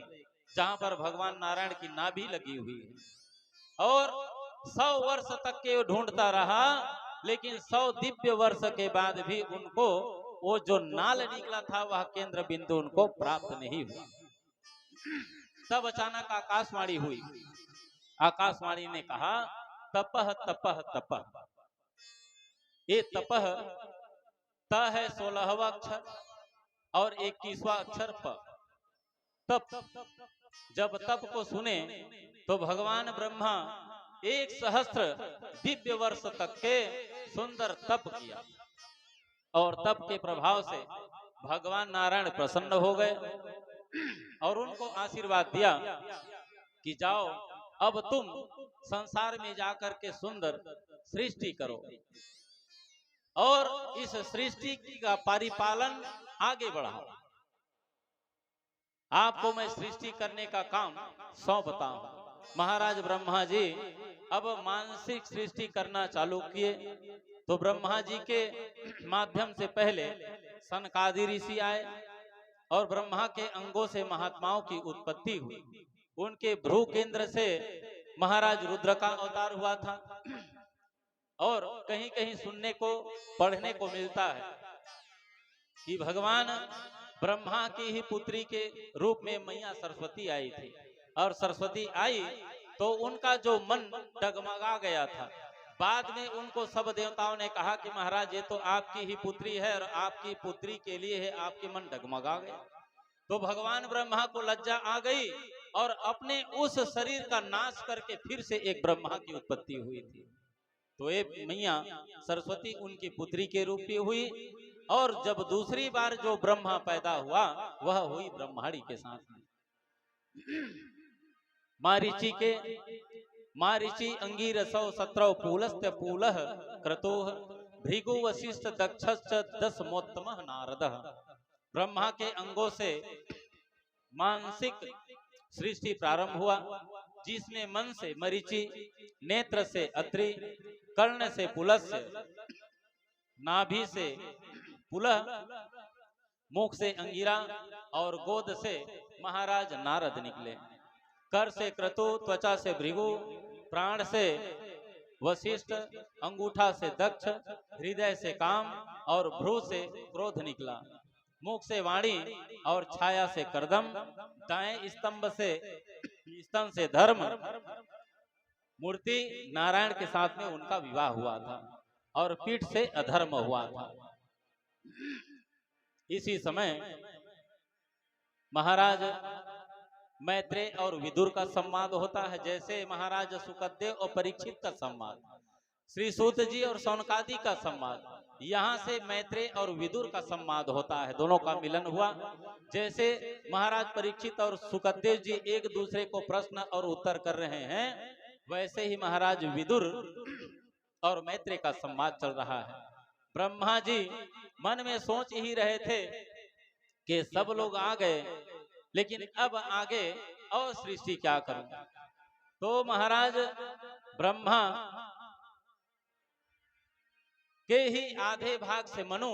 जहां पर भगवान नारायण की नाभि लगी हुई है। और 100 वर्ष तक के ढूंढता रहा, लेकिन 100 दिव्य वर्ष के बाद भी उनको वो जो नाल निकला था वह केंद्र बिंदु उनको प्राप्त नहीं हुआ। तब अचानक आकाशवाणी हुई। आकाशवाणी ने कहा, तपह तपह तपह। ये तपह, त है 16वां अक्षर और 21वां अक्षर प। तप, जब तप को सुने तो भगवान ब्रह्मा 1 सहस्त्र दिव्य वर्ष तक के सुंदर तप किया और तप के प्रभाव से भगवान नारायण प्रसन्न हो गए और उनको आशीर्वाद दिया कि जाओ अब तुम संसार में जाकर के सुंदर सृष्टि करो और इस सृष्टि का परिपालन आगे बढ़ाओ। आपको मैं सृष्टि करने का काम सौंपता हूं। महाराज ब्रह्मा जी अब मानसिक सृष्टि करना चालू किए तो ब्रह्मा जी के माध्यम से पहले सनकादि ऋषि आए और ब्रह्मा के अंगों से महात्माओं की उत्पत्ति हुई। उनके भ्रू केंद्र से महाराज रुद्र का अवतार हुआ था। और कहीं कहीं सुनने को, पढ़ने को मिलता है कि भगवान ब्रह्मा की ही पुत्री के रूप में मैया सरस्वती आई थी और सरस्वती आई तो उनका जो मन डगमगा गया था। बाद में उनको सब देवताओं ने कहा कि महाराज ये तो आपकी ही पुत्री है और आपकी पुत्री के लिए है, आपके मन डगमगा गया। तो भगवान ब्रह्मा को लज्जा आ गई और अपने उस शरीर का नाश करके फिर से एक ब्रह्मा की उत्पत्ति हुई थी। तो एक मैया सरस्वती उनकी पुत्री के रूप में हुई और जब दूसरी बार जो ब्रह्मा पैदा हुआ वह हुई ब्रह्माणी के साथ में। मारीची अंगीरसौ 17 पूलस्त्य पूलः क्रतुः भृगु वशिष्ठ दक्षश्च 10 मोत्तमः नारदः। ब्रह्मा के अंगों से मानसिक सृष्टि प्रारंभ हुआ, जिसमें मन से मरीचि, नेत्र से अत्रि, कर्ण से पुलस्त्य, नाभि से पुलह, मुख से अंगिरा और गोद से महाराज नारद निकले। कर से क्रतु, त्वचा से भृगु, प्राण से वशिष्ठ, अंगूठा से दक्ष, हृदय से काम और भ्रू से क्रोध निकला। मुख से वाणी और छाया से करदम, दाएं स्तंभ से धर्म। मूर्ति नारायण के साथ में उनका विवाह हुआ था और पीठ से अधर्म हुआ था। इसी समय महाराज मैत्रेय और विदुर का संवाद होता है, जैसे महाराज सुखदेव और परीक्षित का संवाद। श्री सूत जी और सौनकादि का संवाद, यहाँ से मैत्रेय और विदुर का संवाद होता है, दोनों का मिलन हुआ। जैसे महाराज परीक्षित और सुखदेव जी एक दूसरे को प्रश्न और उत्तर कर रहे हैं, वैसे ही महाराज विदुर और मैत्रेय का संवाद चल रहा है। ब्रह्मा जी मन में सोच ही रहे थे कि सब लोग आ गए, लेकिन अब आगे और सृष्टि क्या करूं। तो महाराज ब्रह्मा के ही आधे भाग से मनु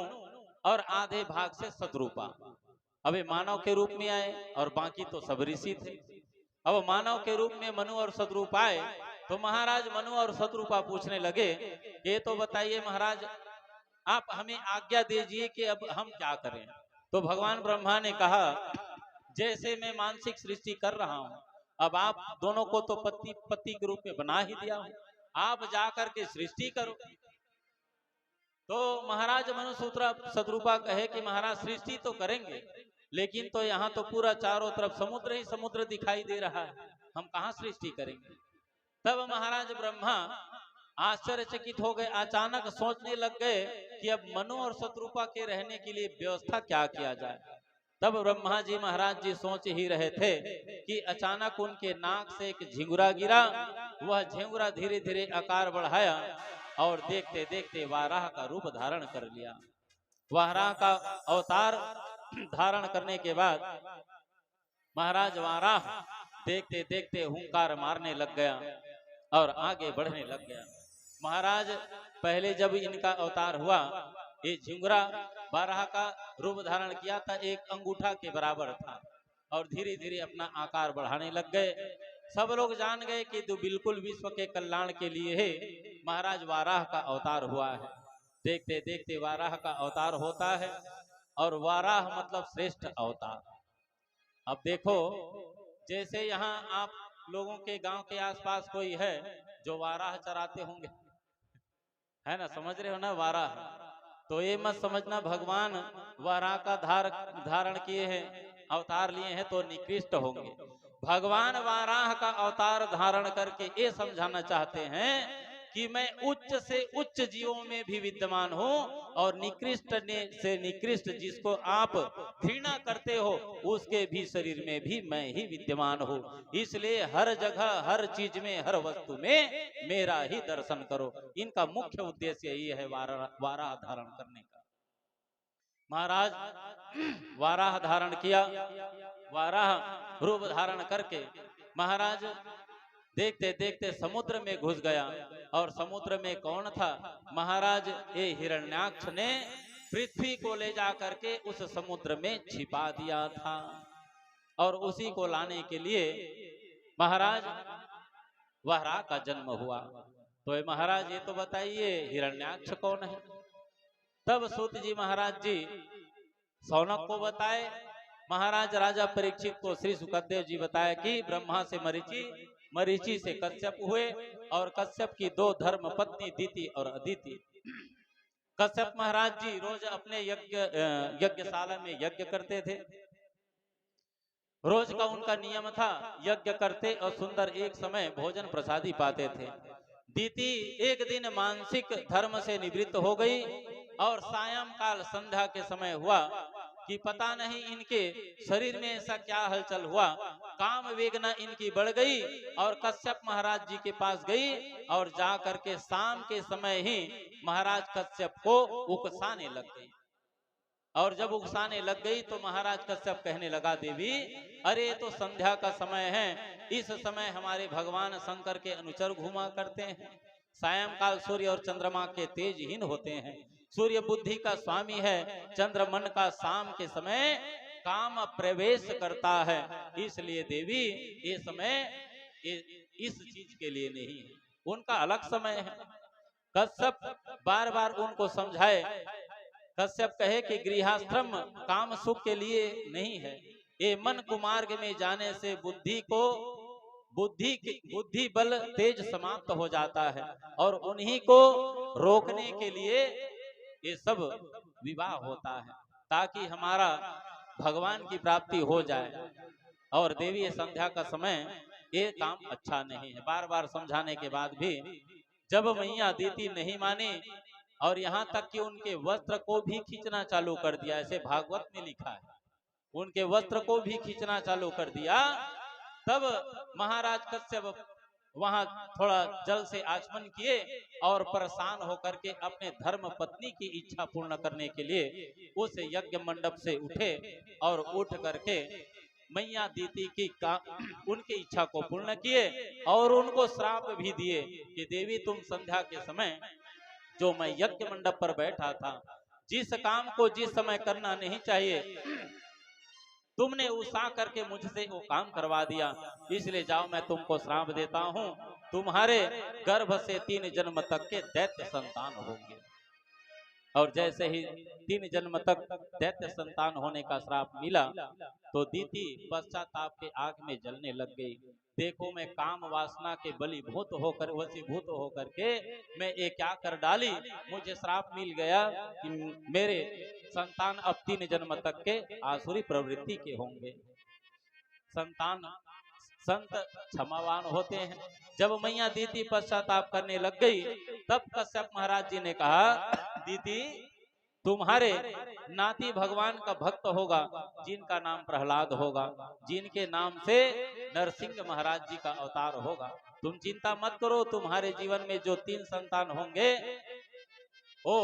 और आधे भाग से सतरूपा, अबे मानव के रूप में आए और बाकी तो सब ऋषि थे। अब मानव के रूप में मनु और सतरूपा आए तो महाराज मनु और सतरूपा पूछने लगे, ये तो बताइए महाराज, आप हमें आज्ञा दीजिए कि अब हम क्या करें। तो भगवान ब्रह्मा ने कहा, जैसे मैं मानसिक सृष्टि कर रहा हूं, अब आप दोनों को तो पति पति के रूप में बना ही दिया हूं, आप जाकर के सृष्टि करो। तो महाराज मनु सतरूपा कहे कि महाराज सृष्टि तो करेंगे, लेकिन तो यहाँ तो पूरा चारों तरफ समुद्र ही समुद्र दिखाई दे रहा है, हम कहाँ सृष्टि करेंगे। तब महाराज ब्रह्मा आश्चर्यचकित हो गए, अचानक सोचने लग गए कि अब मनु और सतरूपा के रहने के लिए व्यवस्था क्या किया जाए। तब ब्रह्मा जी महाराज जी सोच ही रहे थे कि अचानक उनके नाक से एक झिंगुरा गिरा, वह झिंगुरा धीरे धीरे आकार बढ़ाया और देखते देखते वाराह का रूप धारण कर लिया। वाराह का अवतार धारण करने के बाद महाराज वाराह देखते देखते हुंकार मारने लग गया और आगे बढ़ने लग गया। महाराज पहले जब इनका अवतार हुआ, ये झिंगुरा वाराह का रूप धारण किया था, एक अंगूठा के बराबर था और धीरे धीरे अपना आकार बढ़ाने लग गए। सब लोग जान गए कि तो बिल्कुल विश्व के कल्याण के लिए है महाराज वाराह का अवतार हुआ है। देखते देखते वाराह का अवतार होता है और वाराह मतलब श्रेष्ठ अवतार। अब देखो, जैसे यहाँ आप लोगों के गांव के आसपास कोई है जो वाराह चराते होंगे, है ना, समझ रहे हो ना वाराह, तो ये मत समझना भगवान वाराह का धारण किए हैं, अवतार लिए हैं तो निकृष्ट होंगे। भगवान वाराह का अवतार धारण करके ये समझाना चाहते हैं कि मैं उच्च से उच्च जीवों में भी विद्यमान हूँ और निकृष्ट से निकृष्ट जिसको आप घृणा करते हो उसके भी शरीर में भी मैं ही विद्यमान हूँ। इसलिए हर जगह हर चीज में हर वस्तु में मेरा ही दर्शन करो। इनका मुख्य उद्देश्य यही है वाराह धारण करने का। महाराज वाराह धारण किया, वाराह रूप धारण करके महाराज देखते देखते समुद्र में घुस गया। और समुद्र में कौन था? महाराज ये हिरण्याक्ष ने पृथ्वी को ले जा करके उस समुद्र में छिपा दिया था और उसी को लाने के लिए महाराज वाराह का जन्म हुआ। तो महाराज ये तो बताइए हिरण्याक्ष कौन है? तब सूत जी महाराज जी सौनक को बताए, महाराज राजा परीक्षित को श्री सुखदेव जी बताया कि ब्रह्मा से मरीचि, मरीचि से कश्यप हुए और कश्यप की दो धर्म पत्नी दीति और अदिति। कश्यप महाराज जी रोज अपने यज्ञशाला में यज्ञ करते थे, रोज का उनका नियम था, यज्ञ करते और सुंदर एक समय भोजन प्रसादी पाते थे। दीति एक दिन मानसिक धर्म से निवृत्त हो गई और सायंकाल संध्या के समय हुआ कि पता नहीं इनके शरीर में ऐसा क्या हलचल हुआ, काम वेगना इनकी बढ़ गई और कश्यप महाराज जी के पास गई और जा करके शाम के समय ही महाराज कश्यप को उकसाने लग गई। और जब उकसाने लग गई तो महाराज कश्यप कहने लगा, देवी अरे तो संध्या का समय है, इस समय हमारे भगवान शंकर के अनुचर घूमा करते हैं। सायंकाल सूर्य और चंद्रमा के तेजहीन होते हैं, सूर्य बुद्धि का स्वामी है, चंद्र मन का शाम के समय काम प्रवेश करता है। इसलिए देवी ये समय इस चीज के लिए नहीं है, उनका अलग समय है। कश्यप बार बार उनको समझाए। कश्यप कहे कि गृहस्थ्रम काम सुख के लिए नहीं है, ये मन कुमार्ग में जाने से बुद्धि बल तेज समाप्त हो जाता है और उन्हीं को रोकने के लिए ये सब विवाह होता है ताकि हमारा भगवान की प्राप्ति हो जाए। और देवी ये संध्या का समय ये काम अच्छा नहीं है। बार बार समझाने के बाद भी जब मैया दीति नहीं मानी और यहाँ तक कि उनके वस्त्र को भी खींचना चालू कर दिया, ऐसे भागवत में लिखा है, उनके वस्त्र को भी खींचना चालू कर दिया, तब महाराज कश्यप वहां थोड़ा जल से आचमन किए और परेशान होकर के अपने धर्म पत्नी की इच्छा पूर्ण करने के लिए उस यज्ञ मंडप से उठे और उठ करके मैया दीति की उनकी इच्छा को पूर्ण किए और उनको श्राप भी दिए कि देवी तुम संध्या के समय जो मैं यज्ञ मंडप पर बैठा था, जिस काम को जिस समय करना नहीं चाहिए तुमने उसा करके मुझसे वो काम करवा दिया, इसलिए जाओ मैं तुमको श्राप देता हूँ, तुम्हारे गर्भ से 3 जन्म तक के दैत्य संतान होंगे। और जैसे ही 3 जन्म तक दैत्य संतान होने का श्राप मिला तो दीति पश्चाताप के आग में जलने लग गई। देखो मैं काम वासना के बलीभूत होकर वशीभूत होकर के मैं ये क्या कर डाली, मुझे श्राप मिल गया कि मेरे संतान अब 3 जन्म तक के आसुरी प्रवृत्ति के होंगे। संतान संत क्षमावान होते हैं। जब मैया दीति पश्चाताप करने लग गई तब कश्यप महाराज जी ने कहा, दीति तुम्हारे नाती भगवान का भक्त होगा जिनका नाम प्रहलाद होगा, जिनके नाम से नरसिंह महाराज जी का अवतार होगा, तुम चिंता मत करो, तुम्हारे जीवन में जो 3 संतान होंगे वो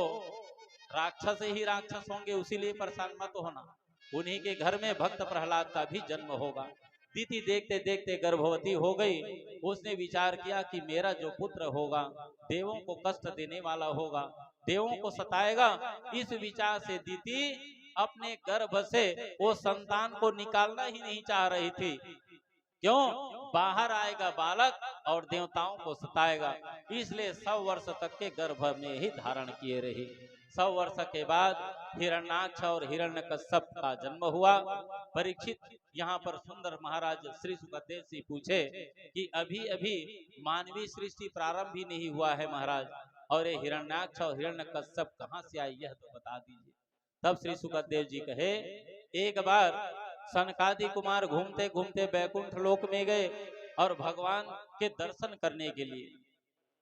राक्षस ही राक्षस होंगे, उसीलिए परेशान मत होना, उन्हीं के घर में भक्त प्रहलाद का भी जन्म होगा। दीति देखते देखते गर्भवती हो गई। उसने विचार किया कि मेरा जो पुत्र होगा देवों को कष्ट देने वाला होगा, देवों को सताएगा। इस विचार से दीति अपने गर्भ से वो संतान को निकालना ही नहीं चाह रही थी। क्यों? बाहर आएगा बालक और देवताओं को सताएगा, इसलिए 100 वर्ष तक के गर्भ में ही धारण किए रही। 100 वर्ष के बाद हिरण्याक्ष और हिरण्यकश्यप का जन्म हुआ। परीक्षित यहाँ पर सुंदर महाराज श्री सुखदेव जी पूछे कि अभी अभी मानवीय सृष्टि प्रारंभ ही नहीं हुआ है महाराज, और ये हिरण्याक्ष और हिरण्यकश्यप कहाँ से आई यह तो बता दीजिए। तब श्री सुखदेव जी कहे, एक बार सनकादि कुमार घूमते घूमते बैकुंठ लोक में गए और भगवान के दर्शन करने के लिए,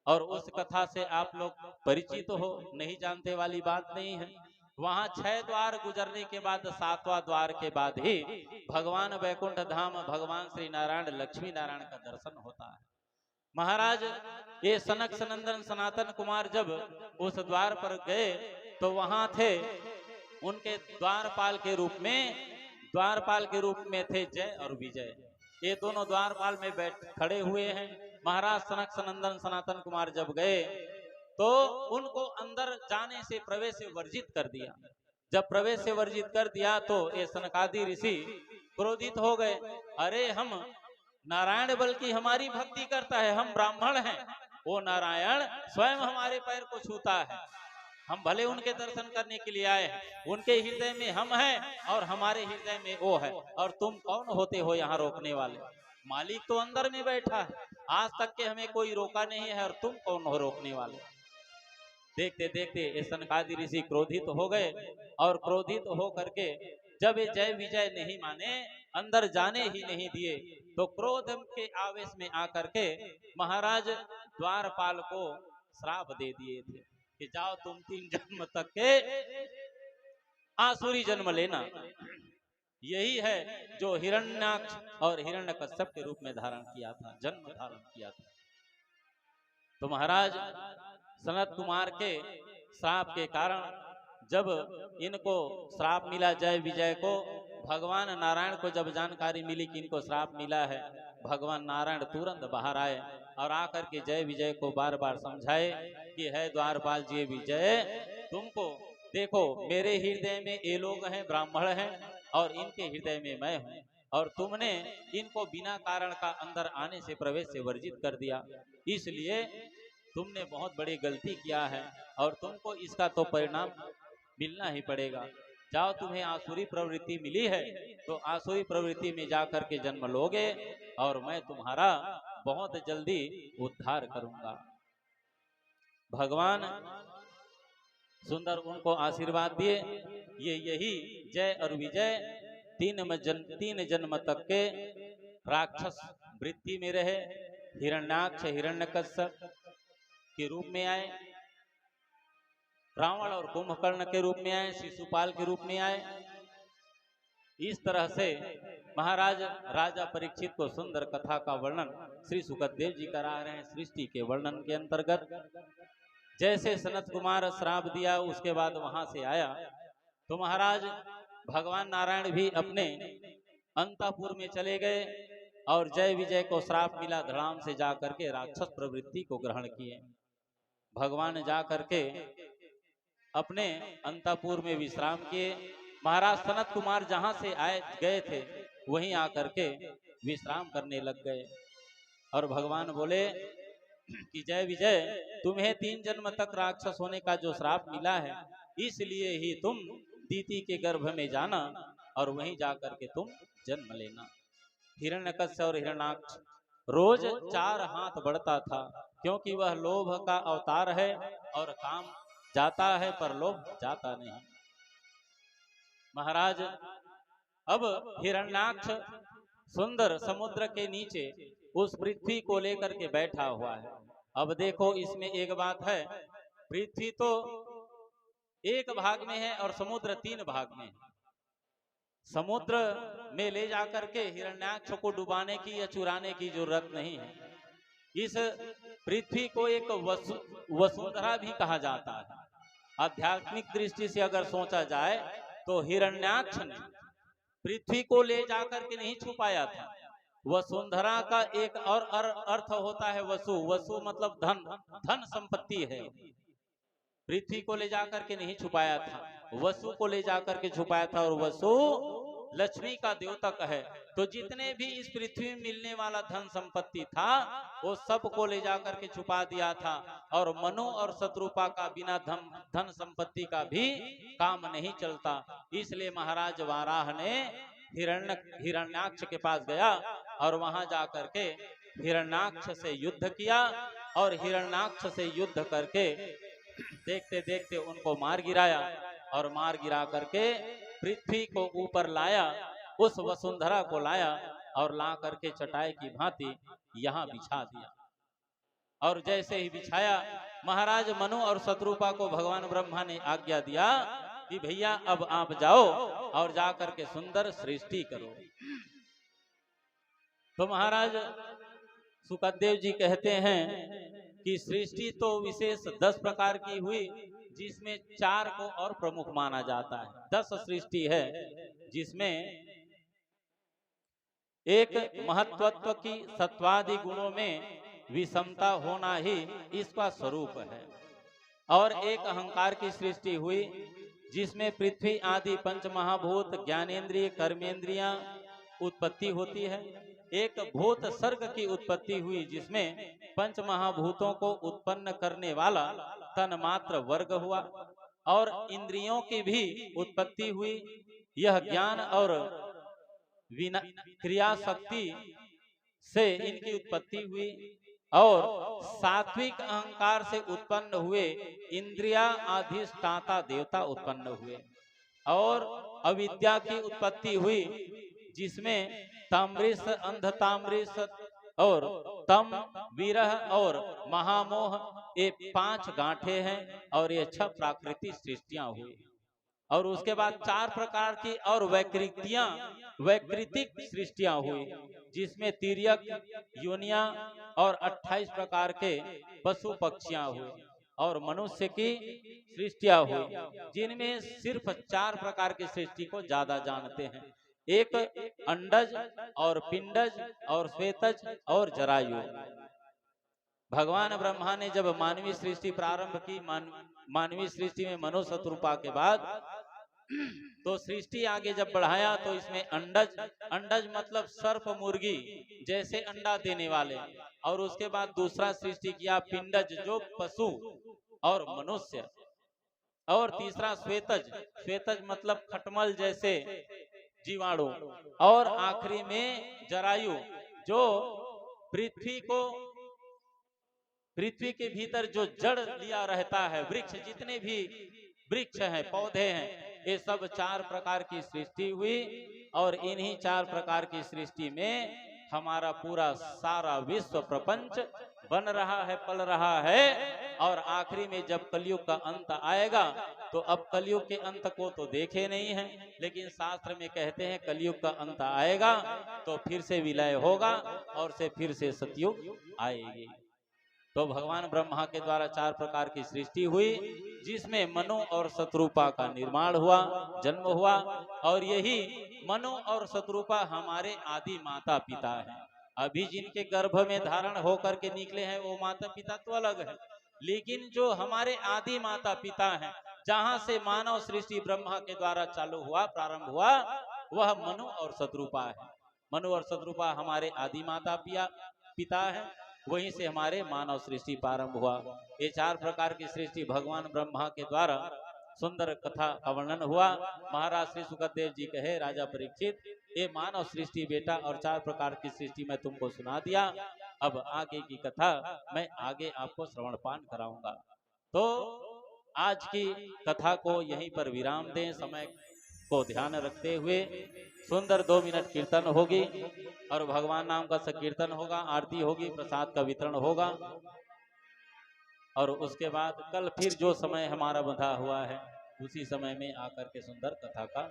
और उस कथा से आप लोग परिचित हो, नहीं जानते वाली बात नहीं है। वहां 6 द्वार गुजरने के बाद 7वां द्वार के बाद ही भगवान बैकुंठ धाम भगवान श्री नारायण लक्ष्मी नारायण का दर्शन होता है। महाराज ये सनक सनंदन सनातन कुमार जब उस द्वार पर गए तो वहां थे उनके द्वारपाल के रूप में थे जय और विजय। ये दोनों द्वारपाल में खड़े हुए हैं। महाराज सनक सनंदन सनातन कुमार जब गए तो उनको अंदर जाने से प्रवेश से वर्जित कर दिया। जब प्रवेश से वर्जित कर दिया तो ये सनकादि ऋषि क्रोधित हो गए। अरे हम नारायण बल्कि हमारी भक्ति करता है, हम ब्राह्मण हैं, वो नारायण स्वयं हमारे पैर को छूता है, हम भले उनके दर्शन करने के लिए आए हैं, उनके हृदय में हम हैं और हमारे हृदय में वो है, और तुम कौन होते हो यहाँ रोकने वाले? मालिक तो अंदर में बैठा है, आज तक के हमें कोई रोका नहीं है और तुम कौन हो रोकने वाले? देखते देखते ये सनकादि ऋषि क्रोधित हो गए, और क्रोधित हो करके जब ये जय विजय नहीं माने, अंदर जाने ही नहीं दिए, तो क्रोध के आवेश में आकर के महाराज द्वारपाल को श्राप दे दिए थे कि जाओ तुम 3 जन्म तक के आसुरी जन्म लेना। यही है जो हिरण्याक्ष और हिरण्यकश्यप के रूप में धारण किया था, जन्म धारण किया था। तो महाराज सनत कुमार के श्राप के कारण जब इनको श्राप मिला जय विजय को, भगवान नारायण को जब जानकारी मिली कि इनको श्राप मिला है, भगवान नारायण तुरंत बाहर आए और आकर के जय विजय को बार बार समझाए कि है द्वारपाल जी विजय, तुमको देखो मेरे हृदय में ये लोग हैं, ब्राह्मण हैं, और इनके हृदय में मैं हूँ, और तुमने इनको बिना कारण का अंदर आने से प्रवेश से वर्जित कर दिया, इसलिए तुमने बहुत बड़ी गलती किया है और तुमको इसका तो परिणाम मिलना ही पड़ेगा। जाओ तुम्हें आसुरी प्रवृत्ति मिली है तो आसुरी प्रवृत्ति में जाकर के जन्म लोगे और मैं तुम्हारा बहुत जल्दी उद्धार करूंगा। भगवान सुंदर उनको आशीर्वाद दिए। यही जय और विजय 3 जन्म तक के राक्षस वृत्ति में रहे। हिरण्याक्ष हिरण्यकश्यप के रूप में आए, रावण और कुंभकर्ण के रूप में आए, शिशुपाल के रूप में आए। इस तरह से महाराज राजा परीक्षित को सुंदर कथा का वर्णन श्री सुखदेव जी करा रहे हैं सृष्टि के वर्णन के अंतर्गत। जैसे सनत कुमार श्राप दिया, उसके बाद वहां से आया तो महाराज भगवान नारायण भी अपने अंतपुर में चले गए और जय विजय को श्राप मिला, धड़ाम से जाकर के राक्षस प्रवृत्ति को ग्रहण किए। भगवान जा करके अपने अंतपुर में विश्राम किए। महाराज सनत कुमार जहां से आए गए थे वहीं आकर के विश्राम करने लग गए और भगवान बोले कि जय विजय, तुम्हें 3 जन्म तक राक्षस होने का जो श्राप मिला है, इसलिए ही तुम दीति के गर्भ में जाना और वहीं जाकर के तुम जन्म लेना। हिरण्यकश्यप और हिरण्याक्ष रोज 4 हाथ बढ़ता था, क्योंकि वह लोभ का अवतार है और काम जाता है पर लोभ जाता नहीं। महाराज अब हिरण्याक्ष सुंदर समुद्र के नीचे उस पृथ्वी को लेकर के बैठा हुआ है। अब देखो इसमें एक बात है, पृथ्वी तो एक भाग में है और समुद्र 3 भाग में है। समुद्र में ले जाकर के हिरण्याक्ष को डुबाने की या चुराने की जरूरत नहीं है। इस पृथ्वी को एक वसुंधरा भी कहा जाता है। आध्यात्मिक दृष्टि से अगर सोचा जाए तो हिरण्याक्ष ने पृथ्वी को ले जाकर के नहीं छुपाया था। वसुंधरा का एक और अर्थ होता है वसु। वसु मतलब धन, धन संपत्ति है। पृथ्वी को ले जाकर के नहीं छुपाया था, वसु को ले जाकर के छुपाया था और वसु लक्ष्मी का द्योतक है। तो जितने भी इस पृथ्वी में मिलने वाला धन संपत्ति था वो सब को ले जाकर के छुपा दिया था। और मनु और शत्रुपा का बिना धन संपत्ति का भी काम नहीं चलता। इसलिए महाराज वाराह ने हिरण्याक्ष के पास गया और वहां जाकर के हिरण्याक्ष से युद्ध किया और हिरण्याक्ष से युद्ध करके देखते देखते उनको मार गिराया और मार गिरा करके पृथ्वी को ऊपर लाया, उस वसुंधरा को लाया और ला करके चटाई की भांति यहाँ बिछा दिया। और जैसे ही बिछाया, महाराज मनु और शत्रुपा को भगवान ब्रह्मा ने आज्ञा दिया कि भैया अब आप जाओ और जाकर के सुंदर सृष्टि करो। तो महाराज सुखदेव जी कहते हैं कि सृष्टि तो विशेष 10 प्रकार की हुई, जिसमें 4 को और प्रमुख माना जाता है। 10 सृष्टि है, जिसमें एक महत्वत्व की सत्वादि गुणों में विषमता होना ही इसका स्वरूप है, और एक अहंकार की सृष्टि हुई जिसमें पृथ्वी आदि 5 महाभूत ज्ञानेन्द्रिय कर्मेंद्रियां उत्पत्ति होती है। एक भूत सर्ग की उत्पत्ति हुई जिसमें 5 महाभूतों को उत्पन्न करने वाला तन्मात्र वर्ग हुआ, और इंद्रियों की भी उत्पत्ति हुई। यह ज्ञान और क्रिया शक्ति से इनकी उत्पत्ति हुई, और सात्विक अहंकार से उत्पन्न हुए इंद्रिया अधिष्ठाता देवता उत्पन्न हुए, और अविद्या की उत्पत्ति हुई जिसमें ताम्रिस अंधताम्रिस और तम विरह और महामोह ये 5 गांठे हैं, और ये 6 प्राकृतिक सृष्टियां हुई। और उसके बाद 4 प्रकार की और वैकृतिक सृष्टियां हुई, जिसमें तिर्यक योनियां और 28 प्रकार के पशु पक्षियां हुई, और मनुष्य की सृष्टियां हुई, जिनमें सिर्फ 4 प्रकार की सृष्टि को ज्यादा जानते हैं। एक अंडज और पिंडज और श्वेतज और जरायु। भगवान ब्रह्मा ने जब मानवीय सृष्टि प्रारंभ की, मानवीय सृष्टि में मनु शत्रुपा के बाद तो सृष्टि आगे जब बढ़ाया तो इसमें अंडज मतलब सर्प मुर्गी जैसे अंडा देने वाले, और उसके बाद दूसरा सृष्टि किया पिंडज जो पशु और मनुष्य, और तीसरा श्वेतज मतलब खटमल जैसे जीवाणु, और आखिरी में जरायु जो पृथ्वी के भीतर जो जड़ लिया रहता है। वृक्ष, जितने भी वृक्ष हैं, पौधे हैं, ये सब 4 प्रकार की सृष्टि हुई, और इन्हीं 4 प्रकार की सृष्टि में हमारा पूरा सारा विश्व प्रपंच बन रहा है, पल रहा है, और आखिरी में जब कलयुग का अंत आएगा तो अब कलयुग के अंत को तो देखे नहीं है, लेकिन शास्त्र में कहते हैं कलयुग का अंत आएगा तो फिर से विलय होगा और से फिर से सतयुग आएगी। तो भगवान ब्रह्मा के द्वारा 4 प्रकार की सृष्टि हुई, जिसमें मनु और शत्रुपा का निर्माण हुआ, जन्म हुआ। और यही मनु और शत्रुपा हमारे आदि माता पिता हैं। अभी जिनके गर्भ में धारण होकर के निकले हैं वो माता पिता तो अलग है, लेकिन जो हमारे आदि माता पिता हैं, जहां से मानव सृष्टि ब्रह्मा के द्वारा चालू हुआ, प्रारंभ हुआ, वह मनु और शत्रुपा है। मनु और शत्रुपा हमारे आदि माता पिता है, वहीं से हमारे मानव सृष्टि प्रारंभ हुआ। ये 4 प्रकार की सृष्टि भगवान ब्रह्मा के द्वारा सुंदर कथा का वर्णन हुआ। महाराज श्री सुखदेव जी कहे, राजा परीक्षित, ये मानव सृष्टि बेटा और 4 प्रकार की सृष्टि मैं तुमको सुना दिया, अब आगे की कथा मैं आगे आपको श्रवण पान कराऊंगा। तो आज की कथा को यहीं पर विराम दें। समय को ध्यान रखते हुए सुंदर 2 मिनट कीर्तन होगी और भगवान नाम का संकीर्तन होगा, आरती होगी, प्रसाद का वितरण होगा। और उसके बाद कल फिर जो समय हमारा बंधा हुआ है उसी समय में आकर के सुंदर कथा का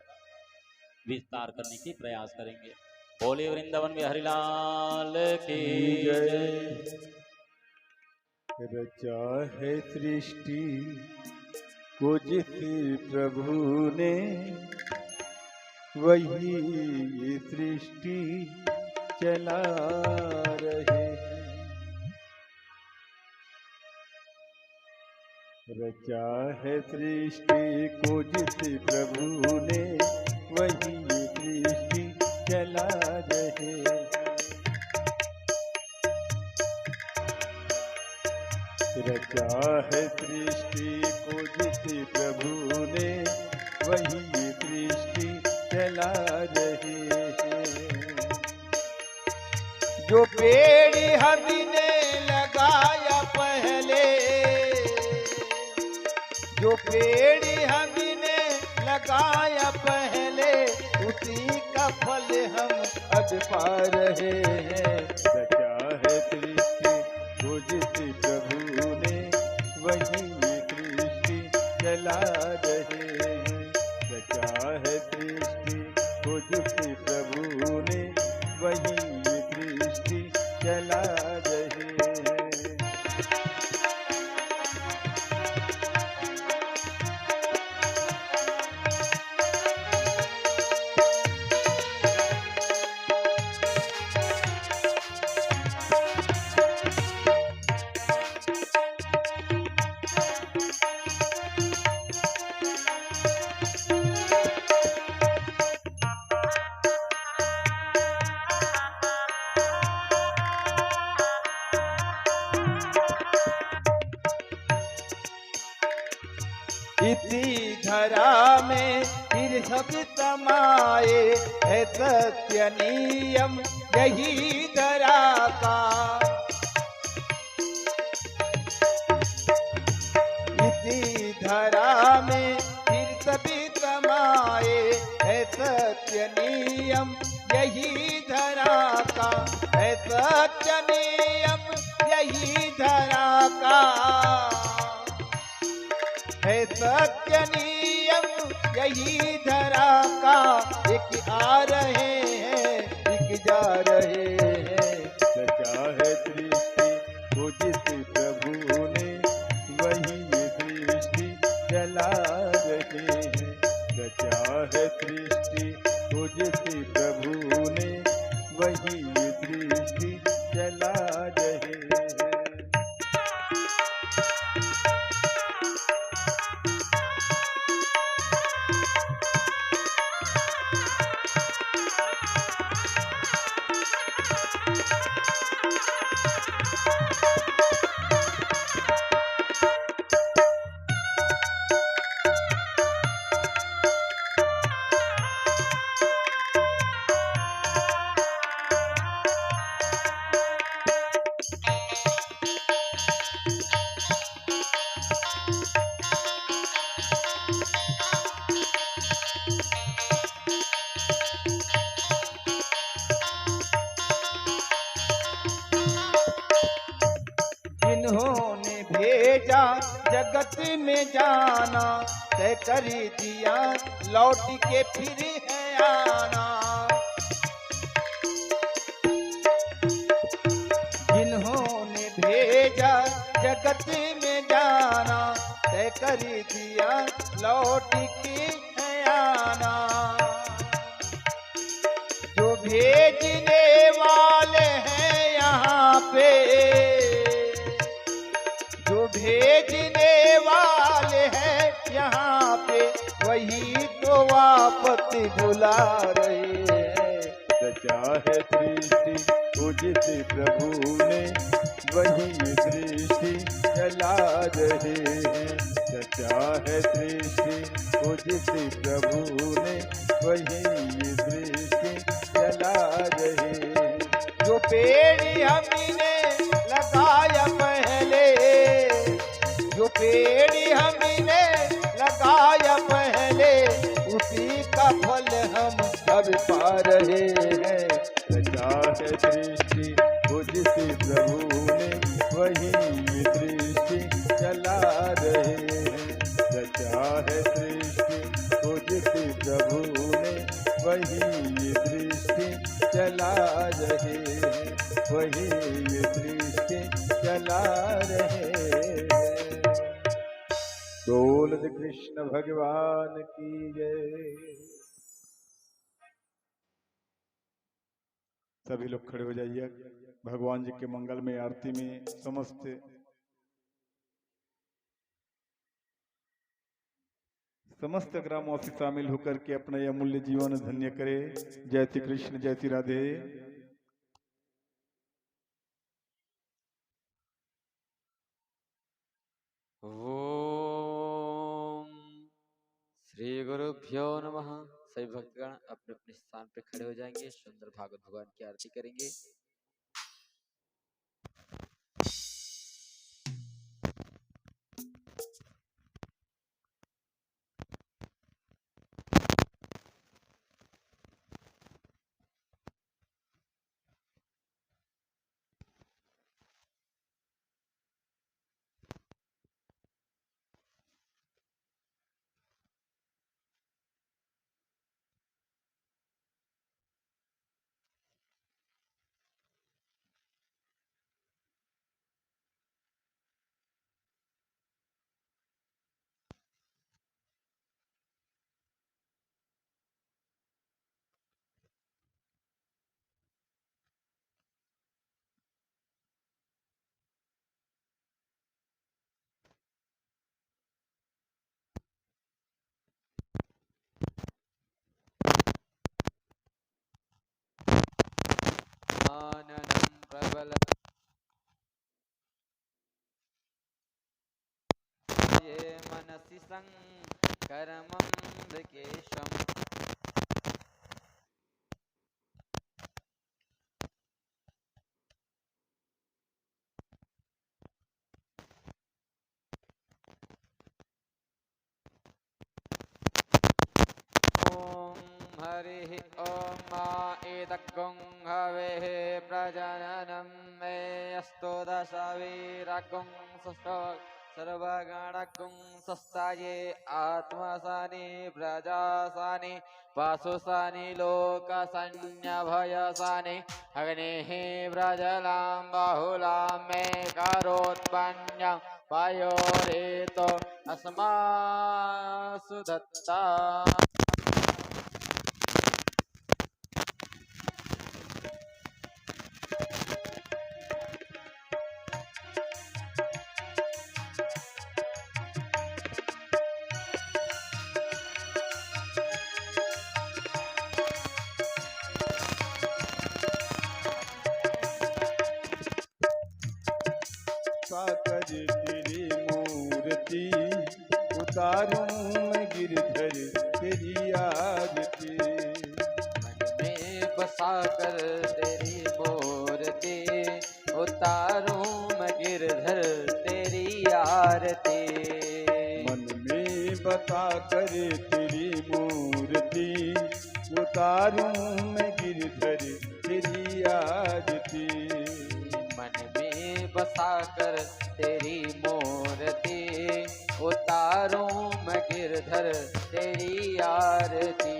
विस्तार करने की प्रयास करेंगे। बोले वृंदावन में हरिलाल की जय। रचा है सृष्टि को जिस प्रभु ने, वही सृष्टि चला रहे। रचा है सृष्टि को जिस प्रभु ने, वही सृष्टि चला रहे। रचा है सृष्टि को जिस प्रभु ने, वही सृष्टि चला रहे हैं। जो पेड़ हमने लगाया पहले, जो पेड़ हमने लगाया पहले, उसी का फल हम अब पा रहे हैं। रचा है सृष्टि को जिस प्रभु ने, वही सृष्टि चला रहे हैं। रचा है सृष्टि को जिस प्रभु ने, वही सृष्टि चला रहे हैं। इसी धरा में फिर सब समाये है सत्य नियम यही धरा का। इसी धरा में फिर सभी समाये है सत्य नियम यही धरा का। है सत्य नियम यही धरा का। है सत्य नियम यही धरा का। एक आ रहे हैं, एक जा रहे हैं। रचा है सृष्टि को जिस प्रभु ने, वही सृष्टि चला रहे हैं। रचा है सृष्टि को जिस प्रभु ने, वही सृष्टि चला रहे हैं। भेजा जगत में जाना, तय कर दिया लौट के फिर है आना। जिन्होंने भेजा जगत में जाना, तय कर दिया लौट के है आना। जो भेजने वाले हैं यहाँ पे, जो भेजने वाले हैं यहाँ पे, वही तो वापस बुला रहे हैं। रचा है सृष्टि उजित प्रभु ने, वही सृष्टि चला रहे हैं। रचा है सृष्टि उजित प्रभु ने, वही सृष्टि चला रहे हैं। जो पेड़ हमने लगाया पहले, जो पेड़ हमने लगाया पहले, उसी का फल हम अब पा रहे हैं। रचा है सृष्टि उजित प्रभु ने, वही सृष्टि चला रहे हैं। रचा है सृष्टि उजित प्रभु ने, वही सृष्टि चला रहे हैं। वही सृष्टि चला रहे हैं। बोल कृष्ण भगवान की जय। सभी लोग खड़े हो जाइए। भगवान जी के मंगल में आरती में समस्त ग्रामवासी शामिल होकर के अपना यह अमूल्य जीवन धन्य करे। जय श्री कृष्ण, जय श्री राधे। ओम श्री गुरुभ्यो नमः। सभी भक्तगण अपने अपने स्थान पे खड़े हो जाएंगे। सुंदर भागवत भगवान की आरती करेंगे। आननं प्रबल ये मनसि संकरमं ऋकेशम्। हरिः ॐ मा एतद्गुं हवेः प्रजननं मे अस्तु दशवीरगुं सर्वगणगुं स्वस्ताये आत्मसानि प्रजासानि पशुसानि लोकसंज्ञभयसानि अग्निः प्रजलां बहुलां मे करोत्पन्नं पयोरेतो अस्मासु दत्ता। साकर तेरी मूर्ति उतारूं मैं गिरधर तेरी आरती। मन में बसाकर तेरी मूर्ति उतारूं मैं गिरधर तेरी आरती। मन में बसाकर तेरी मूर्ति उतारूं मैं गिरधर तेरी आरती। मन में बसाकर तेरी मूर्ति उतारूं मैं गिरधर तेरी आरती।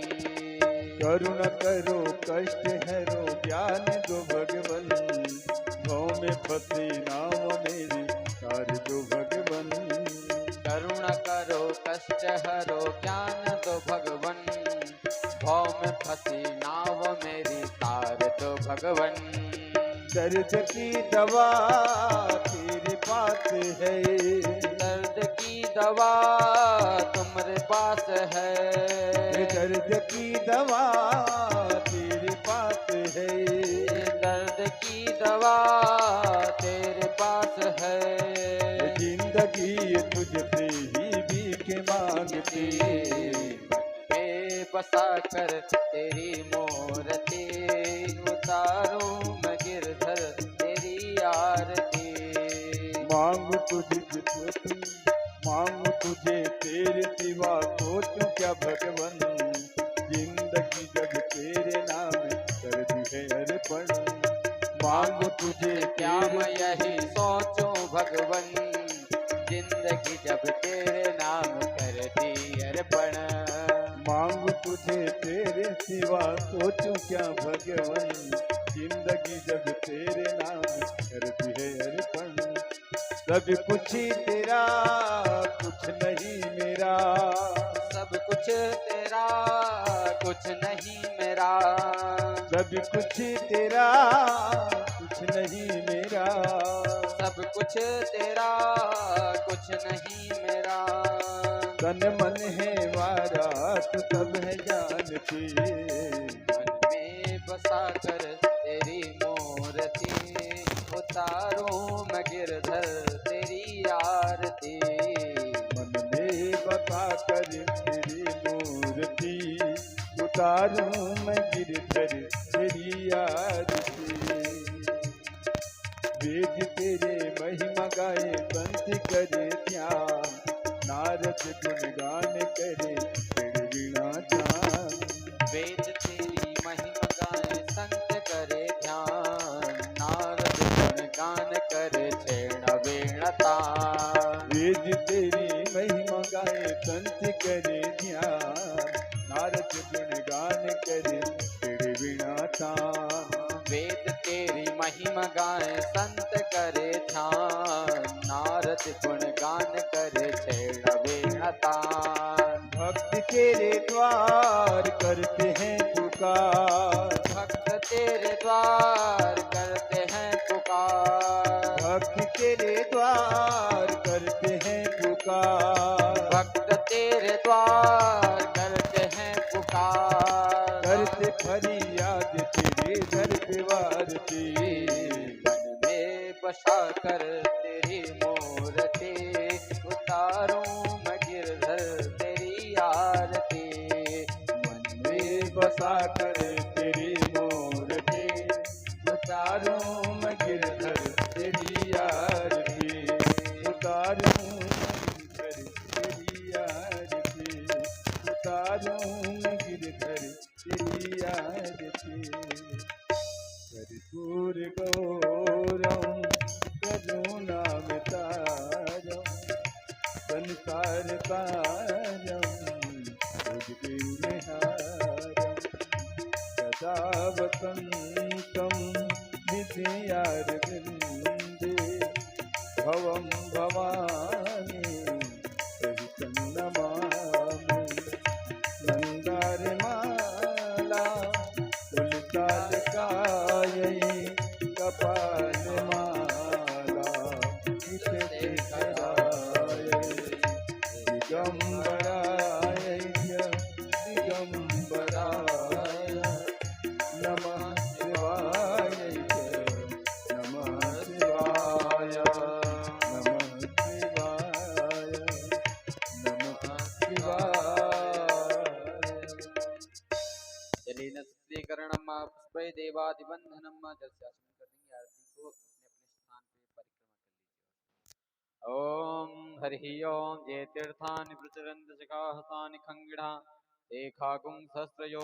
करुणा करो कष्ट हरो ज्ञान दो भगवन, भव में फंसी नाव मेरी तार दो भगवन। करुणा करो कष्ट हरो ज्ञान दो भगवन, भव में फंसी नाव मेरी तार दो भगवन। दर्द की दवा तेरे पास है, दर्द की दवा तुम्हारे पास है। दर्द की दवा तेरे पास है, दर्द की दवा तेरे पास है। जिंदगी तुझसे ही भीख मांगती, में बसा कर तेरी मूर्ति, उतारूं मैं गिरधर तेरी आरती। मांग तुझे मांग तुझे तेरे सिवा सोचूं क्या भगवन, जिंदगी जग तेरे नाम कर दी है अर्पण। मांग तुझे क्या मैं यही सोचूं भगवन, जिंदगी जब तेरे नाम कर दी अर्पण। मांग तुझे तेरे सिवा सोचूं क्या भगवन, जिंदगी जब तेरे नाम कर दी है अर्पण। सब कुछ तेरा कुछ नहीं मेरा, सब कुछ तेरा कुछ नहीं मेरा। सब कुछ तेरा कुछ नहीं मेरा, सब कुछ तेरा कुछ नहीं मेरा। तन मन है वारा तो सब है जानती, मन में बसा कर तेरी मूर्ति, उतारूं मैं गिरधर तेरी आरती। मन में बसा कर तेरी मूर्ति, उतारूं मैं गिरधर तेरी आरती। वेद तेरे महिमा गाए संत करे ध्यान, नारद गुणगान करे तेरे वीणा जान। वेद तेरी महिमा गाए संत करे ध्यान, नारद गुणगान करे छेड़ वीणा तान। वेद तेरी महिमा गाए संत करे ध्यान, नारद गुणगान करे तेरे वीणा तान। वेद तेरी महिमा गाए संत करे ध्यान, नारद गुणगान करे छेड़ वीणा तान। भक्त तेरे द्वार करते हैं पुकार, भक्त तेरे द्वार करते हैं पुकार। भक्त तेरे द्वार करते हैं पुकार, भक्त तेरे द्वार करते हैं पुकार। करते फरियाद तेरे दर पे वारती, मन में बसा कर तेरी मूर्ति, उतारूं मैं गिरधर तेरी आरती। मन में बसा कर तेरी मूर्ति, उतारूं मैं गिरधर तेरी आरती, उतारूं मैं गिरधर तेरी आरती, उतारूं मैं गिरधर तेरी आरती। कर्पूर गौरम करुणावतारम, संसार तारम उद्विग्नहारम, सदा वसन्तं हृदयारविन्दे, भवं भवानी सहितं नमामि। मन्दारमाला तुलसालकायै, कपालमाला इषशेखराय, दिगम्बराय दिगम्बराय, नमः शिवाय नमः शिवाय, नमः शिवाय नमः शिवाय। जलेन शुद्धीकरणम पुष्पै देवादिबंधनम, जल से आचमन कर देंगे आरती को अपने अपने स्थान पे परिक्रमा कर लीजिए। ओम हरि ओम। ये तीर्थानि प्रचरन्ति जगाहतानि खंगिणा, एकागुं सहस्रयो